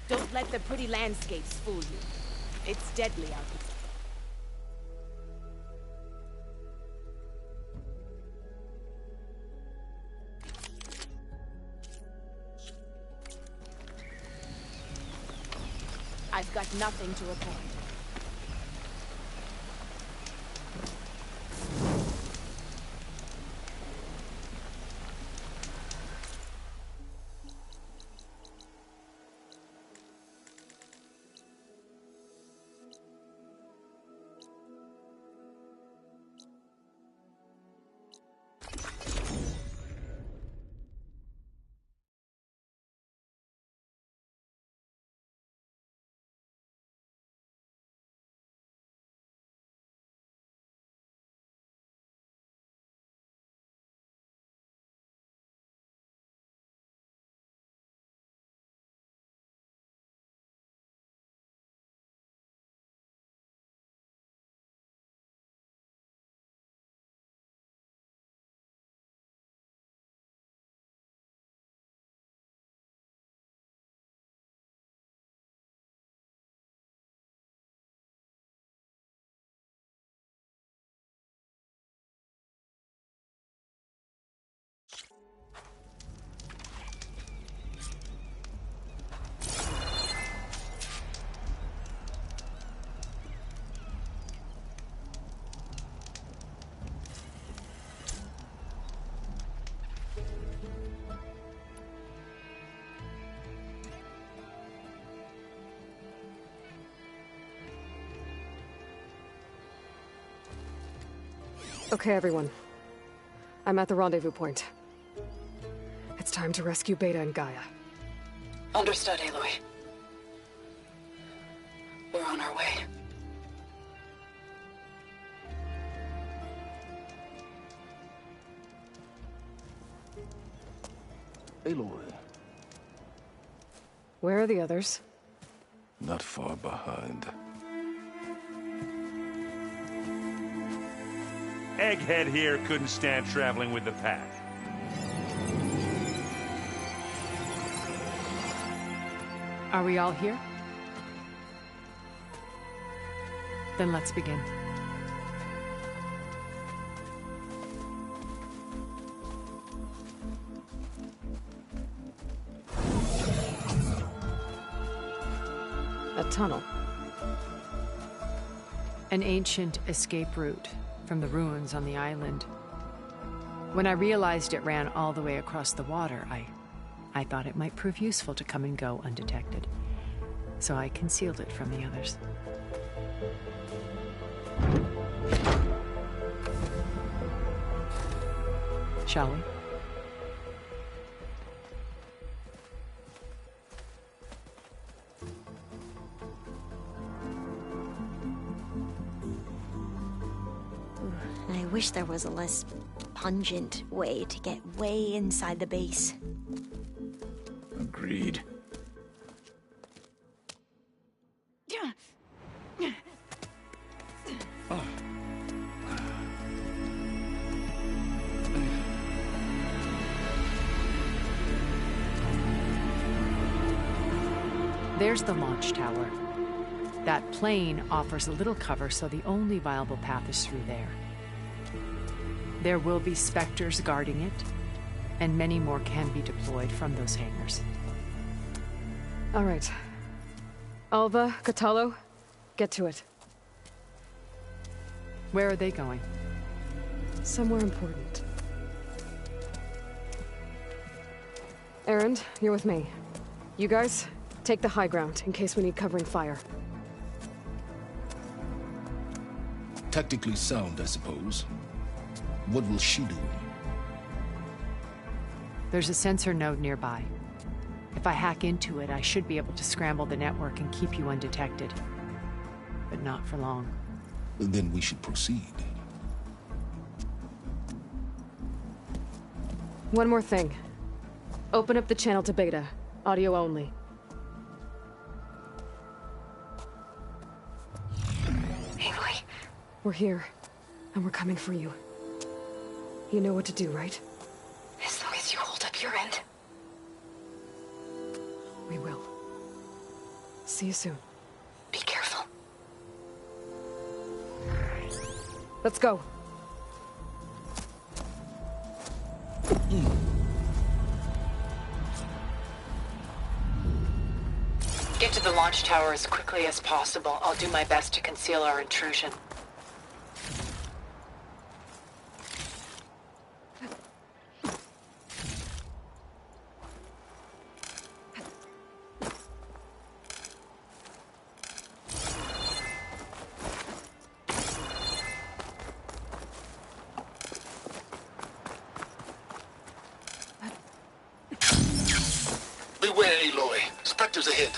Speaker 3: Don't let the pretty landscapes fool you. It's deadly out here. I've got nothing to report.
Speaker 1: Okay, everyone. I'm at the rendezvous point. It's time to rescue Beta and Gaia.
Speaker 11: Understood, Aloy. We're on our way.
Speaker 7: Aloy.
Speaker 1: Where are the others?
Speaker 7: Not far behind.
Speaker 14: Egghead here couldn't stand traveling with the pack.
Speaker 10: Are we all here? Then let's begin.
Speaker 1: A tunnel.
Speaker 10: An ancient escape route from the ruins on the island. When I realized it ran all the way across the water, I thought it might prove useful to come and go undetected. So I concealed it from the others. Shall we?
Speaker 12: I wish there was a less pungent way to get way inside the base.
Speaker 2: Agreed.
Speaker 10: There's the launch tower. That plane offers a little cover, so the only viable path is through there. There will be Spectres guarding it, and many more can be deployed from those hangars.
Speaker 1: All right. Alva, Kotallo, get to it.
Speaker 10: Where are they going?
Speaker 1: Somewhere important. Erend, you're with me. You guys, take the high ground in case we need covering fire.
Speaker 7: Tactically sound, I suppose. What will she do?
Speaker 10: There's a sensor node nearby. If I hack into it, I should be able to scramble the network and keep you undetected. But not for long.
Speaker 7: Then we should proceed.
Speaker 1: One more thing. Open up the channel to Beta. Audio only.
Speaker 12: Aloy.
Speaker 1: We're here, and we're coming for you. You know what to do, right?
Speaker 12: As long as you hold up your end.
Speaker 1: We will. See you soon.
Speaker 12: Be careful.
Speaker 1: Let's go.
Speaker 11: Get to the launch tower as quickly as possible. I'll do my best to conceal our intrusion.
Speaker 21: Beware, Aloy. Spectres ahead.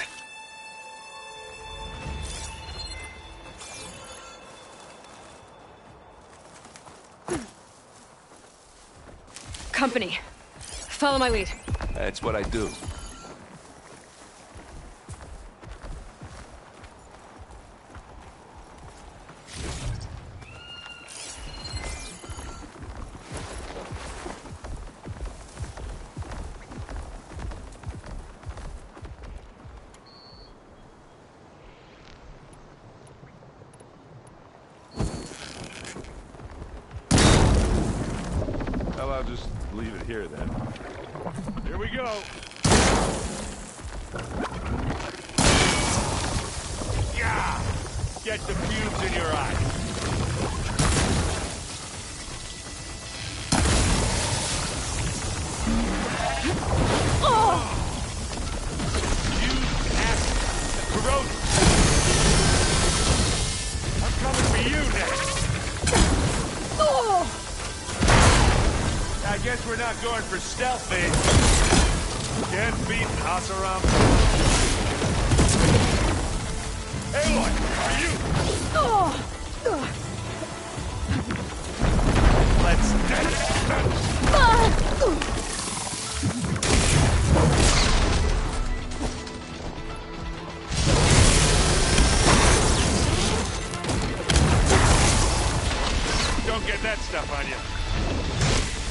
Speaker 1: Company. Follow my lead.
Speaker 23: That's what I do.
Speaker 9: Well, I'll just leave it here then. Here we go. Yeah! Get the fumes in your eyes. Corrosive. I'm coming for you next.
Speaker 14: guess we're not going for stealthy. Can't beat Hasaram. Aloy, for you! Let's Don't get that stuff on you.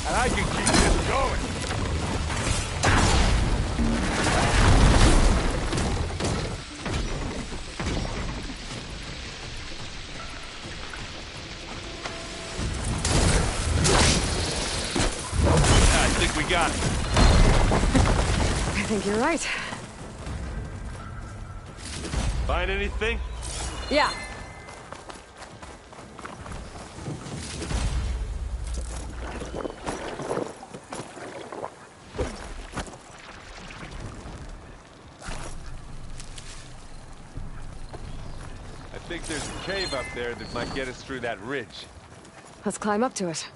Speaker 14: And I can keep this going. I think we got it.
Speaker 1: I think you're right.
Speaker 14: Find anything?
Speaker 1: Yeah.
Speaker 14: I think there's a cave up there that might get us through that ridge.
Speaker 1: Let's climb up to it.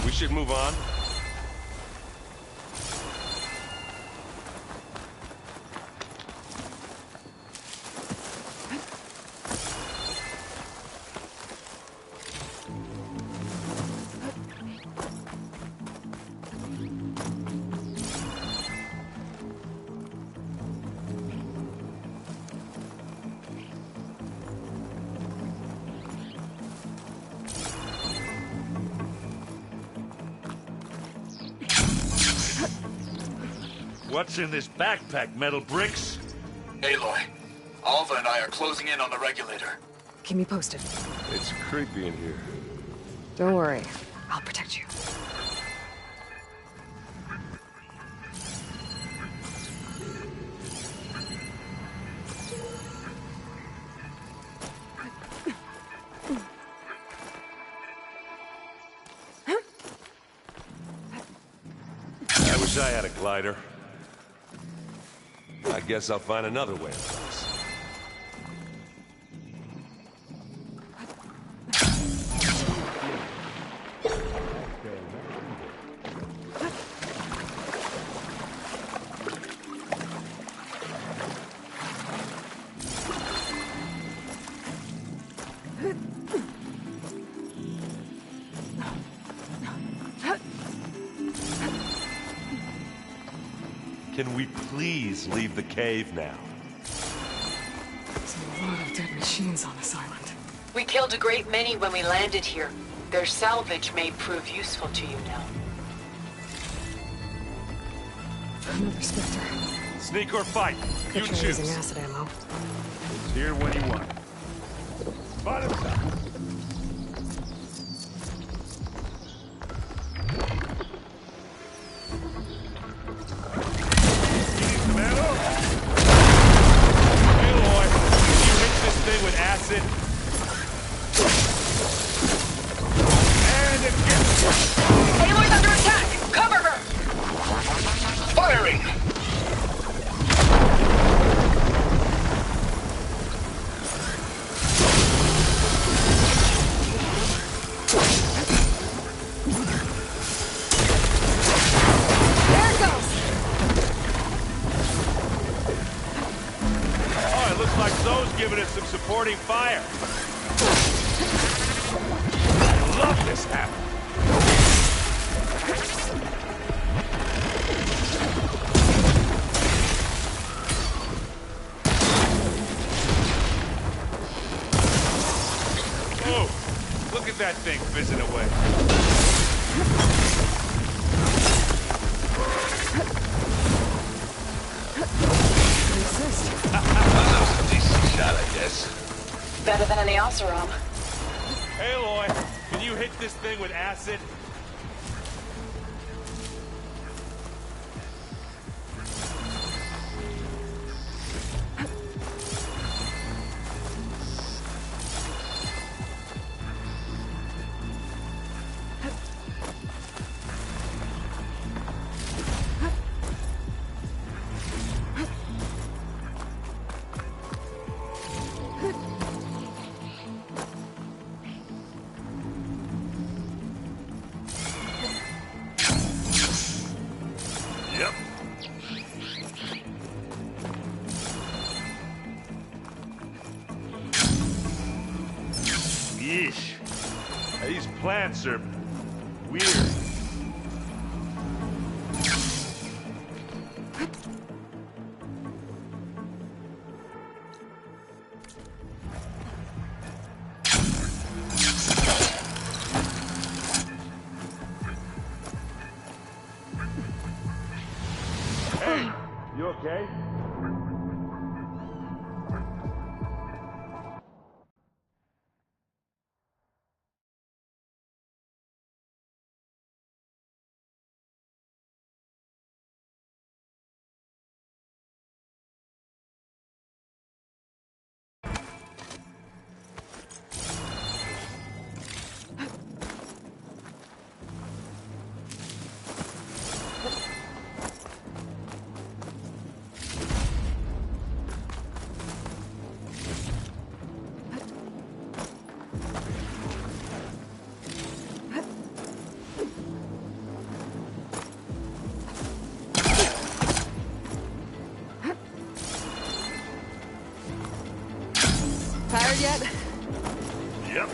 Speaker 14: We should move on. What's in this backpack, metal bricks?
Speaker 21: Aloy, Alva and I are closing in on the regulator.
Speaker 1: Keep me posted.
Speaker 14: It's creepy in here.
Speaker 1: Don't worry. I'll protect you.
Speaker 14: I wish I had a glider. I guess I'll find another way across. Can we please leave the cave now?
Speaker 1: There's a lot of dead machines on this island.
Speaker 11: We killed a great many when we landed here. Their salvage may prove useful to you now.
Speaker 1: Another Spectre.
Speaker 14: Sneak or fight? You
Speaker 1: Could try
Speaker 14: choose.
Speaker 1: using acid ammo.
Speaker 14: It's here when you want. Bottom side. With acid. And it gets...
Speaker 21: Aloy's under attack! Cover her! Firing!
Speaker 1: There it goes!
Speaker 14: Oh, it looks like Zoe's giving us some supporting fire. I love this hammer. thing fizzing away?
Speaker 21: That was a decent shot, I guess.
Speaker 11: Better than any Oseram.
Speaker 14: Aloy, can you hit this thing with acid? Yeesh. These plants are weird. Hey, you okay?
Speaker 1: Tired yet?
Speaker 14: Yep.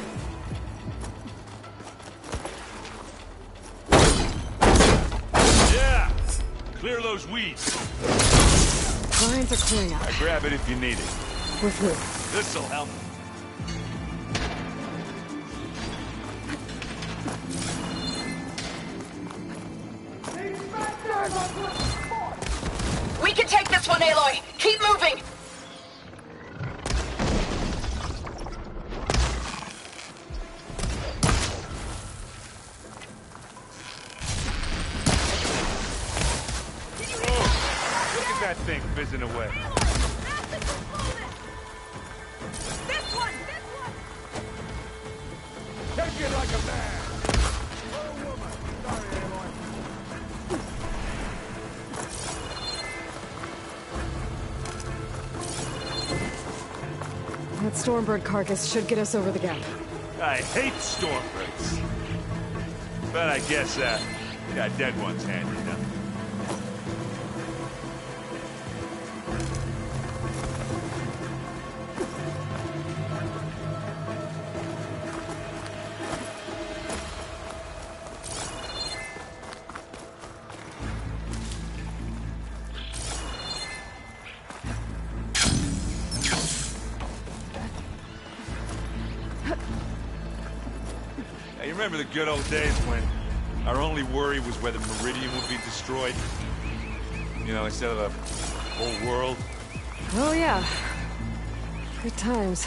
Speaker 14: Yeah! Clear those weeds.
Speaker 1: Vines are clearing up.
Speaker 14: I grab it if you need it.
Speaker 1: With who?
Speaker 14: This'll help.
Speaker 11: We can take this one, Aloy! Keep moving!
Speaker 14: That thing fizzing away.
Speaker 12: This one!
Speaker 14: Take it like a man!
Speaker 15: Oh, woman. Sorry, Aloy.
Speaker 1: That Stormbird carcass should get us over the gap.
Speaker 14: I hate Stormbirds. But I guess, got dead ones handy enough. You remember the good old days when our only worry was whether Meridian would be destroyed? You know, instead of the whole world?
Speaker 1: Oh yeah. Good times.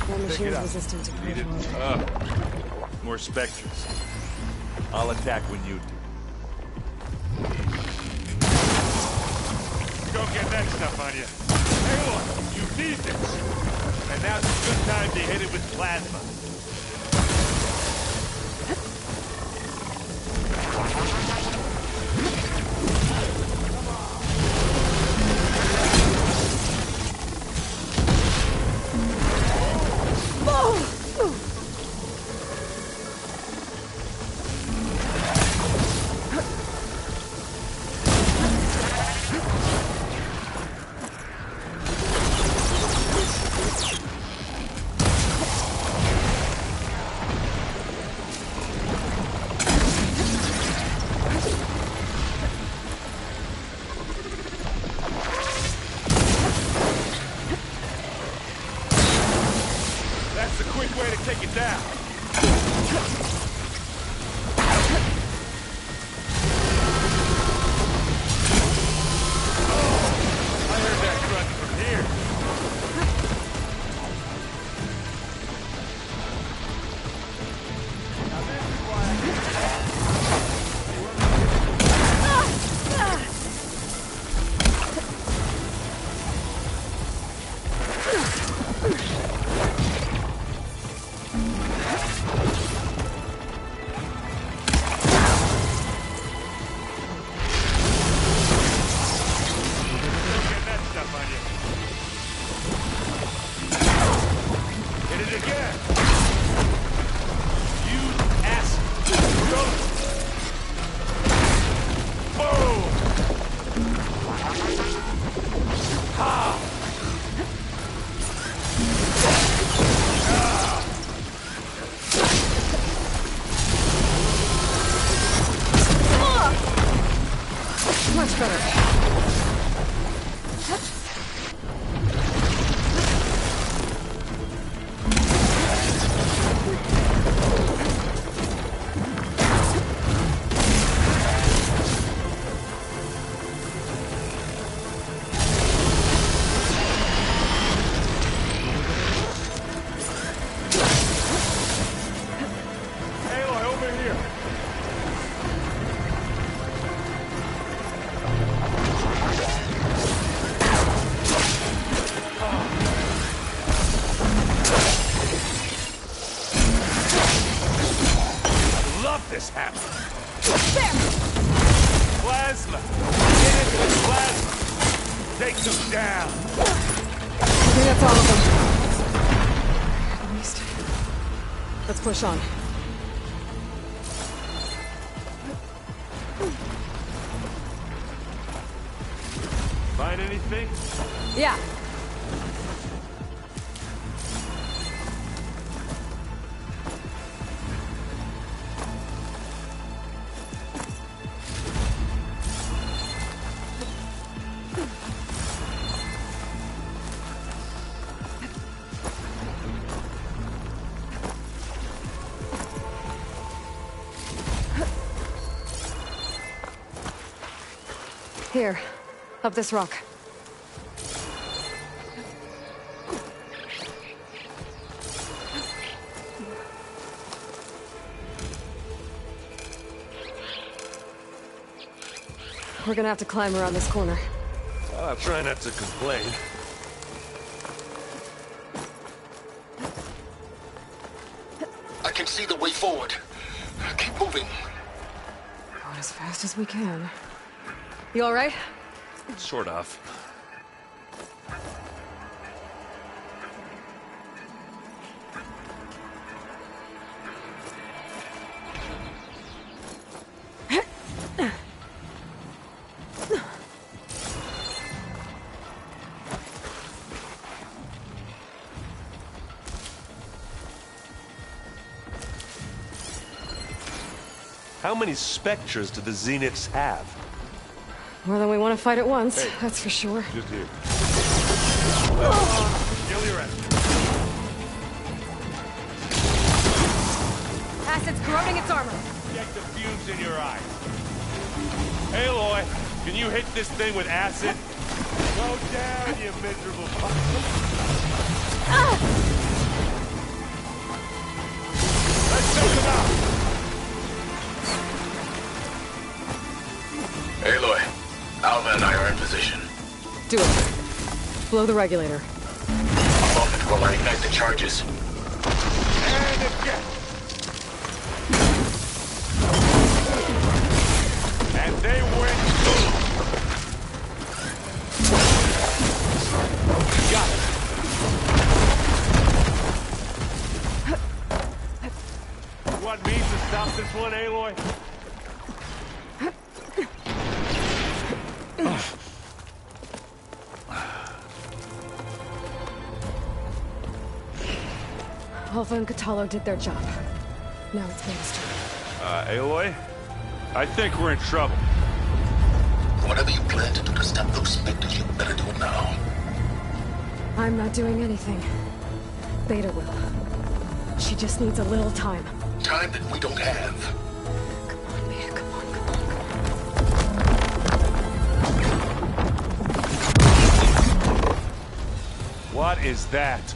Speaker 1: That machine's resistant to control.
Speaker 14: More Spectres. I'll attack when you do. Don't get that stuff on you. Aloy, you need this. And now's a good time to hit it with plasma. take it down. I heard that grunt from here. Now this is why
Speaker 1: much better.
Speaker 14: this happen. There! Plasma! Get into the plasma! Take them down!
Speaker 1: I think that's all of them. At least. Let's push on.
Speaker 14: Find anything?
Speaker 1: Yeah. Here, up this rock. We're gonna have to climb around this corner.
Speaker 14: I'll try not to complain.
Speaker 21: I can see the way forward. Keep moving.
Speaker 1: Going as fast as we can. You all right?
Speaker 14: Sort of. How many Spectres do the Zeniths have?
Speaker 1: More than we want to fight at once,
Speaker 14: hey,
Speaker 1: that's for sure.
Speaker 14: Just here. Kill your ass.
Speaker 1: Acid's corroding its armor.
Speaker 14: Check the fumes in your eyes. Aloy, can you hit this thing with acid? Go down, you miserable fuck. Let's take him out.
Speaker 21: Aloy, Alva and I are in position.
Speaker 1: Do it. Blow the regulator.
Speaker 21: A moment while I ignite the charges.
Speaker 14: And again. And they went. Got it. You want me to stop this one, Aloy?
Speaker 1: Alpha and Kotallo did their job. Now it's May's turn.
Speaker 14: Aloy? I think we're in trouble.
Speaker 21: Whatever you plan to do to stop those Spectres, you better do it now.
Speaker 1: I'm not doing anything. Beta will. She just needs a little time.
Speaker 7: Time that we don't have.
Speaker 1: Come on, Mia, come on, come on.
Speaker 9: What is that?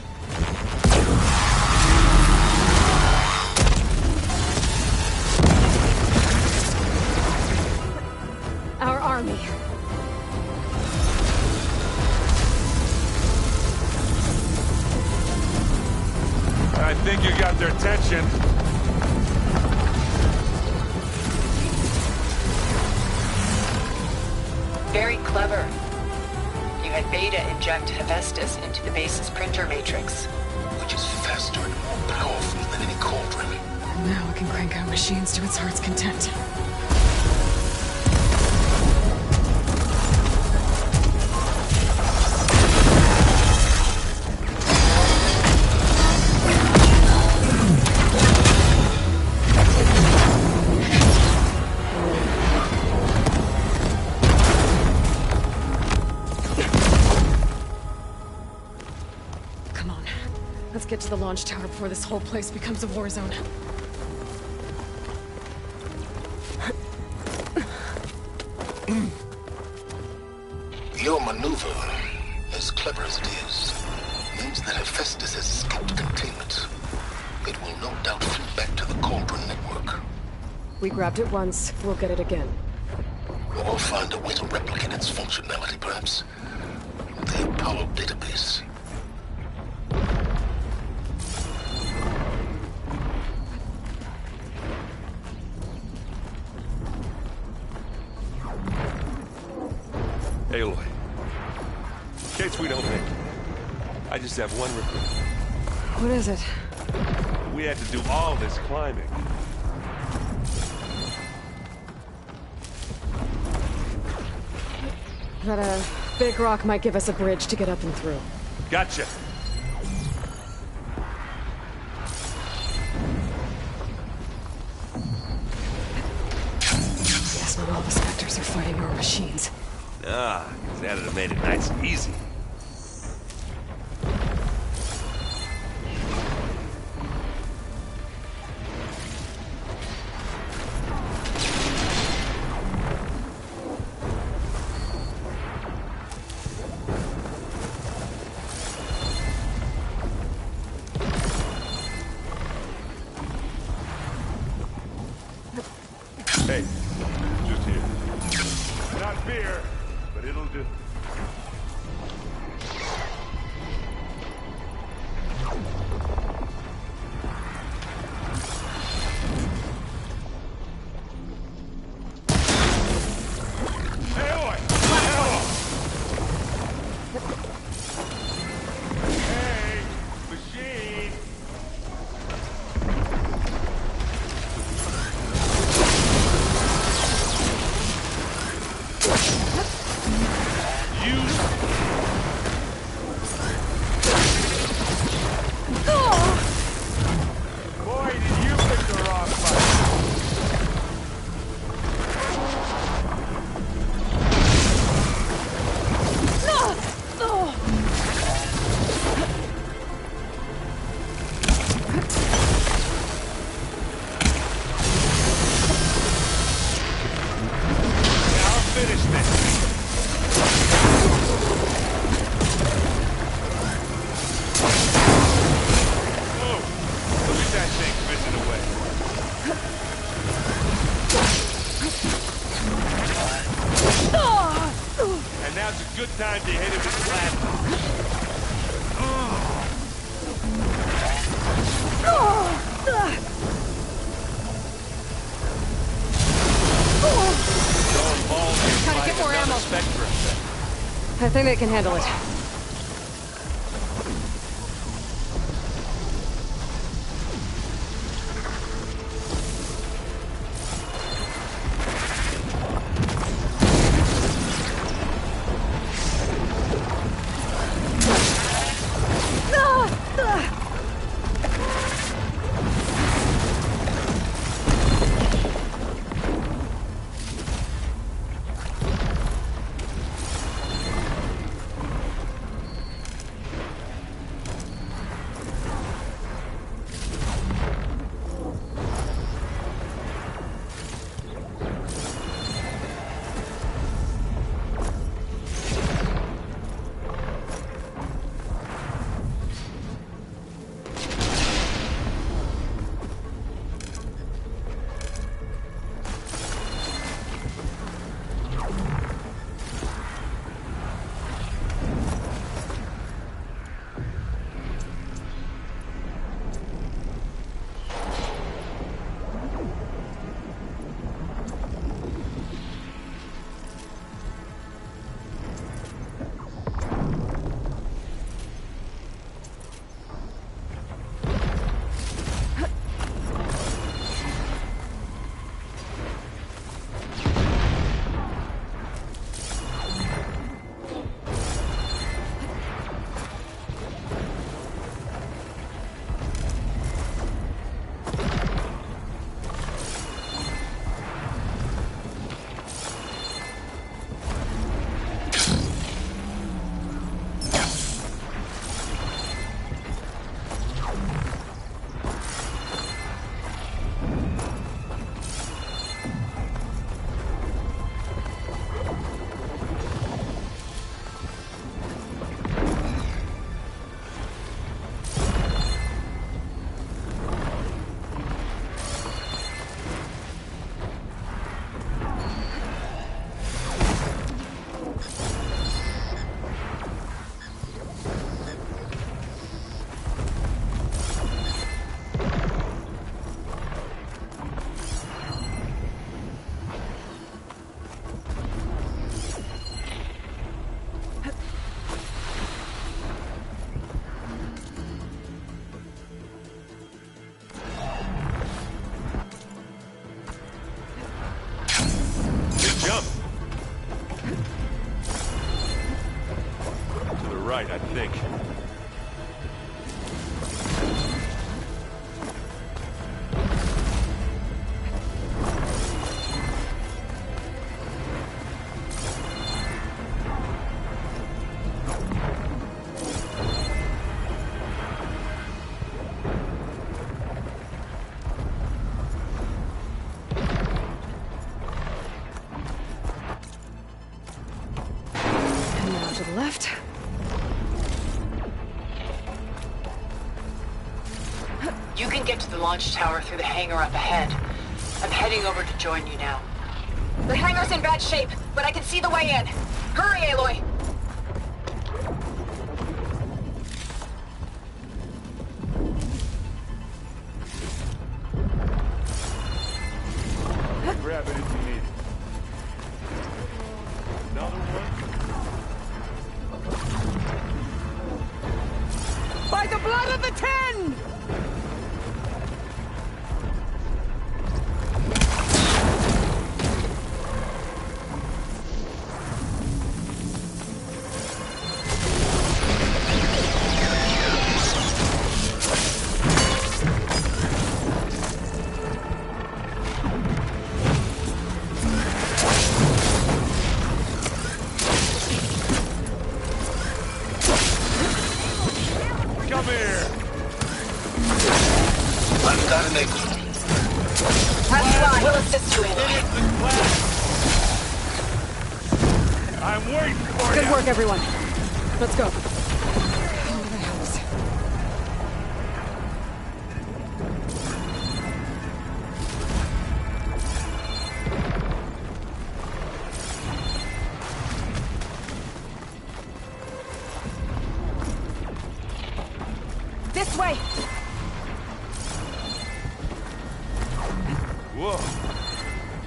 Speaker 1: Our army.
Speaker 9: I think you got their attention.
Speaker 11: Very clever. You had Beta inject Hephaestus into the base's printer matrix.
Speaker 7: Which is faster and more powerful than any cauldron.
Speaker 1: And now it can crank out machines to its heart's content. Get to the launch tower before this whole place becomes a war zone.
Speaker 7: Your maneuver, as clever as it is, means that Hephaestus has escaped containment. It will no doubt flee back to the Cauldron network.
Speaker 1: We grabbed it once, we'll get it again.
Speaker 7: Or find a way to replicate its functionality, perhaps. The Apollo database.
Speaker 9: Aloy, in case we don't make it, I just have one request.
Speaker 1: What is it?
Speaker 9: We had to do all this climbing.
Speaker 1: That big rock might give us a bridge to get up and through.
Speaker 9: Gotcha.
Speaker 1: Guess not all the Spectres are fighting our machines.
Speaker 9: Ah, that'd have made it nice and easy. Hey, just here. Not beer, but it'll do. Time to hit him with plasma.
Speaker 1: Gotta get more ammo. I think they can handle it.
Speaker 9: right, I think.
Speaker 1: Left.
Speaker 11: You can get to the launch tower through the hangar up ahead. I'm heading over to join you now.
Speaker 4: The hangar's in bad shape, but I can see the way in. Hurry, Aloy!
Speaker 9: Grab it if you need it. Another one?
Speaker 13: By the blood of the Ten!
Speaker 9: Come here!
Speaker 21: I've got an egg.
Speaker 4: That's fine. We'll assist you in.
Speaker 9: I'm waiting for you!
Speaker 1: Good work, everyone. Let's go.
Speaker 4: This way!
Speaker 9: Whoa.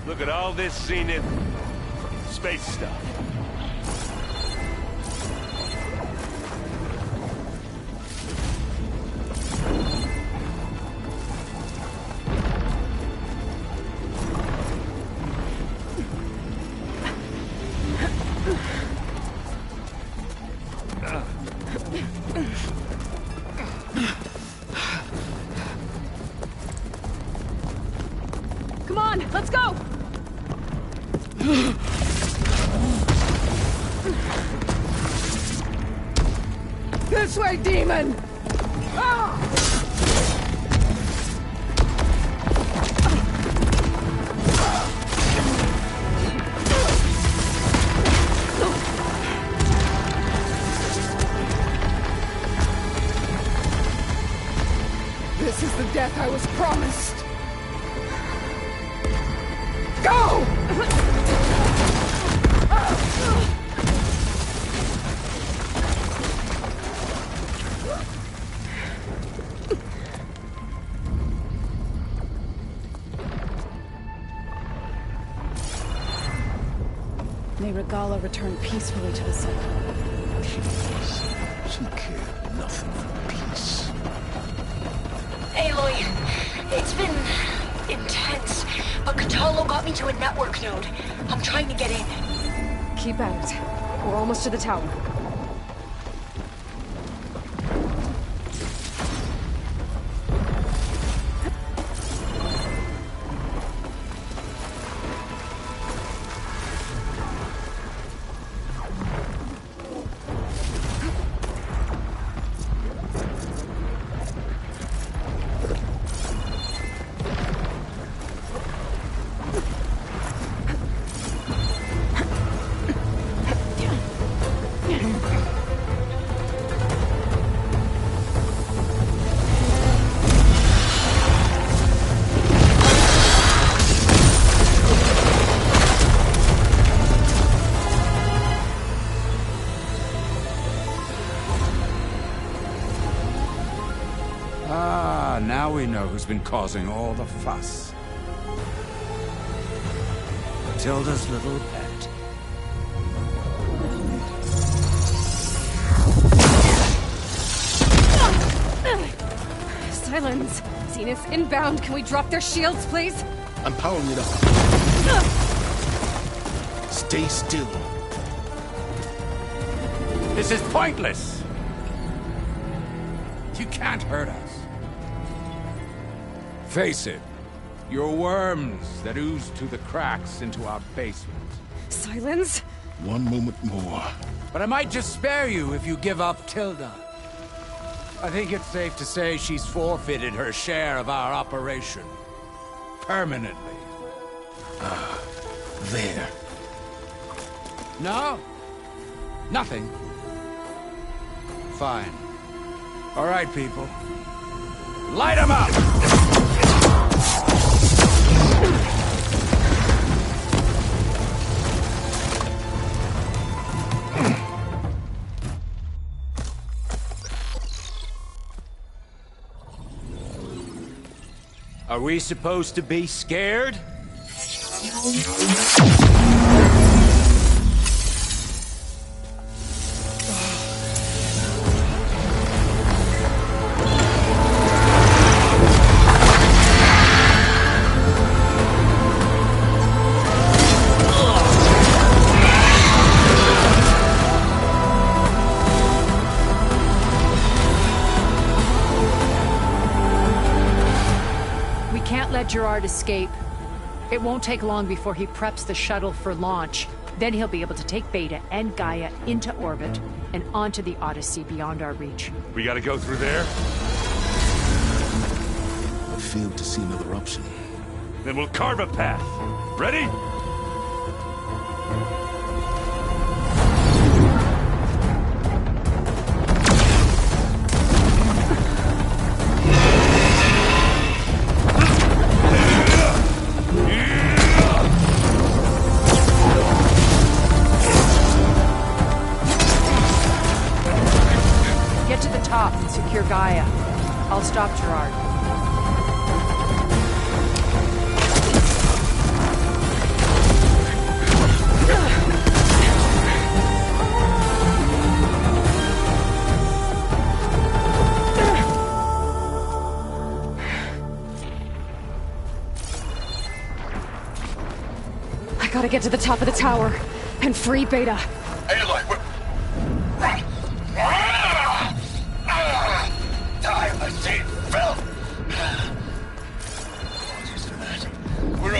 Speaker 9: Look at all this scenic space stuff.
Speaker 1: Come on, let's go!
Speaker 13: This way, demon! Ah! This is the death I was promised. Go!
Speaker 1: May Regalla return peacefully to the center.
Speaker 7: She cared nothing for peace.
Speaker 4: Aloy, it's been intense, but Kotallo got me to a network node. I'm trying to get in.
Speaker 1: Keep at it. We're almost to the tower.
Speaker 17: Now we know who's been causing all the fuss. Matilda's little pet.
Speaker 1: Silence! Zenith inbound. Can we drop their shields, please?
Speaker 7: I'm powering it up. Stay still.
Speaker 17: This is pointless! You can't hurt us. Face it. You're worms that ooze through the cracks into our basement.
Speaker 1: Silence?
Speaker 7: One moment more.
Speaker 17: But I might just spare you if you give up Tilda. I think it's safe to say she's forfeited her share of our operation. Permanently.
Speaker 7: There.
Speaker 17: No? Nothing? Fine. All right, people. Light 'em up! Are we supposed to be scared?
Speaker 10: Let Gerard escape. It won't take long before he preps the shuttle for launch. Then he'll be able to take Beta and Gaia into orbit and onto the Odyssey beyond our reach.
Speaker 14: We gotta go through there?
Speaker 7: I failed to see another option.
Speaker 14: Then we'll carve a path. Ready?
Speaker 10: Secure Gaia. I'll stop Gerard.
Speaker 1: I gotta get to the top of the tower and free Beta.
Speaker 21: Aloy, we're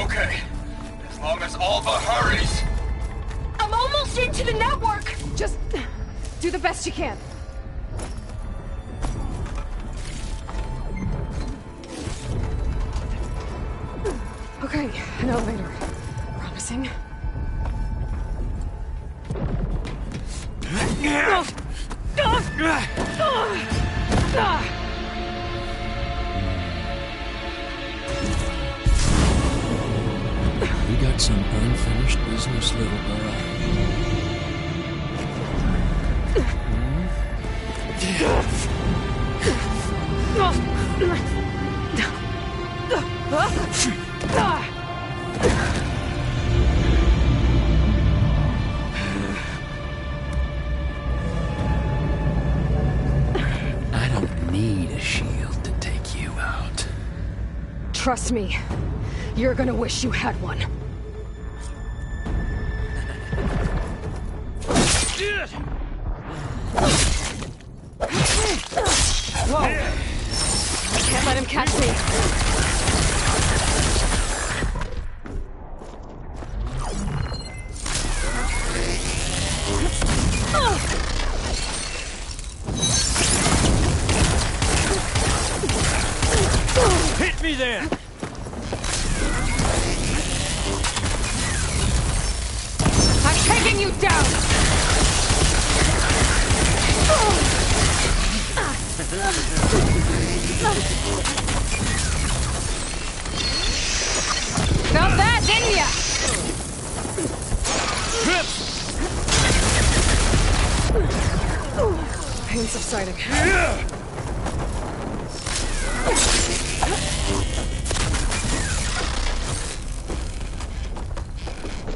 Speaker 21: okay. As long as Alva hurries.
Speaker 12: I'm almost into the network!
Speaker 1: Just do the best you can. Okay, an elevator. Promising.
Speaker 8: We got some unfinished business, little girl. I don't need a shield to take you out.
Speaker 1: Trust me, you're gonna wish you had one. Whoa! I can't let him catch me.
Speaker 14: Hit me then!
Speaker 1: I'm taking you down! Felt that, didn't ya? Pain subsiding.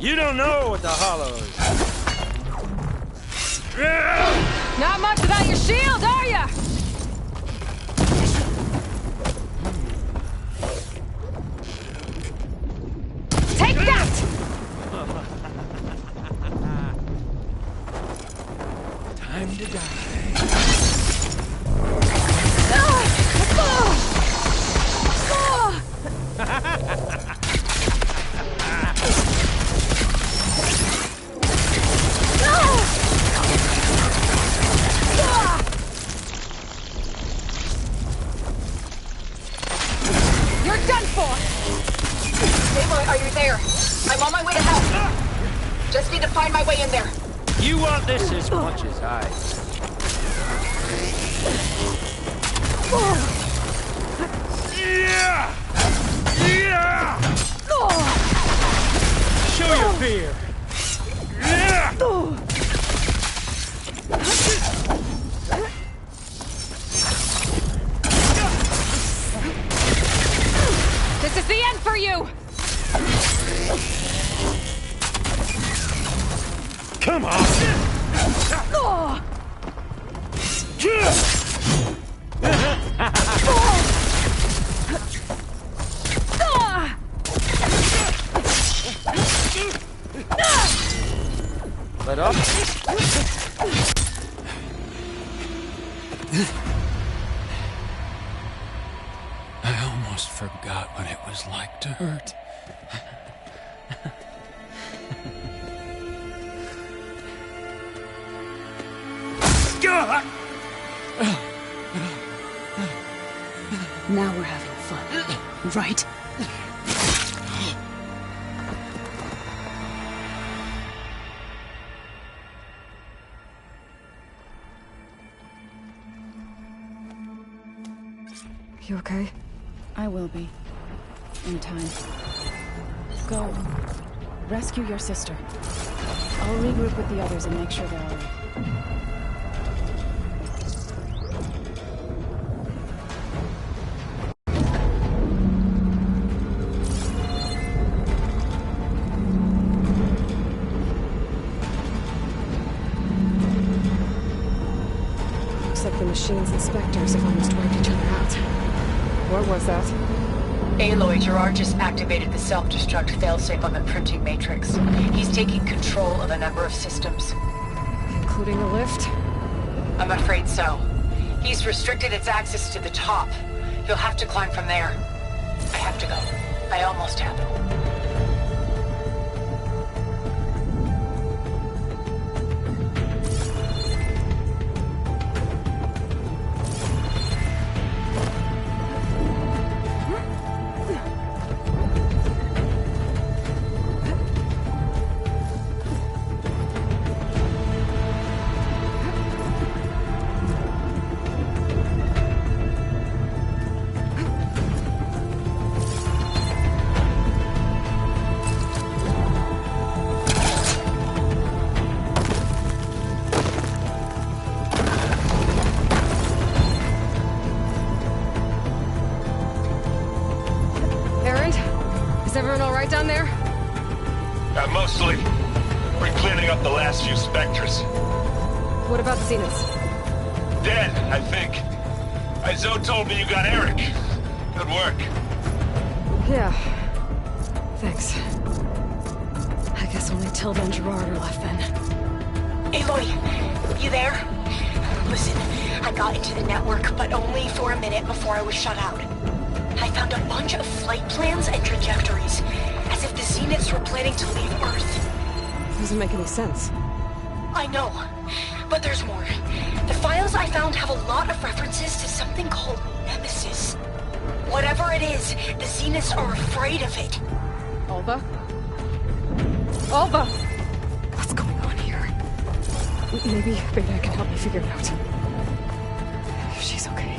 Speaker 14: You don't know what the Hollow is.
Speaker 1: Not much without your shield, are ya? Take that!
Speaker 8: Time
Speaker 17: time to die.
Speaker 4: You're done for! Aloy, are you there? I'm on my way to help. Just need to find my way in there.
Speaker 18: You want this as much as I.
Speaker 17: Yeah! Yeah!
Speaker 18: Show your fear.
Speaker 17: Yeah!
Speaker 5: This is the end for you!
Speaker 18: Come on! Let up.
Speaker 8: I almost forgot what it was like to hurt.
Speaker 1: Now we're having fun, right? You okay?
Speaker 3: I will be. In time. Go. Rescue your sister. I'll regroup with the others and make sure they're alright.
Speaker 1: Looks like the machine's inspectors have almost wiped each other out. What was that?
Speaker 11: Aloy, Gerard just activated the self-destruct failsafe on the printing matrix. He's taking control of a number of systems.
Speaker 1: Including the lift?
Speaker 11: I'm afraid so. He's restricted its access to the top. You'll have to climb from there. I have to go. I almost have it.
Speaker 1: Is everyone all right down there?
Speaker 20: Mostly. We're cleaning up the last few specters.
Speaker 1: What about the Zeniths?
Speaker 20: Dead, I think. Zoe told me you got Eric. Good work.
Speaker 1: Yeah. Thanks. I guess only Tilda and Gerard are left then.
Speaker 4: Aloy, you there? Listen, I got into the network, but only for a minute before I was shut out. I found a bunch of flight plans and trajectories, as if the Zeniths were planning to leave Earth.
Speaker 1: Doesn't make any sense.
Speaker 4: I know, but there's more. The files I found have a lot of references to something called Nemesis. Whatever it is, the Zeniths are afraid of it.
Speaker 1: Alba? Alba! What's going on here? Maybe Beta can help me figure it out. If she's okay.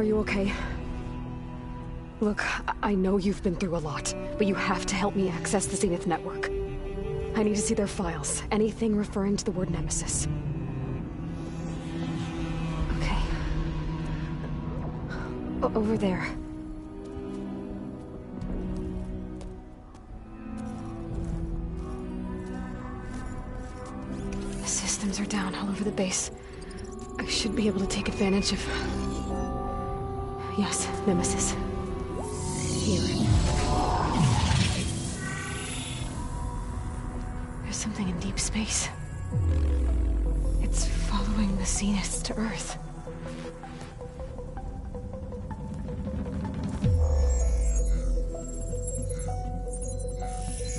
Speaker 1: Are you okay? Look, I know you've been through a lot, but you have to help me access the Zenith network. I need to see their files. Anything referring to the word Nemesis. Okay. Over there. The systems are down all over the base. I should be able to take advantage of... Yes, Nemesis. Here. There's something in deep space. It's following the Zeniths to Earth.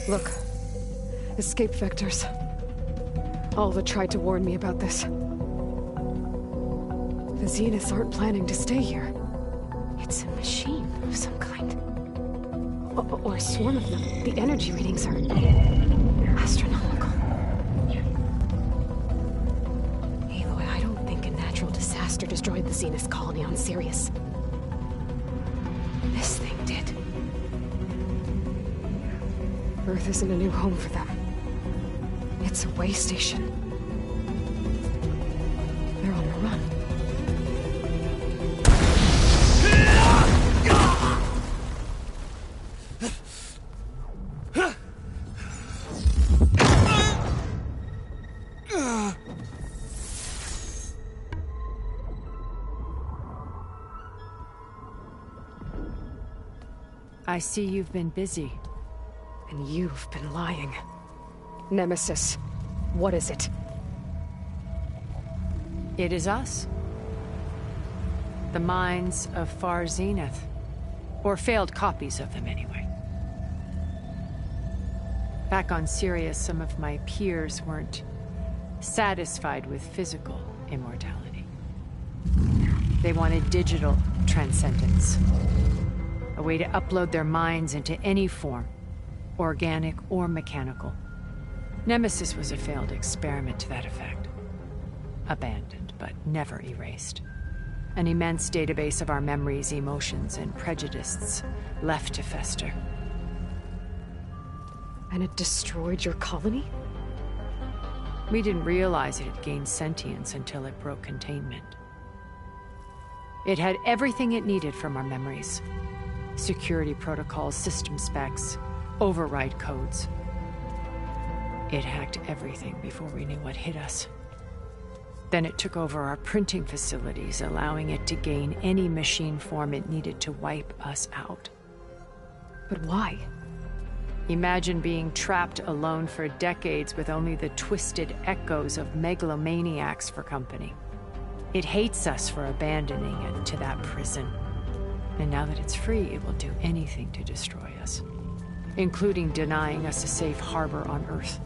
Speaker 1: Look. Escape vectors. Alva tried to warn me about this. The Zeniths aren't planning to stay here. It's a machine of some kind. Or a swarm of them. The energy readings are... astronomical. Aloy, I don't think a natural disaster destroyed the Zenith colony on Sirius. This thing did. Earth isn't a new home for them. It's a way station. They're on the run.
Speaker 10: I see you've been busy.
Speaker 1: And you've been lying. Nemesis, what is it?
Speaker 10: It is us. The minds of Far Zenith. Or failed copies of them, anyway. Back on Sirius, some of my peers weren't satisfied with physical immortality. They wanted digital transcendence. A way to upload their minds into any form, organic or mechanical. Nemesis was a failed experiment to that effect. Abandoned, but never erased. An immense database of our memories, emotions, and prejudices left to fester.
Speaker 1: And it destroyed your colony?
Speaker 10: We didn't realize it had gained sentience until it broke containment. It had everything it needed from our memories. Security protocols, system specs, override codes. It hacked everything before we knew what hit us. Then it took over our printing facilities, allowing it to gain any machine form it needed to wipe us out.
Speaker 1: But why?
Speaker 10: Imagine being trapped alone for decades with only the twisted echoes of megalomaniacs for company. It hates us for abandoning it to that prison. And now that it's free, it will do anything to destroy us, including denying us a safe harbor on Earth.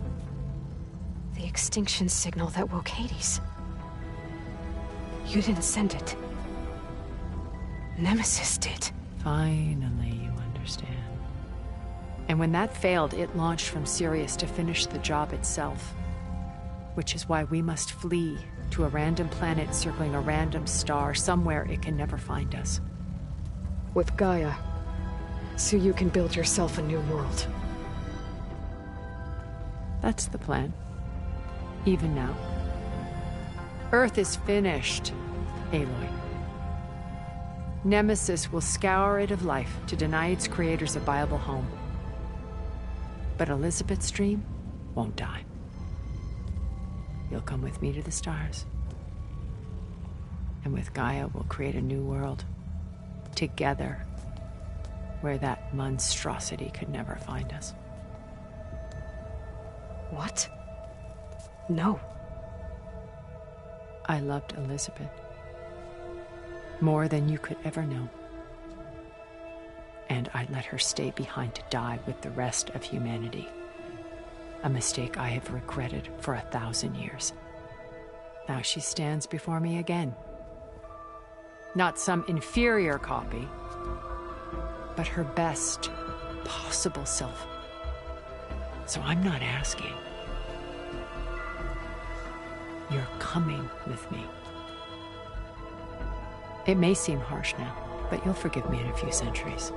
Speaker 1: The extinction signal that woke Hades. You didn't send it. Nemesis did.
Speaker 10: Finally, you understand. And when that failed, it launched from Sirius to finish the job itself. Which is why we must flee to a random planet circling a random star, somewhere it can never find us.
Speaker 1: With Gaia, so you can build yourself a new world.
Speaker 10: That's the plan. Even now. Earth is finished, Aloy. Nemesis will scour it of life to deny its creators a viable home. But Elizabeth's dream won't die. You'll come with me to the stars. And with Gaia, we'll create a new world. Together, where that monstrosity could never find us.
Speaker 1: What? No.
Speaker 10: I loved Elizabeth. More than you could ever know. And I let her stay behind to die with the rest of humanity. A mistake I have regretted for 1,000 years. Now she stands before me again. Not some inferior copy, but her best possible self. So I'm not asking. You're coming with me. It may seem harsh now, but you'll forgive me in a few centuries.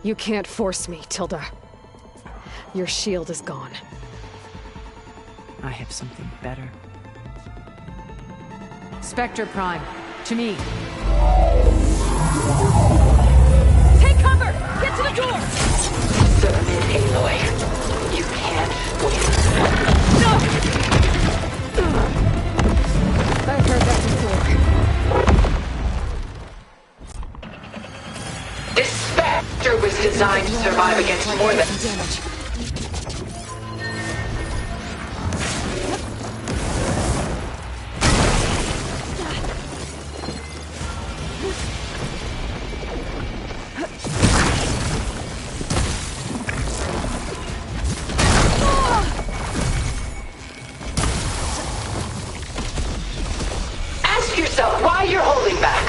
Speaker 1: You can't force me, Tilda. Your shield is gone.
Speaker 10: I have something better. Spectre Prime, to me.
Speaker 4: Take cover! Get to the door! Submit, Aloy. You can't win. No!
Speaker 1: I've heard that before.
Speaker 11: This Spectre was designed to survive against more than...
Speaker 1: damage.
Speaker 11: Ask yourself why you're holding back.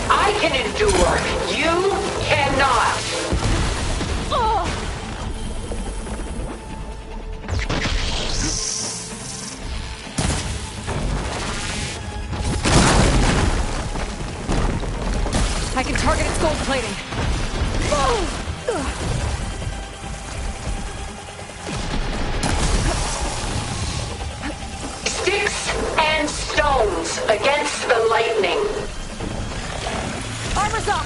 Speaker 11: I can endure. You cannot.
Speaker 1: I can target its gold plating.
Speaker 11: Sticks and stones against the lightning.
Speaker 1: Armor's up!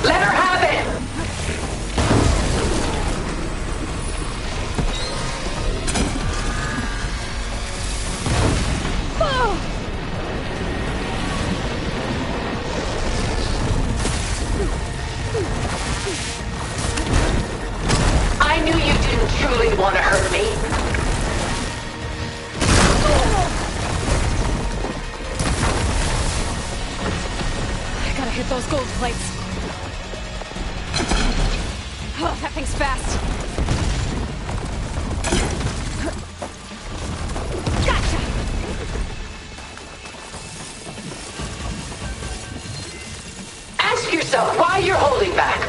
Speaker 11: Let her have it! I knew you didn't truly want to hurt me.
Speaker 1: I gotta hit those gold plates. Oh, that thing's fast. Gotcha!
Speaker 11: Ask yourself why you're holding back.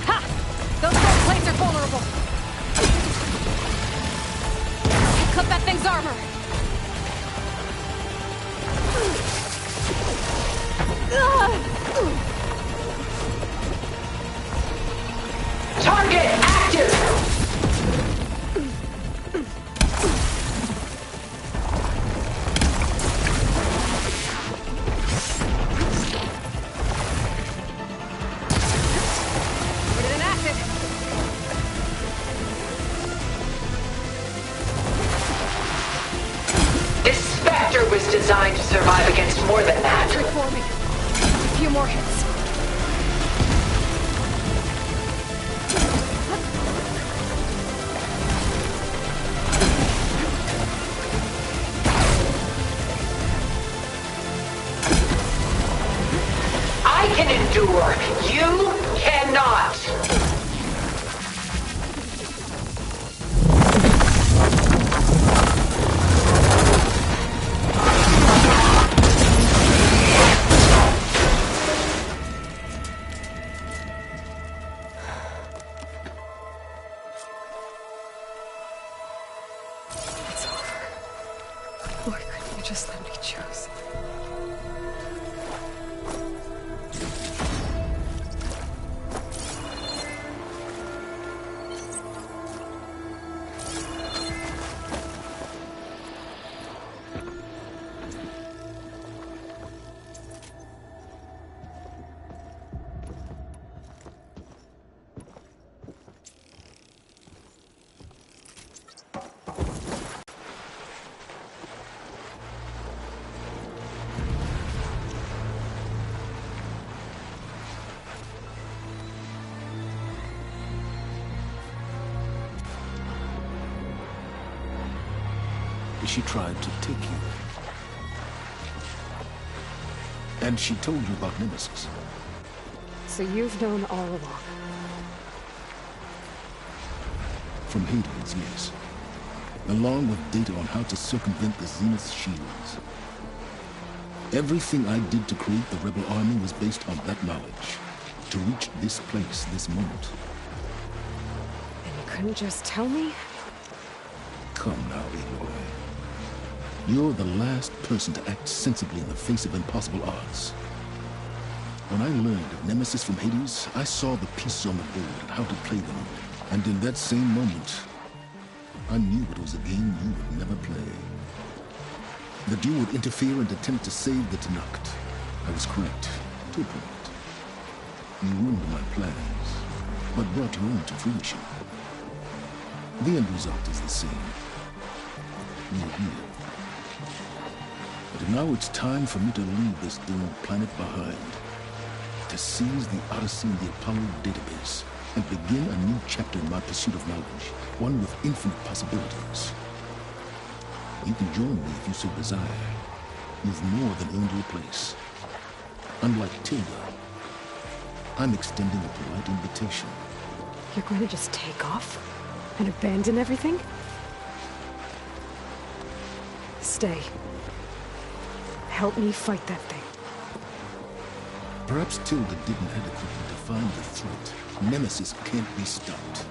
Speaker 1: Ha! Those gold plates are vulnerable. Cut that thing's armor.
Speaker 11: Target active!
Speaker 1: Put it in acid.
Speaker 11: This Spectre was designed to survive against more than that.
Speaker 1: Reforming. A few more hits.
Speaker 11: I can endure. You cannot.
Speaker 1: It's over. Why couldn't you just let me choose?
Speaker 7: She tried to take you. And she told you about Nemesis.
Speaker 1: So you've known all along?
Speaker 7: From Hades, yes. Along with data on how to circumvent the Zenith's shields. Everything I did to create the Rebel Army was based on that knowledge. To reach this place, this moment.
Speaker 1: And you couldn't just tell me?
Speaker 7: Come now, Aloy. You're the last person to act sensibly in the face of impossible odds. When I learned of Nemesis from Hades, I saw the pieces on the board and how to play them. And in that same moment, I knew it was a game you would never play. That you would interfere and attempt to save the Tenakth. I was correct, to a point. You ruined my plans, but brought your own to fruition. The end result is the same. You're here. But now it's time for me to leave this doomed planet behind. To seize the Odyssey and the Apollo database, and begin a new chapter in my pursuit of knowledge, one with infinite possibilities. You can join me if you so desire. You've more than earned your place. Unlike Tilda, I'm extending a polite invitation.
Speaker 1: You're going to just take off? And abandon everything? Stay. Help me fight that thing.
Speaker 7: Perhaps Tilda didn't adequately define the threat. Nemesis can't be stopped.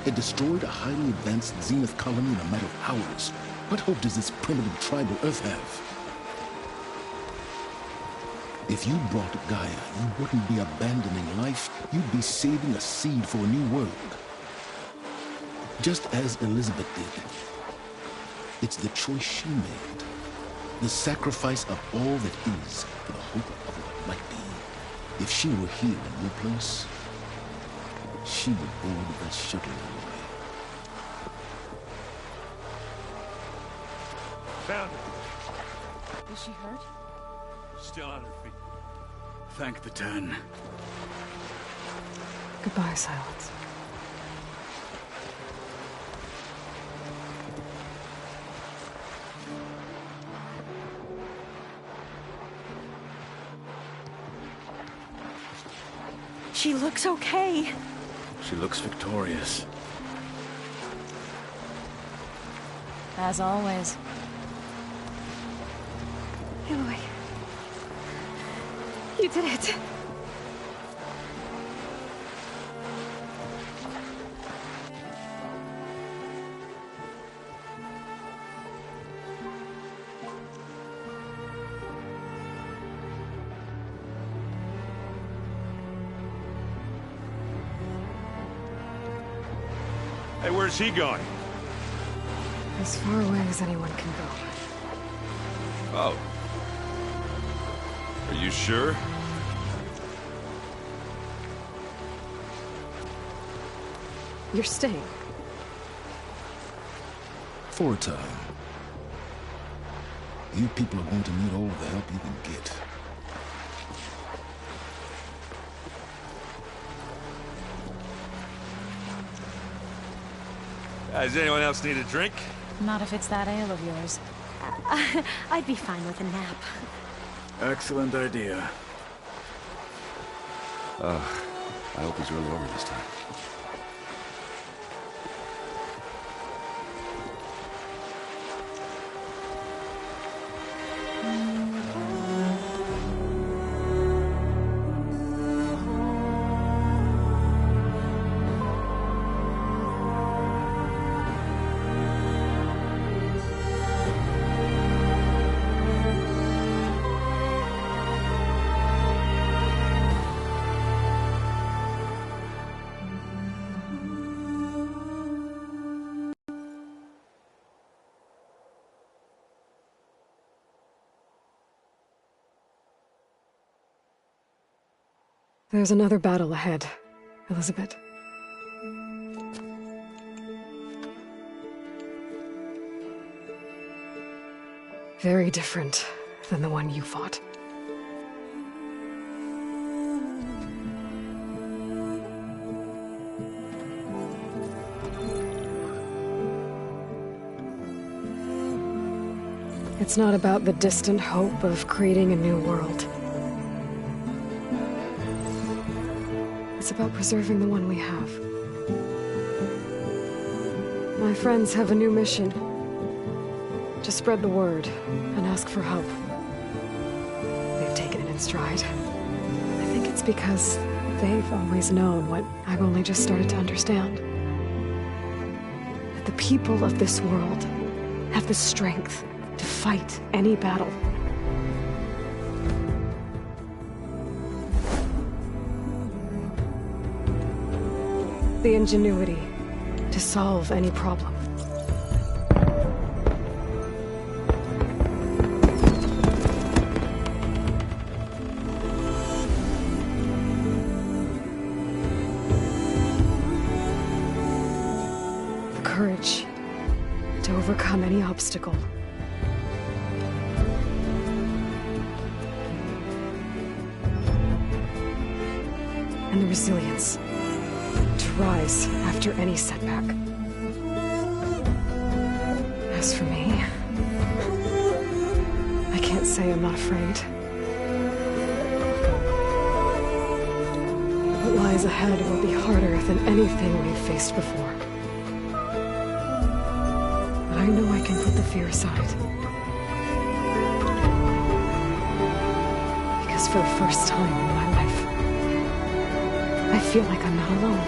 Speaker 7: It destroyed a highly advanced Zenith colony in a matter of hours. What hope does this primitive tribal Earth have? If you brought Gaia, you wouldn't be abandoning life. You'd be saving a seed for a new world. Just as Elizabeth did. It's the choice she made. The sacrifice of all that is for the hope of what might be. If she were here in your place, she would board that shuttle away.
Speaker 20: Found her.
Speaker 3: Is she hurt?
Speaker 20: Still on her feet.
Speaker 2: Thank the Ten.
Speaker 1: Goodbye, Silence.
Speaker 12: She looks okay.
Speaker 2: She looks victorious.
Speaker 3: As always.
Speaker 1: Aloy. You did it.
Speaker 20: Hey, where's he going?
Speaker 1: As far away as anyone can go.
Speaker 23: Oh. Are you sure?
Speaker 1: You're staying.
Speaker 7: For a time. You people are going to need all the help you can get.
Speaker 14: Does anyone else need a drink?
Speaker 3: Not if it's that ale of yours.
Speaker 12: I'd be fine with a nap.
Speaker 2: Excellent idea.
Speaker 23: I hope he's really over this time.
Speaker 1: There's another battle ahead, Elizabeth. Very different than the one you fought. It's not about the distant hope of creating a new world. It's about preserving the one we have. My friends have a new mission. Just spread the word and ask for help. They've taken it in stride. I think it's because they've always known what I've only just started to understand. That the people of this world have the strength to fight any battle. The ingenuity to solve any problem. The courage to overcome any obstacle. And the resilience to rise after any setback. As for me, I can't say I'm not afraid. What lies ahead will be harder than anything we've faced before. But I know I can put the fear aside. Because for the first time in my life, I feel like I'm not alone.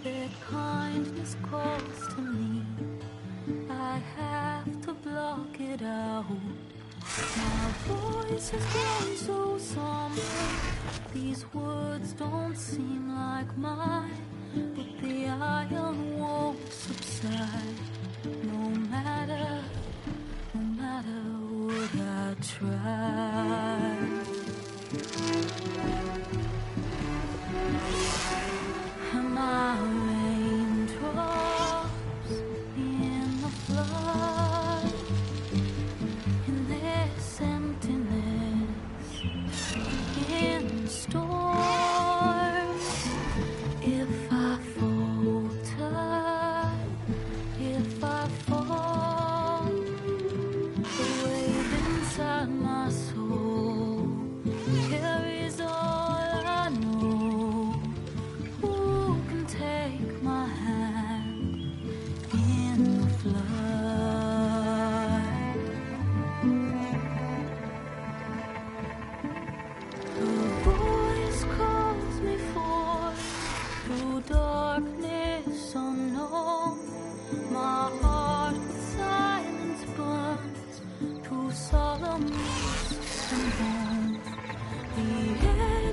Speaker 6: Their kindness calls to me. I have to block it out. My voice has grown so somber. These words don't seem like mine, but the iron won't subside. No matter what I try.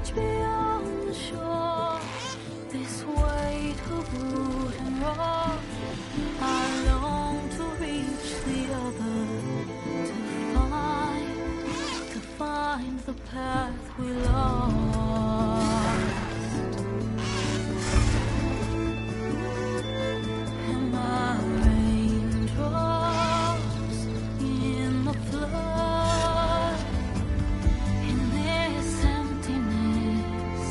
Speaker 6: reach beyond the shore. This weight of root and rock, I long to reach the other, to find the path we lost. Am I raindrops in the flood, in this emptiness,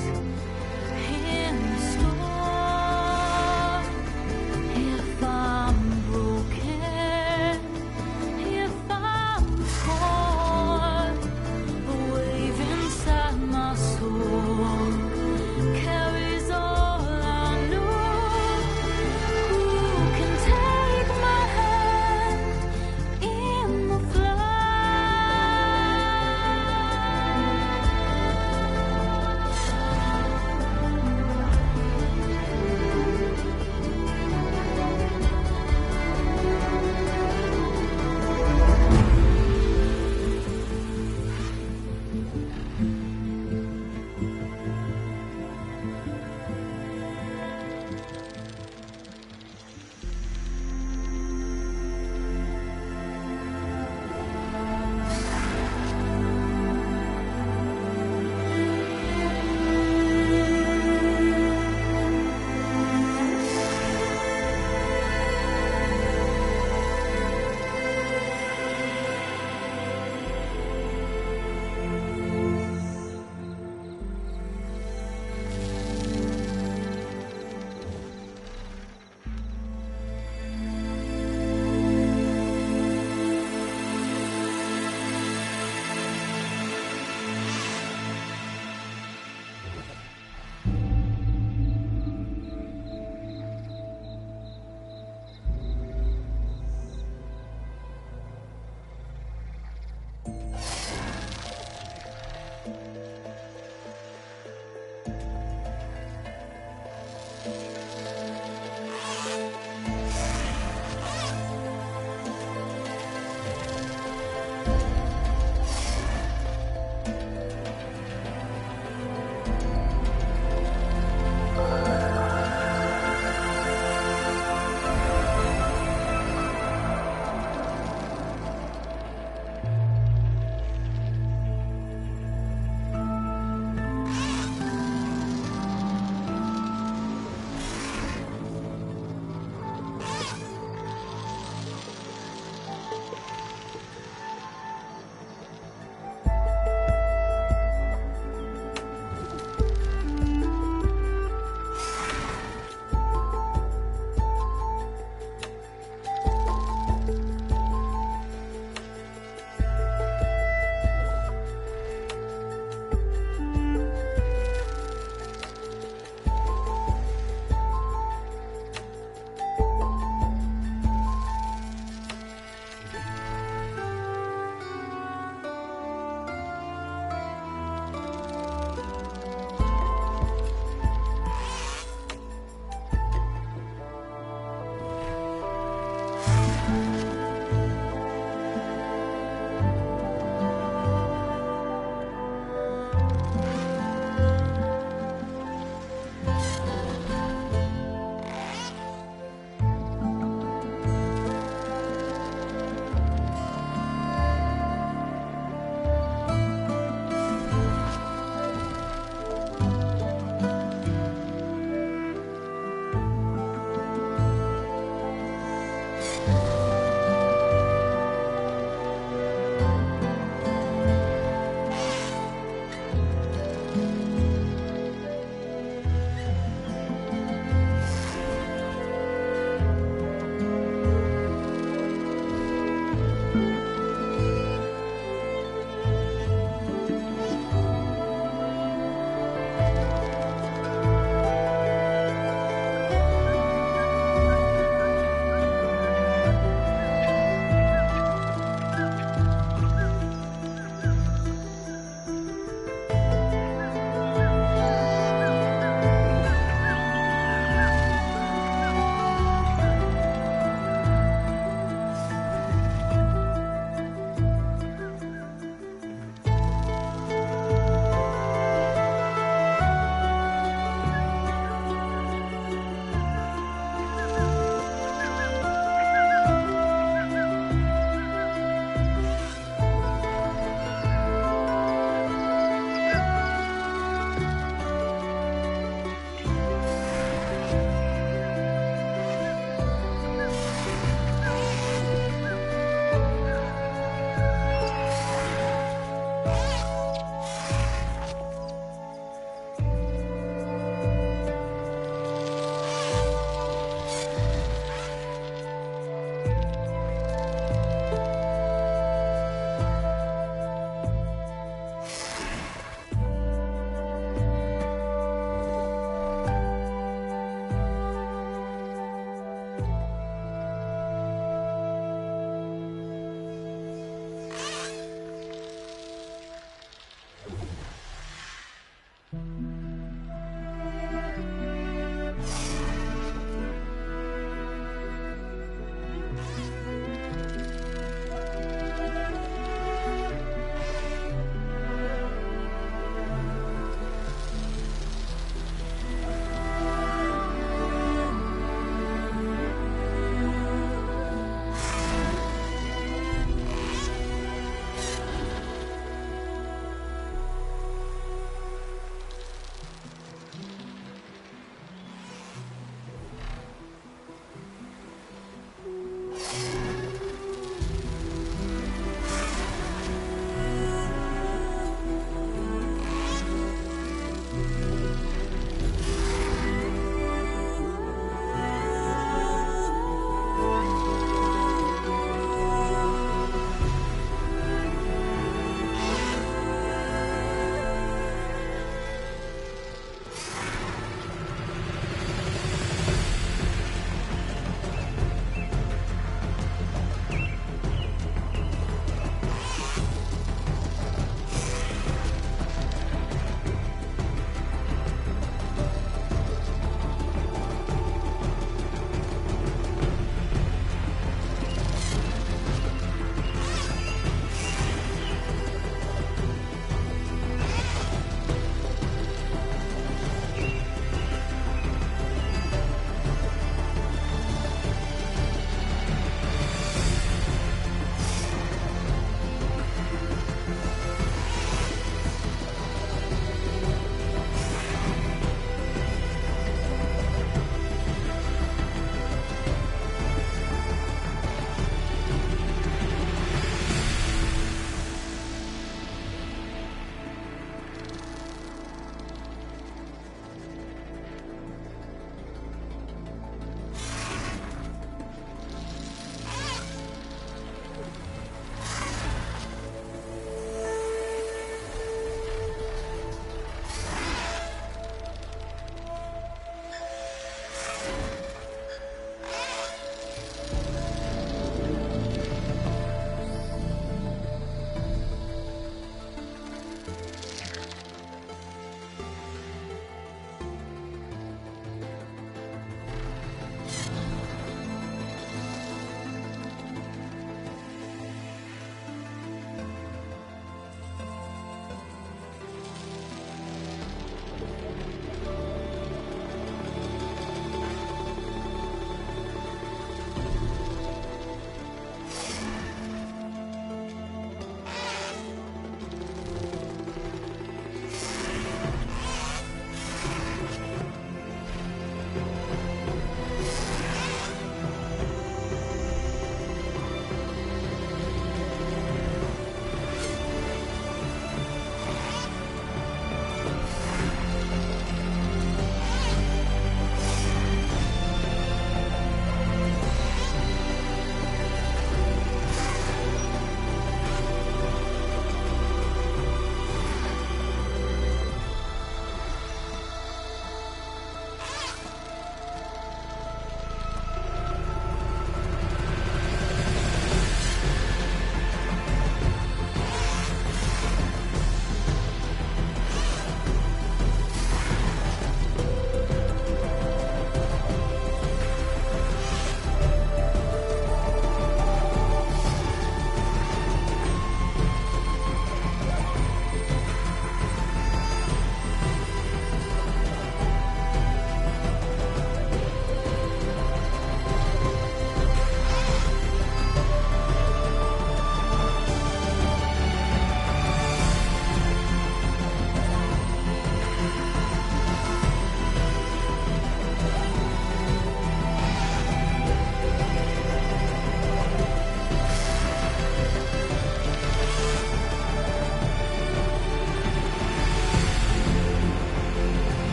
Speaker 6: in the storm? If I'm broken, if I'm torn, the wave inside my soul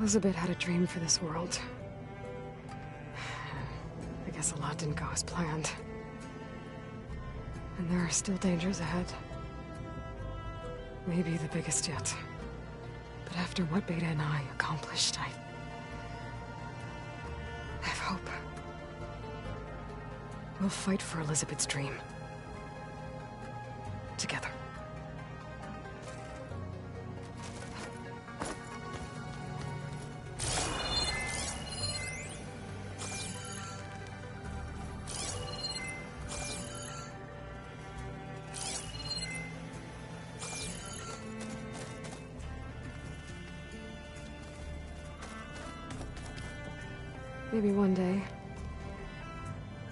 Speaker 1: Elizabeth had a dream for this world. I guess a lot didn't go as planned. And there are still dangers ahead. Maybe the biggest yet. But after what Beta and I accomplished, I have hope. We'll fight for Elizabeth's dream. Together. Maybe one day,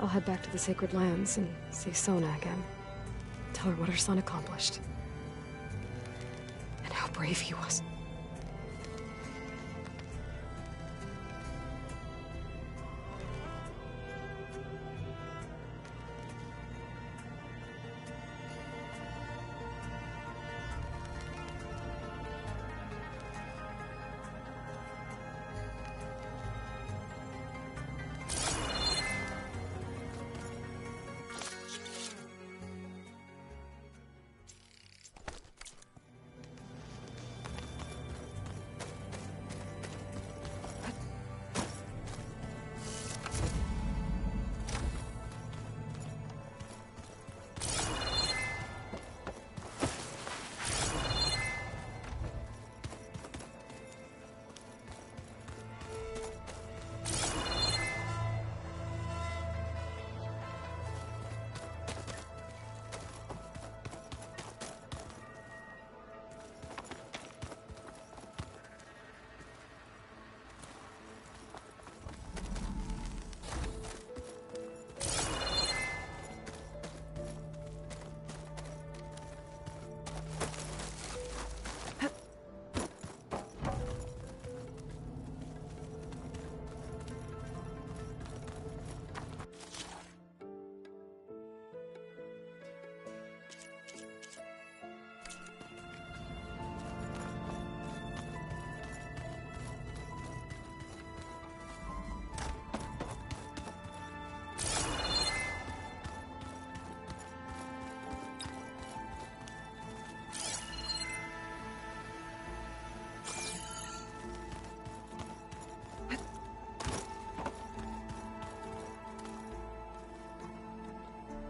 Speaker 1: I'll head back to the Sacred Lands and see Sona again. Tell her what her son accomplished. And how brave he was.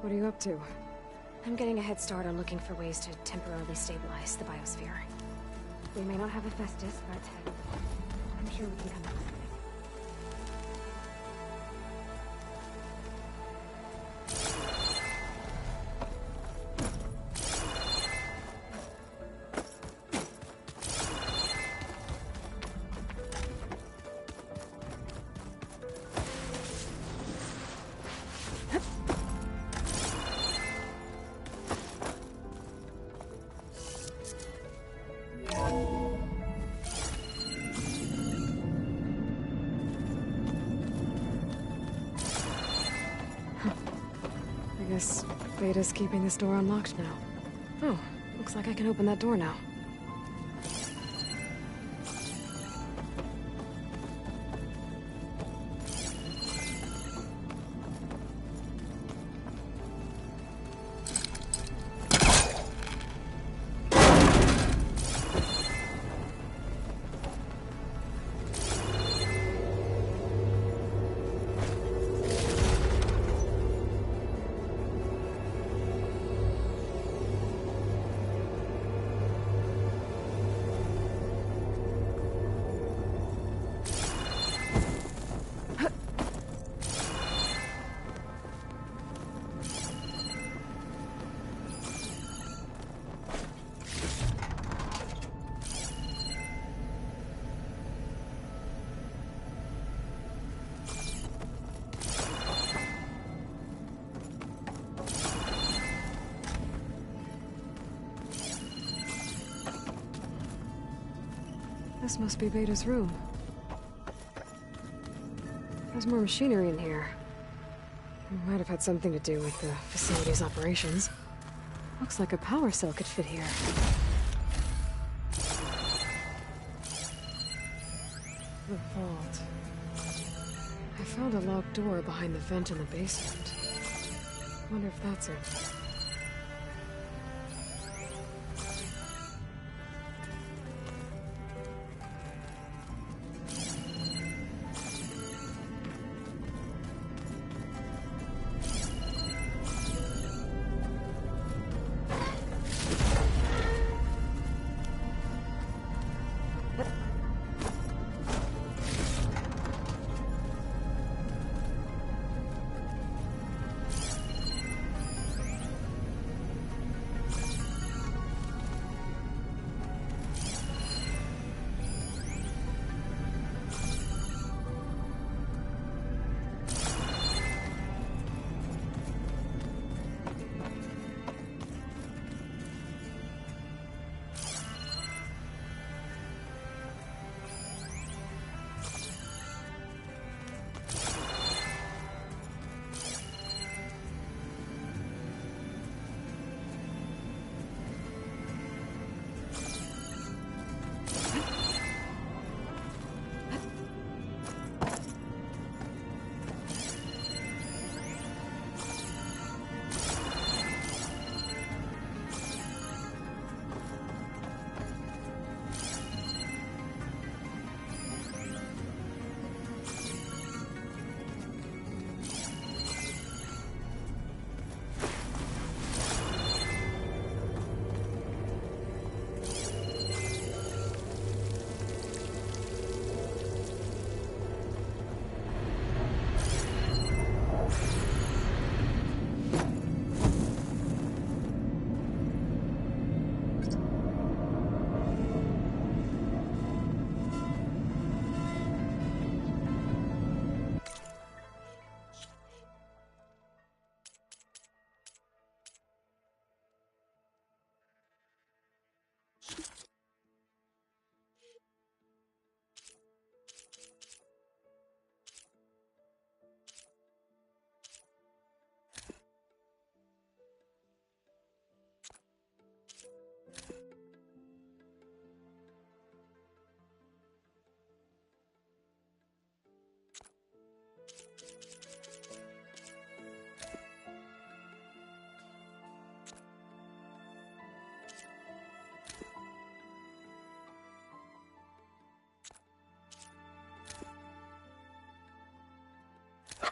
Speaker 1: What are you up to?
Speaker 16: I'm getting a head start on looking for ways to temporarily stabilize the biosphere. We may not have Hephaestus, but I'm sure we can come up with something.
Speaker 1: I guess Beta's keeping this door unlocked now. Oh, looks like I can open that door now. This must be Beta's room. There's more machinery in here. It might have had something to do with the facility's operations. Looks like a power cell could fit here. The vault. I found a locked door behind the vent in the basement. Wonder if that's it.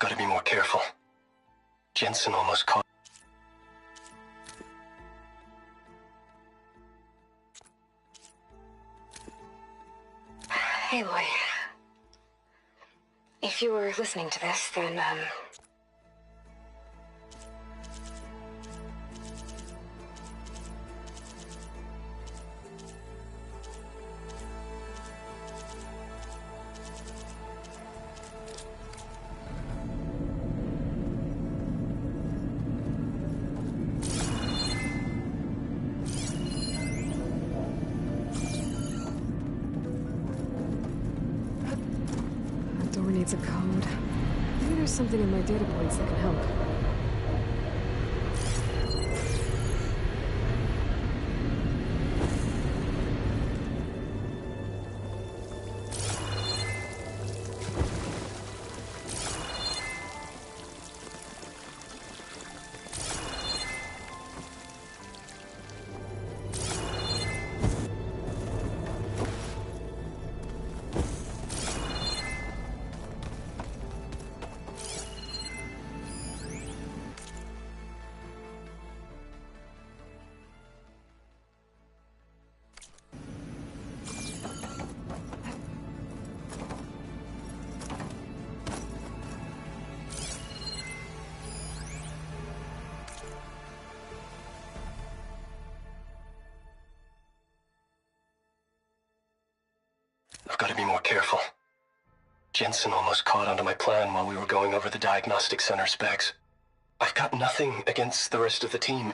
Speaker 21: I've got to be more careful. Jensen almost caught...
Speaker 16: Aloy. If you were listening to this, then,
Speaker 1: needs a code. Maybe there's something in my data points that can help.
Speaker 21: I've got to be more careful. Jensen almost caught onto my plan while we were going over the diagnostic center specs. I've got nothing against the rest of the team.